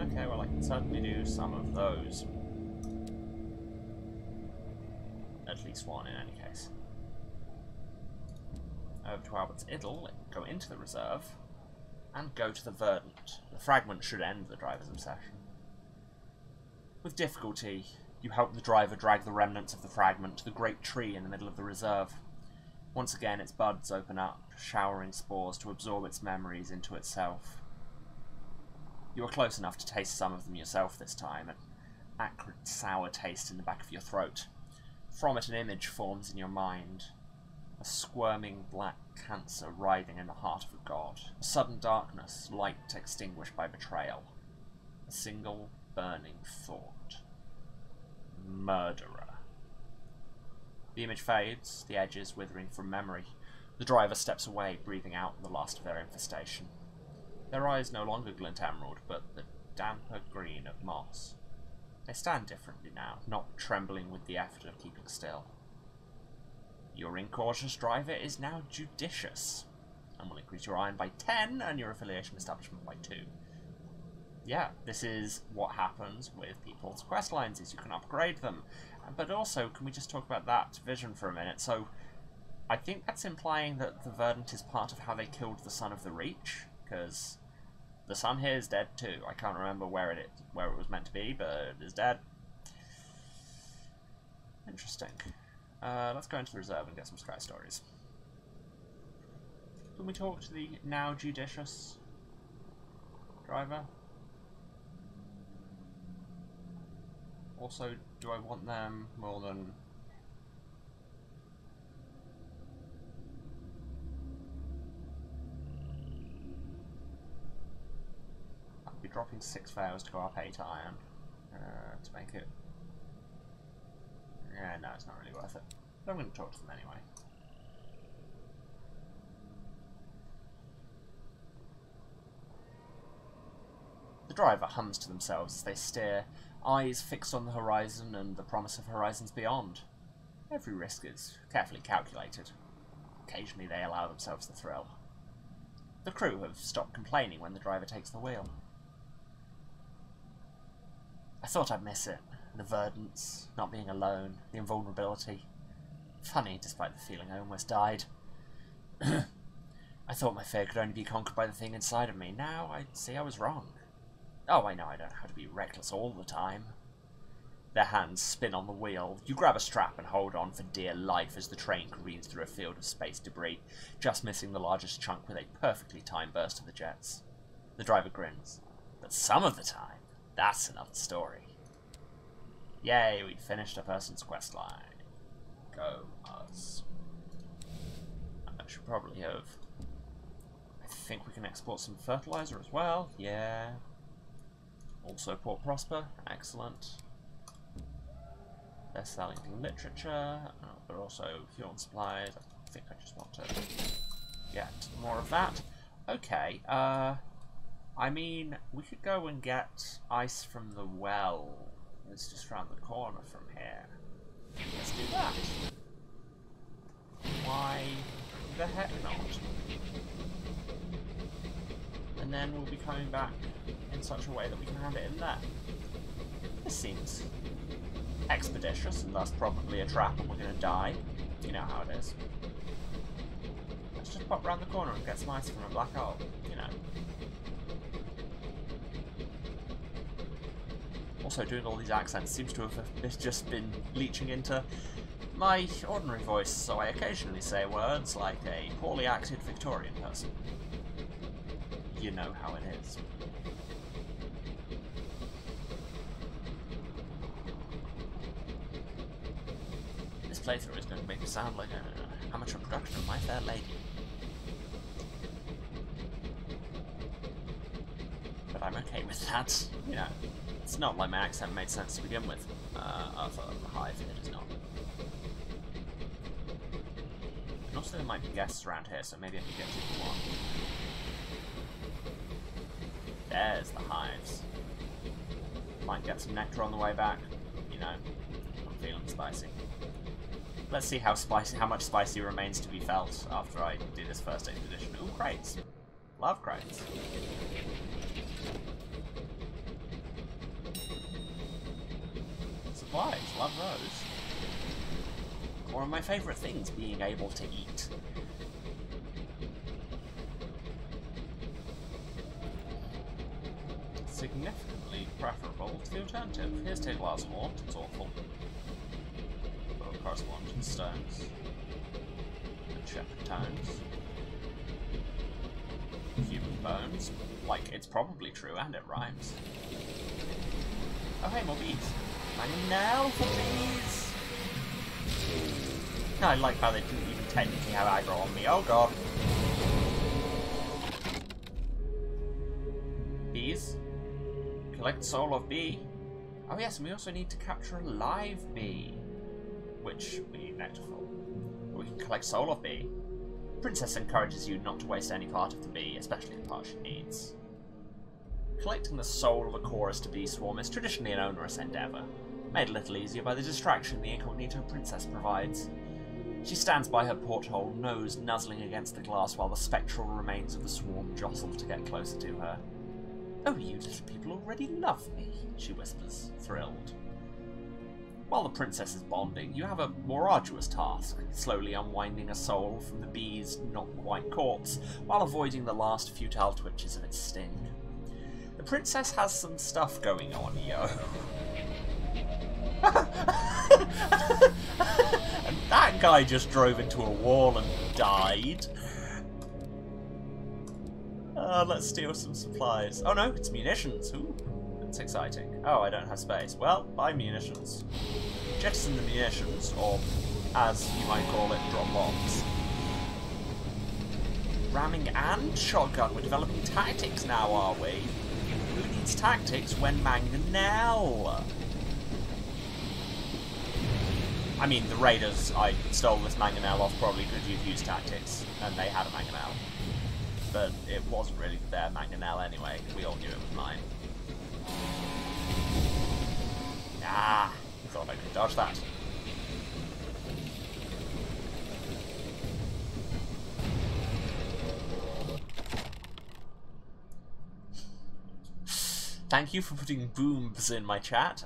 Okay, well I can certainly do some of those. At least one in any case. Over to Albert's Idyll, go into the reserve, and go to the Verdant. The fragment should end the driver's obsession. With difficulty, you help the driver drag the remnants of the fragment to the great tree in the middle of the reserve. Once again, its buds open up, showering spores to absorb its memories into itself. You are close enough to taste some of them yourself this time, an acrid, sour taste in the back of your throat. From it, an image forms in your mind. A squirming black cancer writhing in the heart of a god. A sudden darkness, light extinguished by betrayal. A single burning thought. Murderer. The image fades, the edges withering from memory. The driver steps away, breathing out the last of their infestation. Their eyes no longer glint emerald, but the damper green of moss. They stand differently now, not trembling with the effort of keeping still. Your incautious driver is now judicious, and will increase your iron by 10 and your affiliation establishment by 2. Yeah, this is what happens with people's quest lines, is you can upgrade them. But also, can we just talk about that vision for a minute? So, I think that's implying that the Verdant is part of how they killed the Son of the Reach, because the Sun here is dead too. I can't remember where it was meant to be, but it is dead. Interesting. Let's go into the reserve and get some Sky stories. Can we talk to the now judicious driver? Also, do I want them more than... I'll be dropping 6 fails to go up 8 iron to make it... Yeah, no, it's not really worth it. But I'm going to talk to them anyway. The driver hums to themselves as they steer, eyes fixed on the horizon and the promise of horizons beyond. Every risk is carefully calculated. Occasionally they allow themselves the thrill. The crew have stopped complaining when the driver takes the wheel. I thought I'd miss it. The verdance, not being alone, the invulnerability. Funny, despite the feeling I almost died. I thought my fear could only be conquered by the thing inside of me. Now I see I was wrong. Oh, I know I don't have to be reckless all the time. Their hands spin on the wheel. You grab a strap and hold on for dear life as the train careens through a field of space debris, just missing the largest chunk with a perfectly timed burst of the jets. The driver grins. But some of the time, that's another story. Yay, we finished a person's quest line. Go us. I should probably have... I think we can export some fertilizer as well. Yeah. Also Port Prosper. Excellent. They're selling literature, but also fuel and supplies. I think I just want to get more of that. Okay, I mean, we could go and get ice from the well. It's just round the corner from here. Let's do that. Why the heck not? And then we'll be coming back in such a way that we can hand it in there. This seems expeditious and thus probably a trap and we're going to die. You know how it is. Let's just pop round the corner and get some ice from a black hole, you know. Also, doing all these accents seems to have just been leaching into my ordinary voice, so I occasionally say words like a poorly acted Victorian person. You know how it is. This playthrough is going to make me sound like an amateur production of My Fair Lady. But I'm okay with that, you know. It's not like my accent made sense to begin with. Of the hive, it is not. And also there might be guests around here, so maybe I can get to one. There's the hives. Might get some nectar on the way back. You know, I'm feeling spicy. Let's see how much spicy remains to be felt after I do this first expedition. Ooh, crates. Love crates. Supplies, love those. One of my favourite things, being able to eat. Significantly preferable to the alternative. Here's to a glass wort, it's awful. But corresponding stones. And shepherd tones. Human bones. Like, it's probably true, and it rhymes. Oh hey, more bees. Mining now for bees! I like how they didn't even technically have aggro on me. Oh god. Bees. Collect soul of bee. Oh yes, and we also need to capture a live bee. Which we need nectar for. But we can collect soul of bee. Princess encourages you not to waste any part of the bee, especially the part she needs. Collecting the soul of a chorus to bee swarm is traditionally an onerous endeavour, made a little easier by the distraction the incognito princess provides. She stands by her porthole, nose nuzzling against the glass while the spectral remains of the swarm jostle to get closer to her. "Oh, you little people already love me," she whispers, thrilled. While the princess is bonding, you have a more arduous task, slowly unwinding a soul from the bee's not-quite corpse, while avoiding the last futile twitches of its sting. The princess has some stuff going on, yo. And that guy just drove into a wall and died. Let's steal some supplies. Oh no, it's munitions. Ooh, that's exciting. Oh, I don't have space. Well, buy munitions. Jettison the munitions, or as you might call it, drop bombs. Ramming and shotgun. We're developing tactics now, are we? Who needs tactics when mangonel? I mean, the raiders I stole this mangonel off probably could have used tactics, and they had a mangonel. But it wasn't really their mangonel anyway. We all knew it was mine. Ah, thought I could dodge that. Thank you for putting booms in my chat.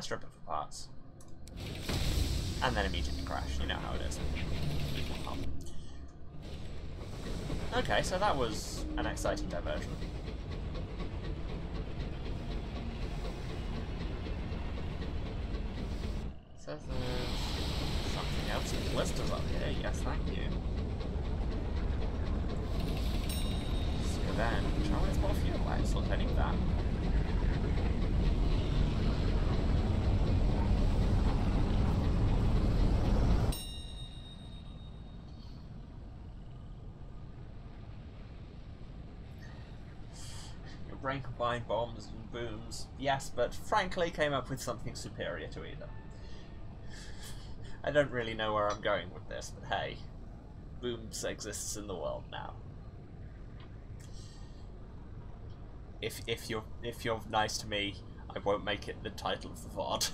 Strip it for parts. And then immediately crash. You know how it is. Okay, so that was an exciting diversion. Says there's something else in blisters up here. Yes, thank you. Scavenge. Oh, it's more fuel. Excellent, I need that. Brain combined bombs and booms. Yes, but frankly came up with something superior to either. I don't really know where I'm going with this, but hey, booms exists in the world now. If you're nice to me, I won't make it the title of the VOD.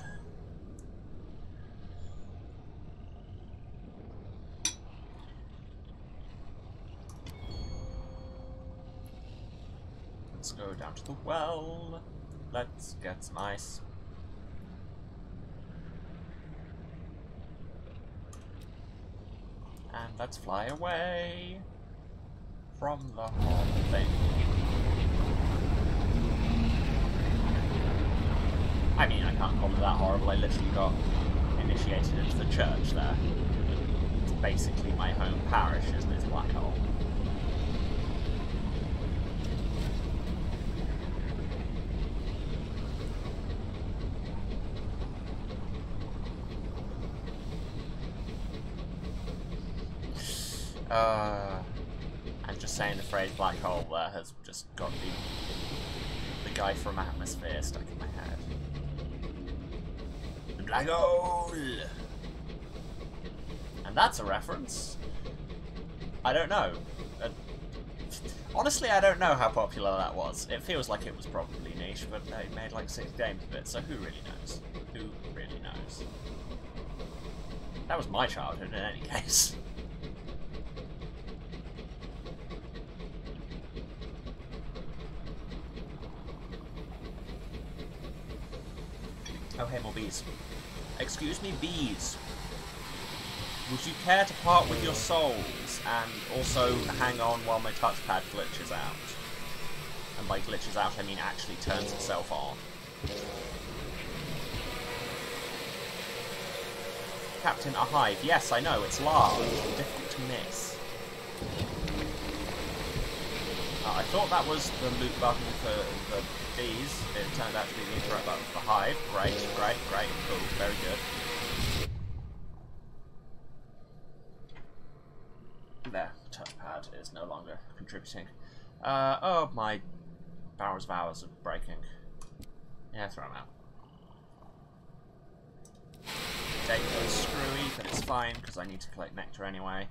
Let's go down to the well. Let's get some ice. And let's fly away from the whole thing. I mean, I can't call it that horrible. I literally got initiated into the church there. It's basically my home parish, isn't it? Black hole. I'm just saying the phrase black hole there has just got the guy from Atmosphere stuck in my head. Black hole! And that's a reference. I don't know. Honestly, I don't know how popular that was. It feels like it was probably niche, but they made like 6 games of it, so who really knows? Who really knows? That was my childhood in any case. Oh, hey, more bees. Excuse me, bees. Would you care to part with your souls and also hang on while my touchpad glitches out? And by glitches out, I mean actually turns itself on. Captain, a hive. Yes, I know, it's large. Difficult to miss. I thought that was the loot button for the bees. It turned out to be the interrupt button for the hive. Great, great, great. Cool, very good. There, the touchpad is no longer contributing. Oh, my barrels of hours are breaking. Yeah, throw them out. Data is screwy, but it's fine because I need to collect nectar anyway.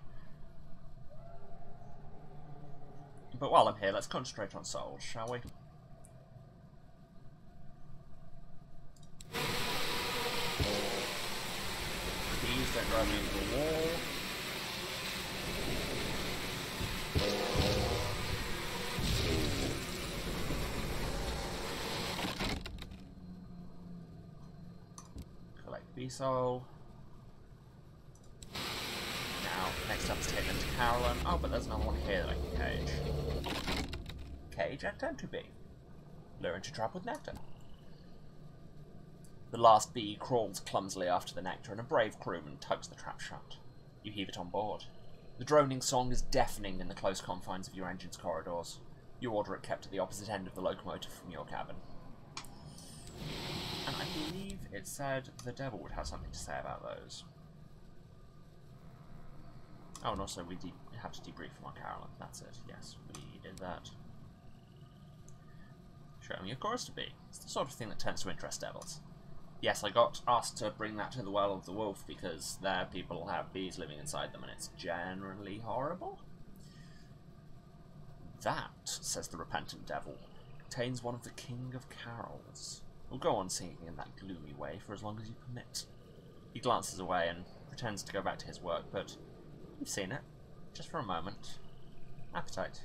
But while I'm here, let's concentrate on souls, shall we? These don't drive me into the wall. Collect bee soul. Now, next up is take them to Carolyn. Oh, but there's another one here that I can cage. Cage and tend to be. Lure into trap with nectar. The last bee crawls clumsily after the nectar, and a brave crewman tugs the trap shut. You heave it on board. The droning song is deafening in the close confines of your engine's corridors. You order it kept at the opposite end of the locomotive from your cabin. And I believe it said the devil would have something to say about those. Oh, and also we have to debrief from Carolyn. That's it. Yes, we did that. Show me a chorus to be. It's the sort of thing that tends to interest devils. Yes, I got asked to bring that to the Well of the Wolf because their people have bees living inside them and it's generally horrible. That, says the repentant devil, contains one of the King of Carols. We'll go on singing in that gloomy way for as long as you permit. He glances away and pretends to go back to his work, but you've seen it. Just for a moment. Appetite.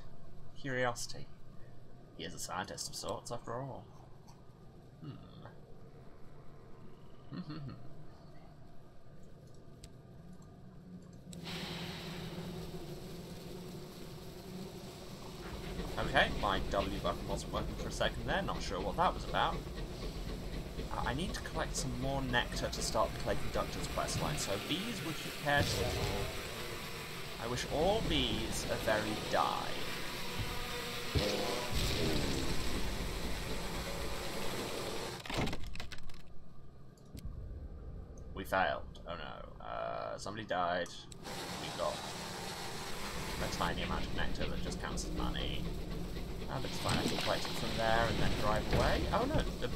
Curiosity. He is a scientist of sorts, after all. Okay, my W button wasn't working for a second there, not sure what that was about. I need to collect some more nectar to start the Clay Conductor's questline, so bees, would you care to... I wish all bees a very die. We failed. Oh no. Somebody died. We got a tiny amount of nectar that just counts as money. But it's fine. I can collect it from there and then drive away. Oh no, the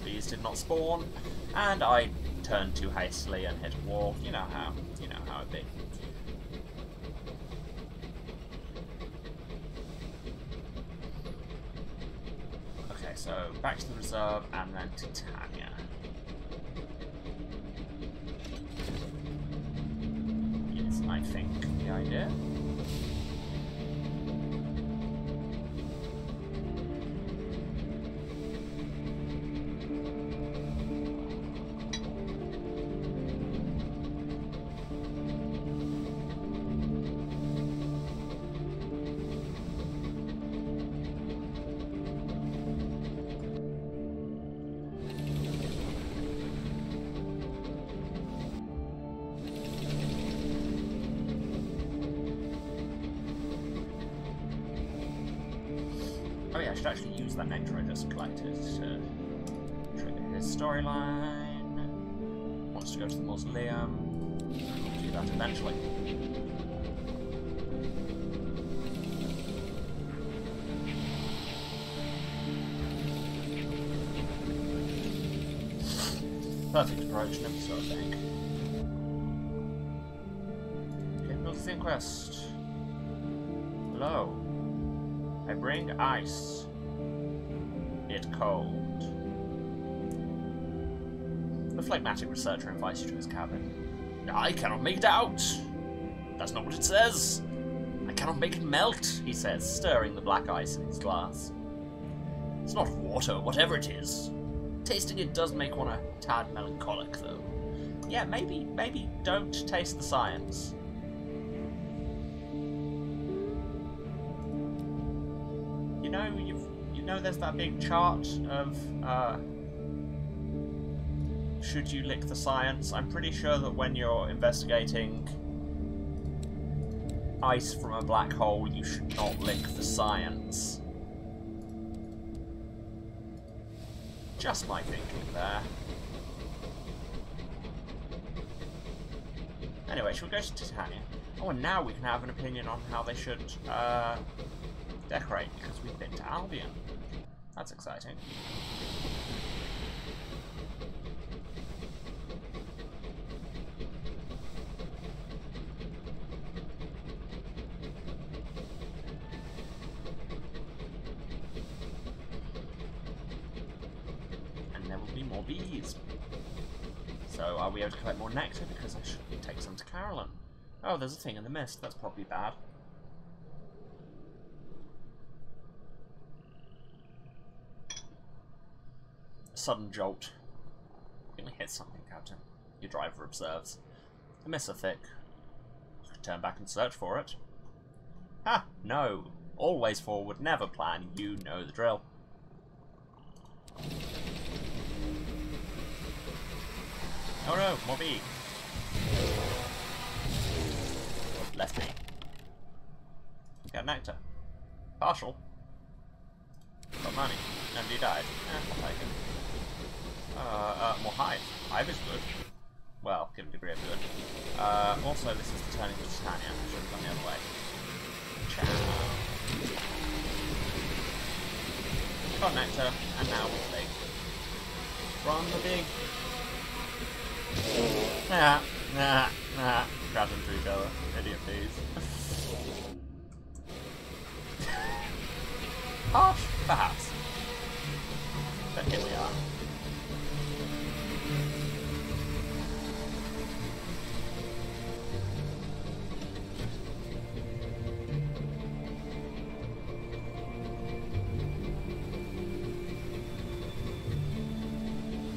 bees did not spawn, and I turned too hastily and hit a wall. You know how it be. Okay, so back to the reserve and then to Tanya. Is, I think, the idea. Oh yeah, I should actually use that nectar I just collected to trigger his storyline. Wants to go to the mausoleum. We'll do that eventually. Perfect approach, never saw a thing. Capability inquest. Hello. I bring ice. It cold. The phlegmatic researcher invites you to his cabin. I cannot make it out. That's not what it says. I cannot make it melt, he says, stirring the black ice in his glass. It's not water, whatever it is. Tasting it does make one a tad melancholic, though. Yeah, maybe don't taste the science. You know there's that big chart of, should you lick the science? I'm pretty sure that when you're investigating ice from a black hole, you should not lick the science. Just my thinking there. Anyway, shall we go to Titania? Oh, and now we can have an opinion on how they should decorate, because we've been to Albion. That's exciting. And there will be more bees. So are we able to collect more nectar? Because I should take some to Carolyn. Oh, there's a thing in the mist. That's probably bad. Sudden jolt. Nearly hit something, Captain. Your driver observes. The mists are thick. You could turn back and search for it. Ha! No. Always forward, never plan. You know the drill. Oh no, more bee. Left me. Get nectar. Partial. Got money. Nobody died. I'll take it. More hive. Hive is good. Well, given degree of good. Also, this is the turning to Titania. I should have gone the other way. Ciao. Got nectar, and now we're big. Run the big. Nah. Crowd into each other. Idiot bees. Harsh, perhaps. But here we are.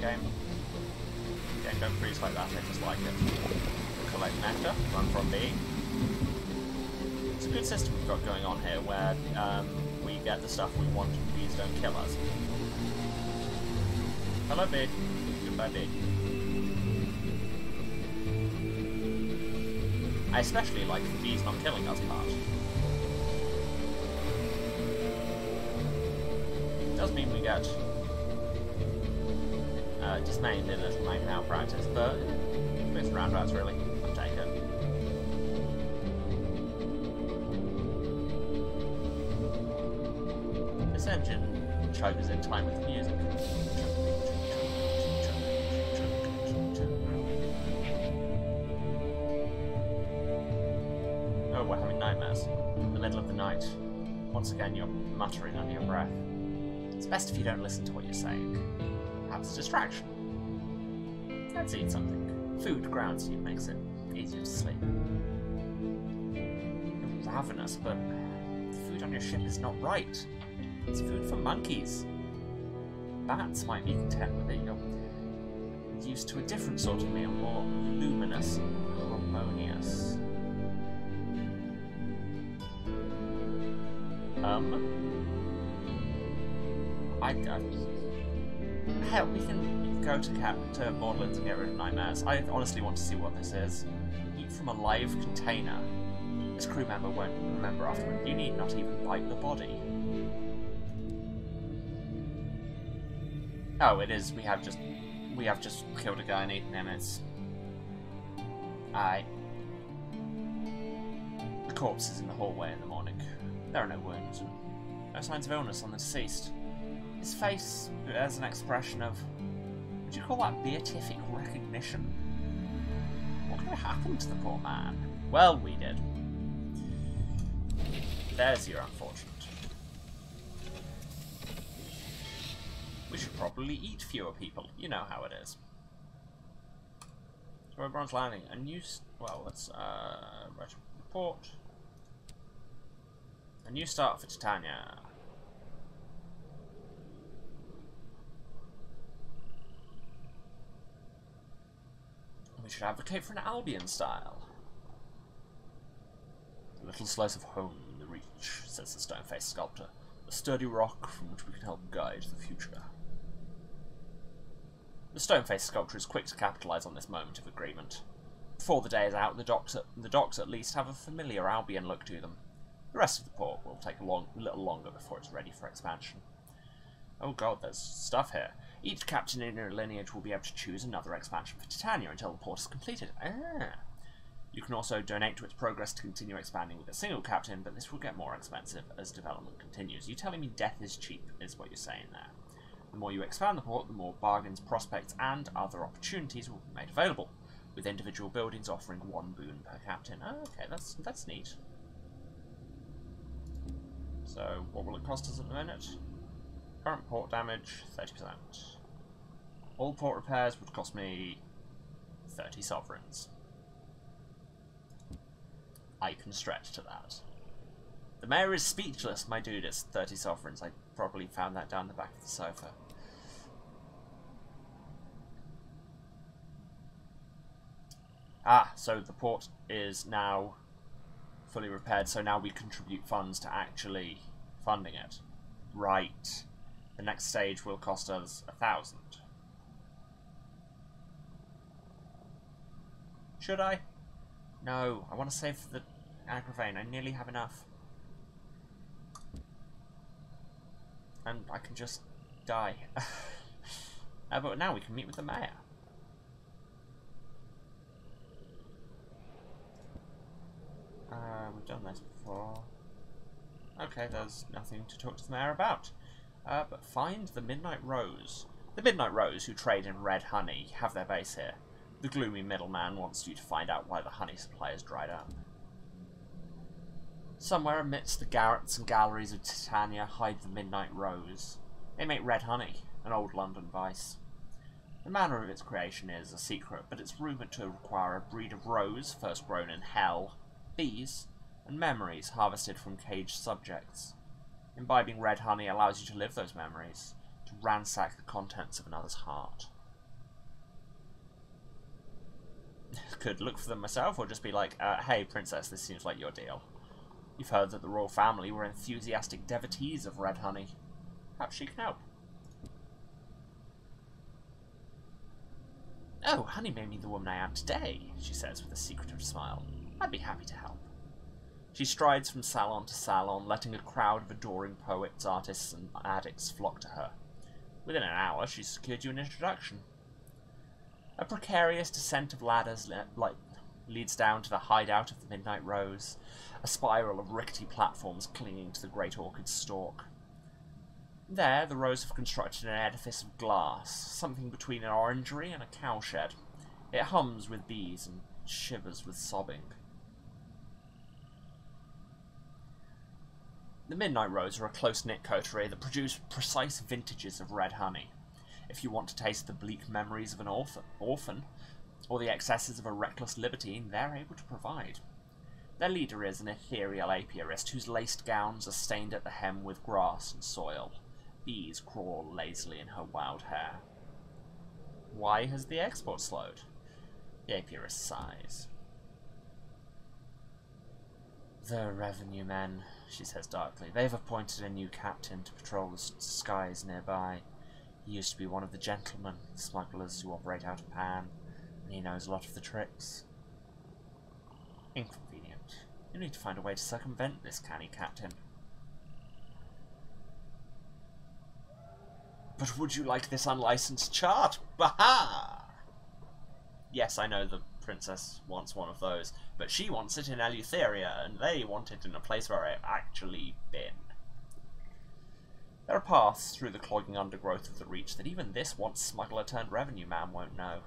Game, don't freeze like that, I just like it. Collect nectar, run from bee. It's a good system we've got going on here where we get the stuff we want and bees don't kill us. Hello bee. Goodbye bee. I especially like the bees not killing us part. It does mean we get dismayed in little night malpractice, but it's roundabouts really. I'll take it. This engine chugs in time with the music. Oh, we're having nightmares. In the middle of the night. Once again, you're muttering under your breath. It's best if you don't listen to what you're saying. Perhaps a distraction. Let's eat something. Food grounds you, makes it easier to sleep. You're ravenous, but the food on your ship is not right. It's food for monkeys. Bats might be content with it. You're used to a different sort of meal, more luminous and harmonious. Hell, we can go to Borderlands and get rid of nightmares. I honestly want to see what this is. Eat from a live container. This crew member won't remember afterward. You need not even bite the body. Oh, it is. We have just killed a guy and eaten him. It's aye. The corpse is in the hallway in the morning. There are no wounds and no signs of illness on the deceased. His face bears an expression of, would you call that beatific recognition? What could have happened to the poor man? Well, we did. There's your unfortunate. We should probably eat fewer people. You know how it is. So everyone's landing. A new... Well, let's... report. A new start for Titania. We should advocate for an Albion style. A little slice of home in the reach, says the stone-faced sculptor. A sturdy rock from which we can help guide the future. The stone-faced sculptor is quick to capitalise on this moment of agreement. Before the day is out, the docks at least have a familiar Albion look to them. The rest of the port will take a little longer before it's ready for expansion. Oh god, there's stuff here. Each captain in your lineage will be able to choose another expansion for Titania until the port is completed. Ah. You can also donate to its progress to continue expanding with a single captain, but this will get more expensive as development continues. You telling me death is cheap, is what you're saying there. The more you expand the port, the more bargains, prospects, and other opportunities will be made available, with individual buildings offering 1 boon per captain. Oh, okay, that's neat. So, what will it cost us at the minute? Current port damage, 30%. All port repairs would cost me 30 sovereigns. I can stretch to that. The mayor is speechless, my dude. It's 30 sovereigns. I probably found that down the back of the sofa. Ah, so the port is now fully repaired, so now we contribute funds to actually funding it. Right. The next stage will cost us 1,000. Should I? No, I want to save for the Agravain. I nearly have enough. And I can just die. But now we can meet with the mayor. We've done this before. Okay, there's nothing to talk to the mayor about. But find the Midnight Rose. The Midnight Rose, who trade in red honey, have their base here. The gloomy middleman wants you to find out why the honey supply has dried up. Somewhere amidst the garrets and galleries of Titania hide the Midnight Rose. They make red honey, an old London vice. The manner of its creation is a secret, but it's rumoured to require a breed of rose first grown in hell, bees, and memories harvested from caged subjects. Imbibing red honey allows you to live those memories, to ransack the contents of another's heart. Could look for them myself, or just be like, hey princess, this seems like your deal. You've heard that the royal family were enthusiastic devotees of red honey. Perhaps she can help. Oh, honey made me the woman I am today, she says with a secretive smile. I'd be happy to help. She strides from salon to salon, letting a crowd of adoring poets, artists, and addicts flock to her. Within an hour, she's secured you an introduction. A precarious descent of ladders leads down to the hideout of the Midnight Rose, a spiral of rickety platforms clinging to the great orchid's stalk. There, the Rose have constructed an edifice of glass, something between an orangery and a cowshed. It hums with bees and shivers with sobbing. The Midnight Rose are a close-knit coterie that produce precise vintages of red honey. If you want to taste the bleak memories of an orphan, or the excesses of a reckless libertine, they're able to provide. Their leader is an ethereal apiarist whose laced gowns are stained at the hem with grass and soil. Bees crawl lazily in her wild hair. Why has the export slowed? The apiarist sighs. The revenue men, she says darkly. They've appointed a new captain to patrol the skies nearby. He used to be one of the gentlemen, smugglers who operate out of Pan, and he knows a lot of the tricks. Inconvenient. You need to find a way to circumvent this canny captain. But would you like this unlicensed chart? Baha! Yes, I know the princess wants one of those, but she wants it in Eleutheria, and they want it in a place where I've actually been. There are paths through the clogging undergrowth of the Reach that even this once smuggler-turned-revenue man won't know.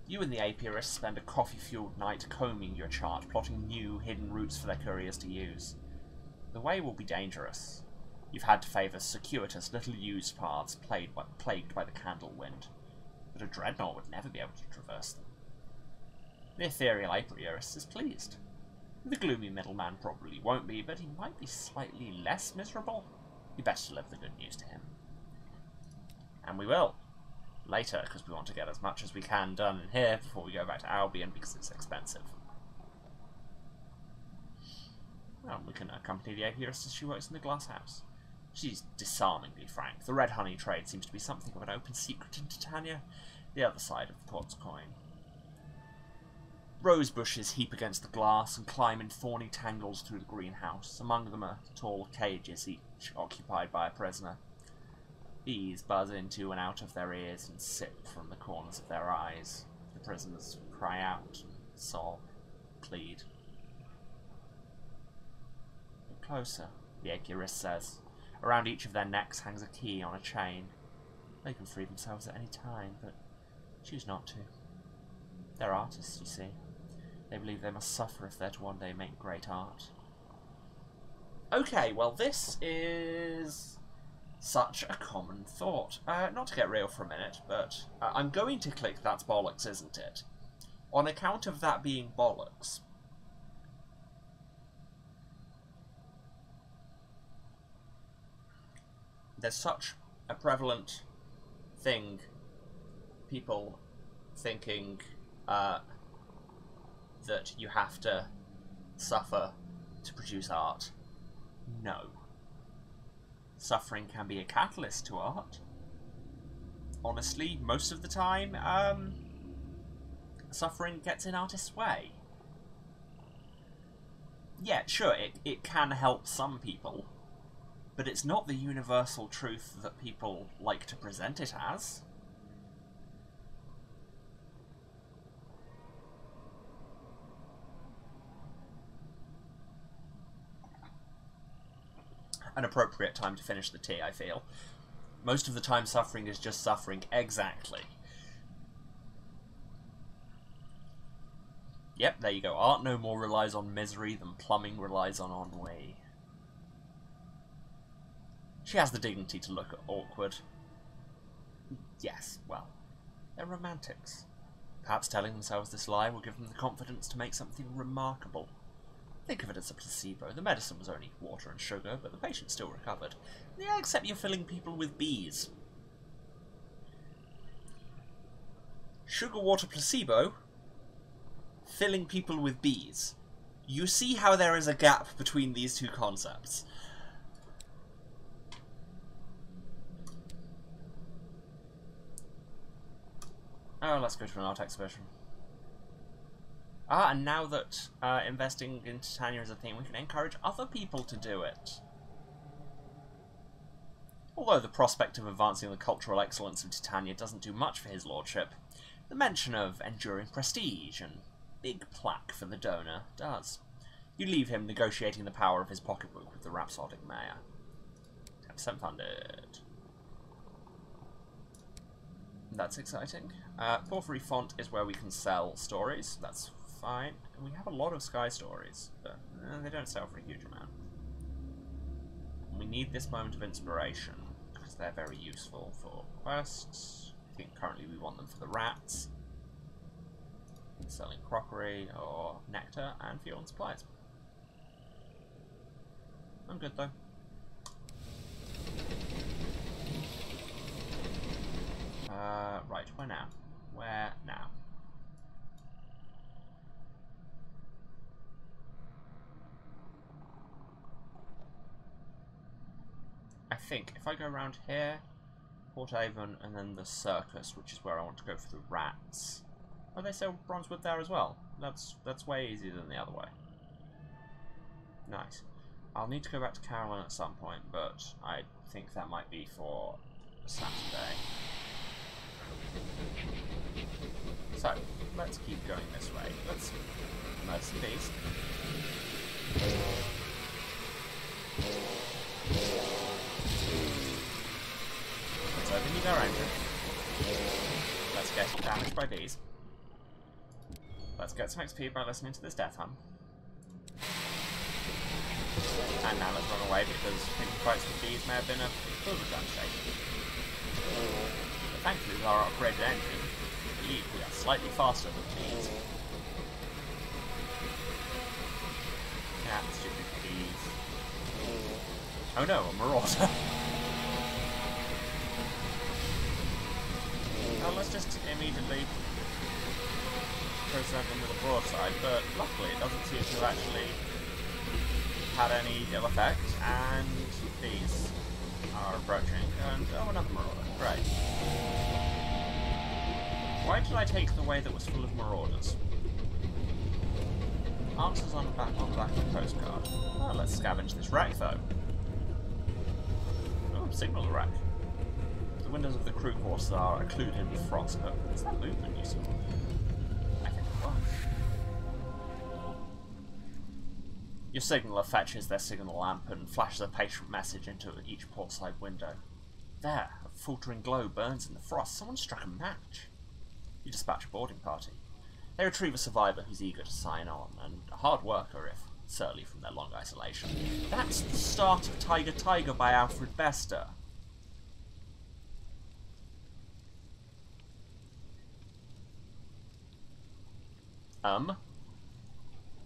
You and the apiarists spend a coffee-fueled night combing your chart, plotting new, hidden routes for their couriers to use. The way will be dangerous. You've had to favour circuitous, little used paths plagued by the candle wind, but a dreadnought would never be able to traverse them. The ethereal apiarist is pleased. The gloomy middleman probably won't be, but he might be slightly less miserable. You better deliver the good news to him. And we will. Later, because we want to get as much as we can done in here before we go back to Albion, because it's expensive. Well, we can accompany the apiarist as she works in the glass house. She's disarmingly frank. The red honey trade seems to be something of an open secret in Titania, the other side of the quartz coin. Rose bushes heap against the glass and climb in thorny tangles through the greenhouse. Among them are tall cages, each occupied by a prisoner. Bees buzz into and out of their ears and sip from the corners of their eyes. The prisoners cry out, sob, plead. Look closer, the apiarist says. Around each of their necks hangs a key on a chain. They can free themselves at any time, but choose not to. They're artists, you see. They believe they must suffer if they're to one day make great art. Okay, well this is such a common thought. Not to get real for a minute, but I'm going to click that's bollocks, isn't it? On account of that being bollocks. There's such a prevalent thing, people thinking that you have to suffer to produce art. No. Suffering can be a catalyst to art. Honestly, most of the time, suffering gets in artists' way. Yeah, sure, it can help some people, but it's not the universal truth that people like to present it as. An appropriate time to finish the tea, I feel. Most of the time suffering is just suffering. Exactly. Yep, there you go. Art no more relies on misery than plumbing relies on ennui. She has the dignity to look awkward. Yes, well, they're romantics. Perhaps telling themselves this lie will give them the confidence to make something remarkable. Think of it as a placebo. The medicine was only water and sugar, but the patient still recovered. Yeah, except you're filling people with bees. Sugar water placebo, filling people with bees. You see how there is a gap between these two concepts. Oh, let's go to an art exhibition. Ah, and now that investing in Titania is a thing, we can encourage other people to do it. Although the prospect of advancing the cultural excellence of Titania doesn't do much for his lordship, the mention of enduring prestige and big plaque for the donor does. You leave him negotiating the power of his pocketbook with the rhapsodic mayor. 10% funded. That's exciting. Porphyry Font is where we can sell stories. That's fine. We have a lot of Sky stories, but they don't sell for a huge amount. We need this moment of inspiration, because they're very useful for quests. I think currently we want them for the rats. Selling crockery, or nectar, and fuel and supplies. I'm good though. Right, where now? Where now? I think if I go around here, Port Avon, and then the circus, which is where I want to go for the rats. Oh, they sell bronzewood there as well. That's way easier than the other way. Nice. I'll need to go back to Carolyn at some point, but I think that might be for Saturday. So, let's keep going this way. Let's murder some bees. Let's open the door engine. Let's get damaged by bees. Let's get some XP by listening to this death hum. And now let's run away because pinky fights with bees may have been a little bit unsafe. But thankfully with our upgraded engine, we are slightly faster than bees. Yeah, stupid bees. Oh no, a marauder. Well, let's just immediately present them with a broadside, but luckily it doesn't seem to have actually had any ill effect, and these are approaching, and oh, another marauder, great. Why did I take the way that was full of marauders? Answers on the back of the postcard. Oh, let's scavenge this wreck though. Oh, signal wreck. The windows of the crew quarters are occluded with frost, but is that movement you saw? I think it was. Your signaller fetches their signal lamp and flashes a patient message into each portside window. There, a faltering glow burns in the frost. Someone struck a match. You dispatch a boarding party. They retrieve a survivor who's eager to sign on, and a hard worker if surly from their long isolation. That's the start of Tiger Tiger by Alfred Bester.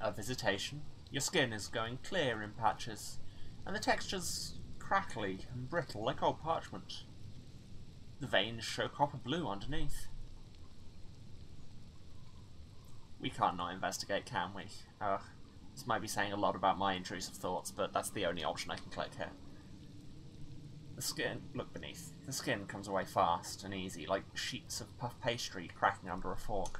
A visitation. Your skin is going clear in patches, and the texture's crackly and brittle like old parchment. The veins show copper blue underneath. We can't not investigate, can we? This might be saying a lot about my intrusive thoughts, but that's the only option I can click here. The skin, look beneath. The skin comes away fast and easy, like sheets of puff pastry cracking under a fork.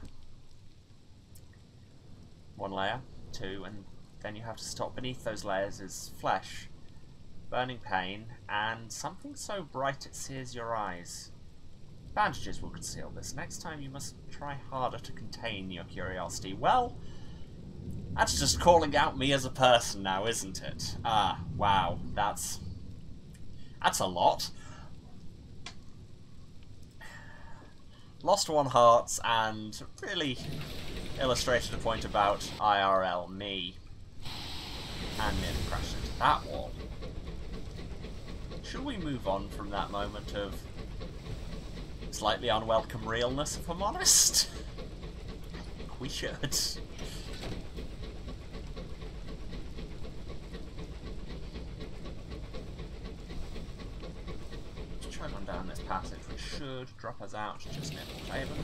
One layer, two, and then you have to stop. Beneath those layers is flesh, burning pain, and something so bright it sears your eyes. Bandages will conceal this. Next time you must try harder to contain your curiosity. Well, that's just calling out me as a person now, isn't it? Ah, wow, that's a lot. Lost one heart and really illustrated a point about IRL me. And nearly crashed into that wall. Should we move on from that moment of slightly unwelcome realness, if I'm honest? I think we should. Let's try on down this passage, which should drop us out just near Haven.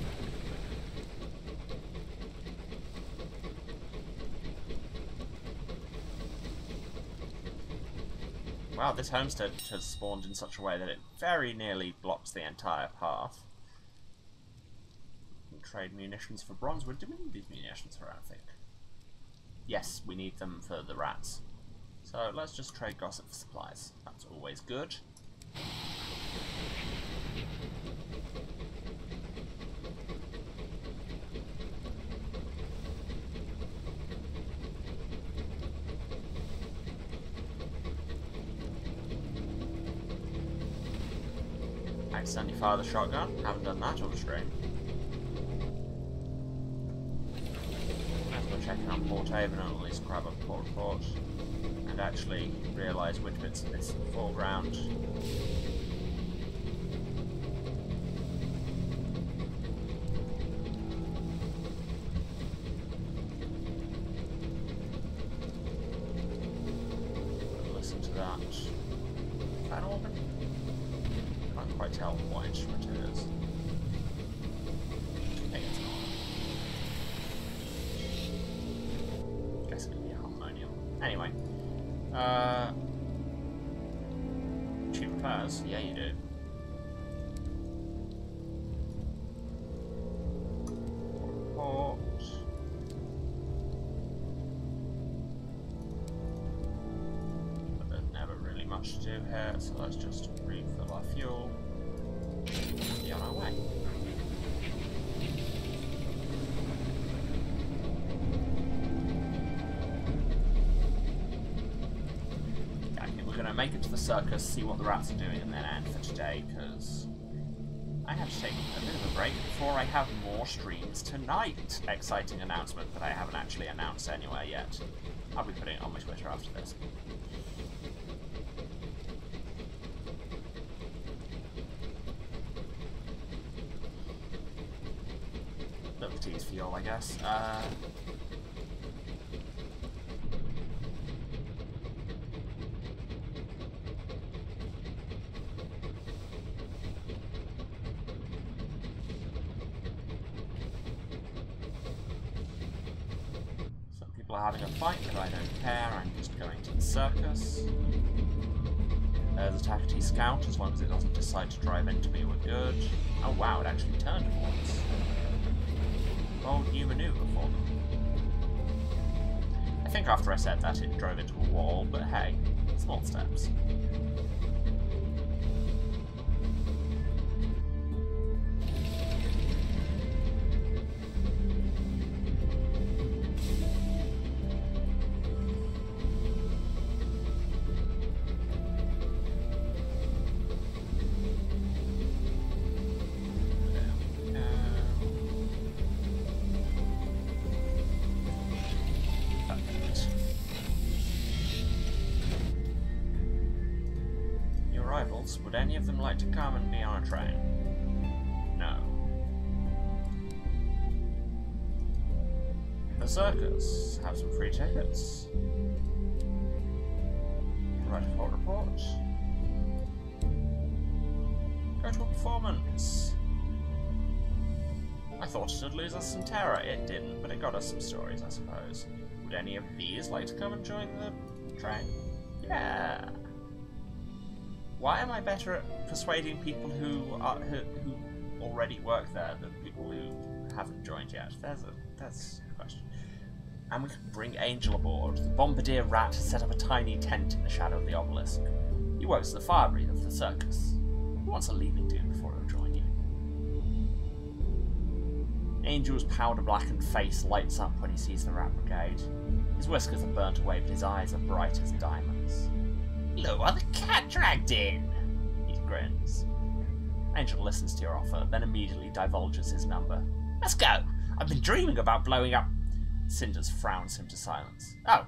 Wow, this homestead has spawned in such a way that it very nearly blocks the entire path. We can trade munitions for bronzewood. Do we need these munitions for anything? Yes, we need them for the rats. So let's just trade gossip for supplies. That's always good. Accidentally fire the shotgun. Haven't done that on stream. Let's go check out Port Haven and at least grab a port report and actually realise which bits of this foreground. Listen to that. Fan organ? Can't quite tell what instrument it is. I think it's not. Guess it could be a harmonium. Anyway. Cheap repairs? Yeah, you do. Port. But there's never really much to do here, so let's just refill our fuel. Be on our way. Yeah, I think we're going to make it to the circus, see what the rats are doing, and then end for today, because I have to take a bit of a break before I have more streams tonight. Exciting announcement that I haven't actually announced anywhere yet. I'll be putting it on my Twitter after this. Little tease for y'all, I guess. Having a fight, but I don't care. I'm just going to the circus. There's a Tackety Scout, as long as it doesn't decide to drive into me, we're good. Oh wow, it actually turned once. Bold new maneuver for them. I think after I said that it drove into a wall, but hey, small steps. Would any of them like to come and be on a train? No. The circus. Have some free tickets. Write a court report. Go to a performance. I thought it would lose us some terror. It didn't, but it got us some stories, I suppose. Would any of these like to come and join the train? Yeah. Why am I better at persuading people who already work there than people who haven't joined yet? That's a question. And we can bring Angel aboard. The bombardier rat has set up a tiny tent in the shadow of the obelisk. He works as the fire breather for the circus. He wants a leaving do before he'll join you. Angel's powder-blackened face lights up when he sees the rat brigade. His whiskers are burnt away, but his eyes are bright as diamonds. Look what the cat dragged in! He grins. Angel listens to your offer, then immediately divulges his number. Let's go! I've been dreaming about blowing up... Cinders frowns him to silence. Oh.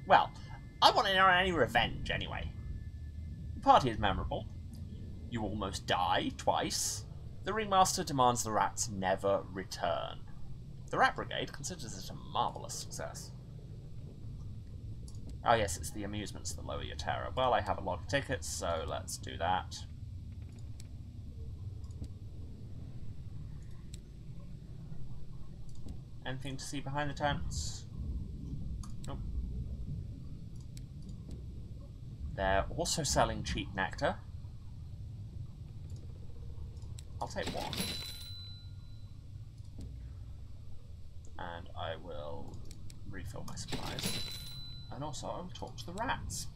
Well, I want to know any revenge, anyway. The party is memorable. You almost die, twice. The ringmaster demands the rats never return. The Rat Brigade considers it a marvellous success. Oh yes, it's the amusements that lower your terror. Well, I have a lot of tickets, so let's do that. Anything to see behind the tents? Nope. They're also selling cheap nectar. I'll take one. And I will refill my supplies. And also, I will talk to the rats.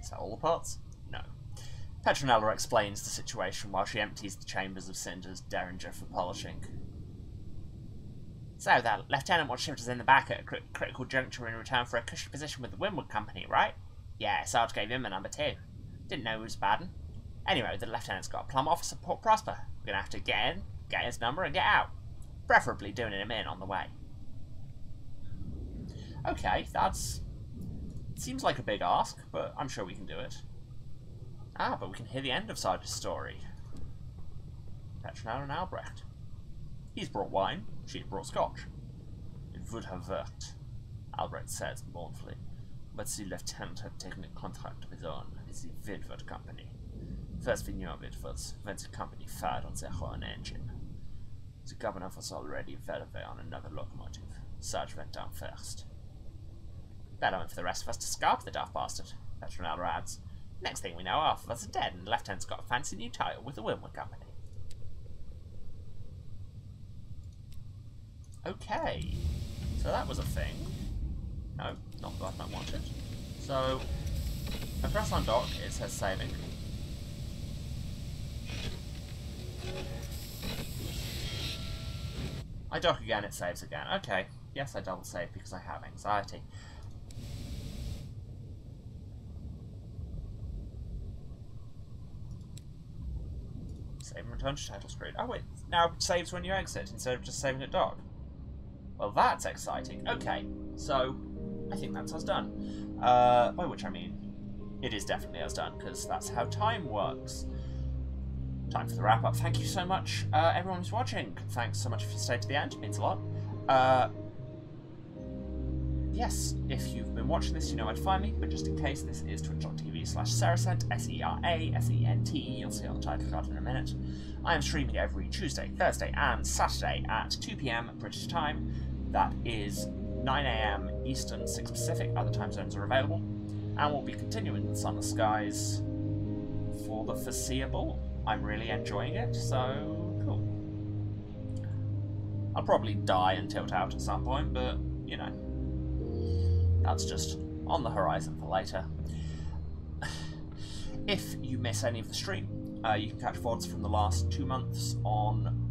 Is that all the parts? No. Petronella explains the situation while she empties the chambers of Cinder's derringer for polishing. So, that lieutenant wants shifters in the back at a critical juncture in return for a cushy position with the Winwood Company, right? Yeah, Sarge gave him a number too. Didn't know he was bad. Anyway, the lieutenant's got a plum officer at Port Prosper. We're gonna have to get in, get his number, and get out. Preferably doing him in on the way. Okay, that's... seems like a big ask, but I'm sure we can do it. Ah, but we can hear the end of Sarge's story. Petronella and Albrecht. He's brought wine, she's brought scotch. It would have worked, Albrecht says mournfully, but the lieutenant had taken a contract of his own with the Winwood Company. First we knew of it was when the company fired on their own engine. The governor was already well away on another locomotive. Sarge went down first. Better went for the rest of us to scalp the daft bastard, Petronella adds. Next thing we know, half of us are dead, and the lieutenant's got a fancy new title with the Winwood Company. Okay, so that was a thing. No, not that I wanted. So, I press on dock, it says saving. I dock again, it saves again. Okay, yes, I double save because I have anxiety. Save and return to title screen. Oh, it now saves when you exit instead of just saving at dock. Well, that's exciting. Okay, so I think that's us done. By which I mean, it is definitely us done, because that's how time works. Time for the wrap-up. Thank you so much, everyone who's watching. Thanks so much if you stayed to the end. It means a lot. Yes, if you've been watching this, you know where to find me, but just in case, this is twitch.tv/Serasent, SERASENT. You'll see on the title card in a minute. I am streaming every Tuesday, Thursday, and Saturday at 2 PM British time. That is 9 AM Eastern, 6 Pacific. Other time zones are available. And we'll be continuing with Sunless Skies for the foreseeable. I'm really enjoying it, so cool. I'll probably die and tilt out at some point, but, you know, that's just on the horizon for later. If you miss any of the stream, you can catch VODs from the last 2 months on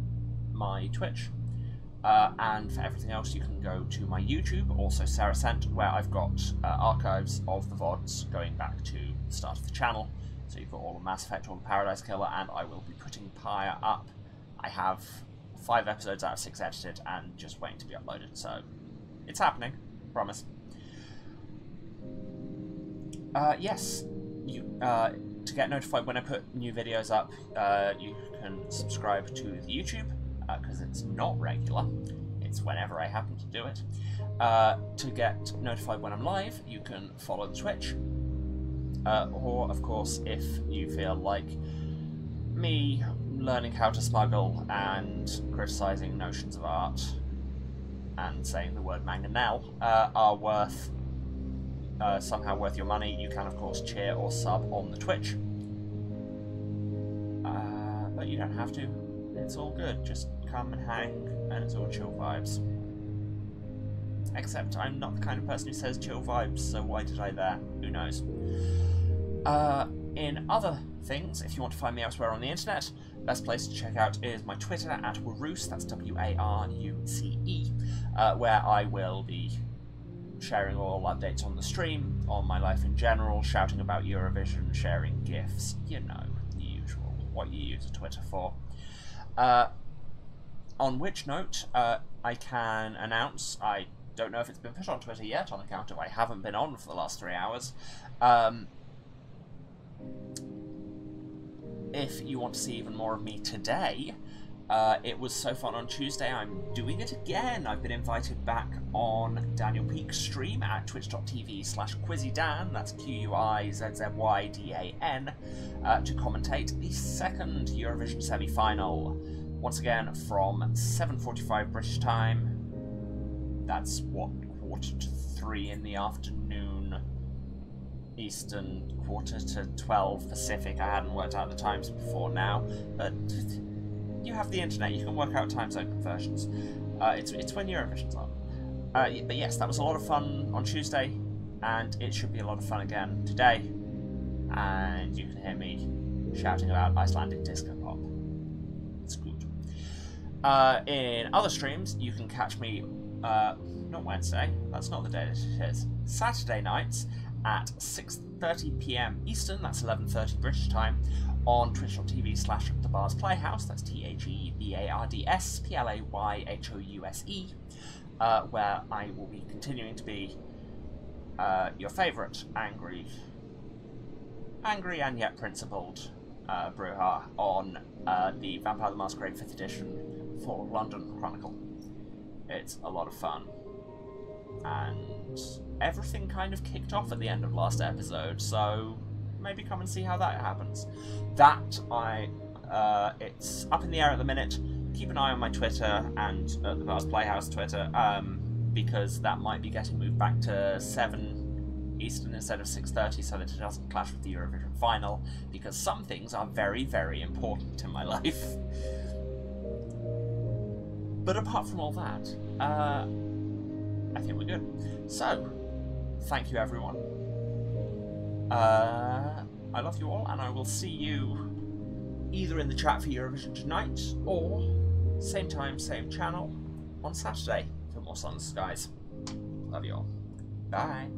my Twitch. And for everything else, you can go to my YouTube, also Serasent, where I've got archives of the VODs going back to the start of the channel. So you've got all the Mass Effect, all the Paradise Killer, and I will be putting Pyre up. I have 5 episodes out of 6 edited and just waiting to be uploaded, so it's happening, promise. Yes, to get notified when I put new videos up, you can subscribe to the YouTube, because it's not regular, it's whenever I happen to do it. To get notified when I'm live, you can follow the Twitch, or of course, if you feel like me learning how to smuggle and criticising notions of art and saying the word mangonel are somehow worth your money, you can of course cheer or sub on the Twitch. But you don't have to. It's all good. Just come and hang, and it's all chill vibes. Except I'm not the kind of person who says chill vibes, so why did I there? Who knows? In other things, if you want to find me elsewhere on the internet, best place to check out is my Twitter at Waruce, that's W-A-R-U-C-E, where I will be sharing all updates on the stream, on my life in general, shouting about Eurovision, sharing GIFs, you know, the usual, what you use a Twitter for. On which note, I can announce, I don't know if it's been put on Twitter yet, on account of I haven't been on for the last 3 hours. If you want to see even more of me today, it was so fun on Tuesday, I'm doing it again. I've been invited back on Daniel Peak's stream at twitch.tv/QuizzyDan, that's QUIZZYDAN, to commentate the second Eurovision semi-final. Once again, from 7:45 British time, that's what, 2:45 in the afternoon Eastern, 11:45 Pacific. I hadn't worked out the times before now, but you have the internet, you can work out time zone conversions. It's when Eurovision's on. But yes, that was a lot of fun on Tuesday, and it should be a lot of fun again today. And you can hear me shouting about Icelandic disco pop. It's good. In other streams, you can catch me, not Wednesday, that's not the day that it is, Saturday nights at 6:30 PM Eastern, that's 11:30 British time, on twitch.tv/TheBards Playhouse, that's TheBardsPlayhouse, where I will be continuing to be your favourite angry and yet principled brouhaha on the Vampire the Masquerade 5th edition for London Chronicle. It's a lot of fun, and everything kind of kicked off at the end of last episode, so maybe come and see how that happens. It's up in the air at the minute. Keep an eye on my Twitter and the Bards Playhouse Twitter, because that might be getting moved back to 7 Eastern instead of 6:30, so that it doesn't clash with the Eurovision final, because some things are very, very important in my life. But apart from all that, I think we're good. So, thank you everyone. I love you all, and I will see you either in the chat for Eurovision tonight, or same time, same channel on Saturday for more Sunless Skies. Love you all. Bye.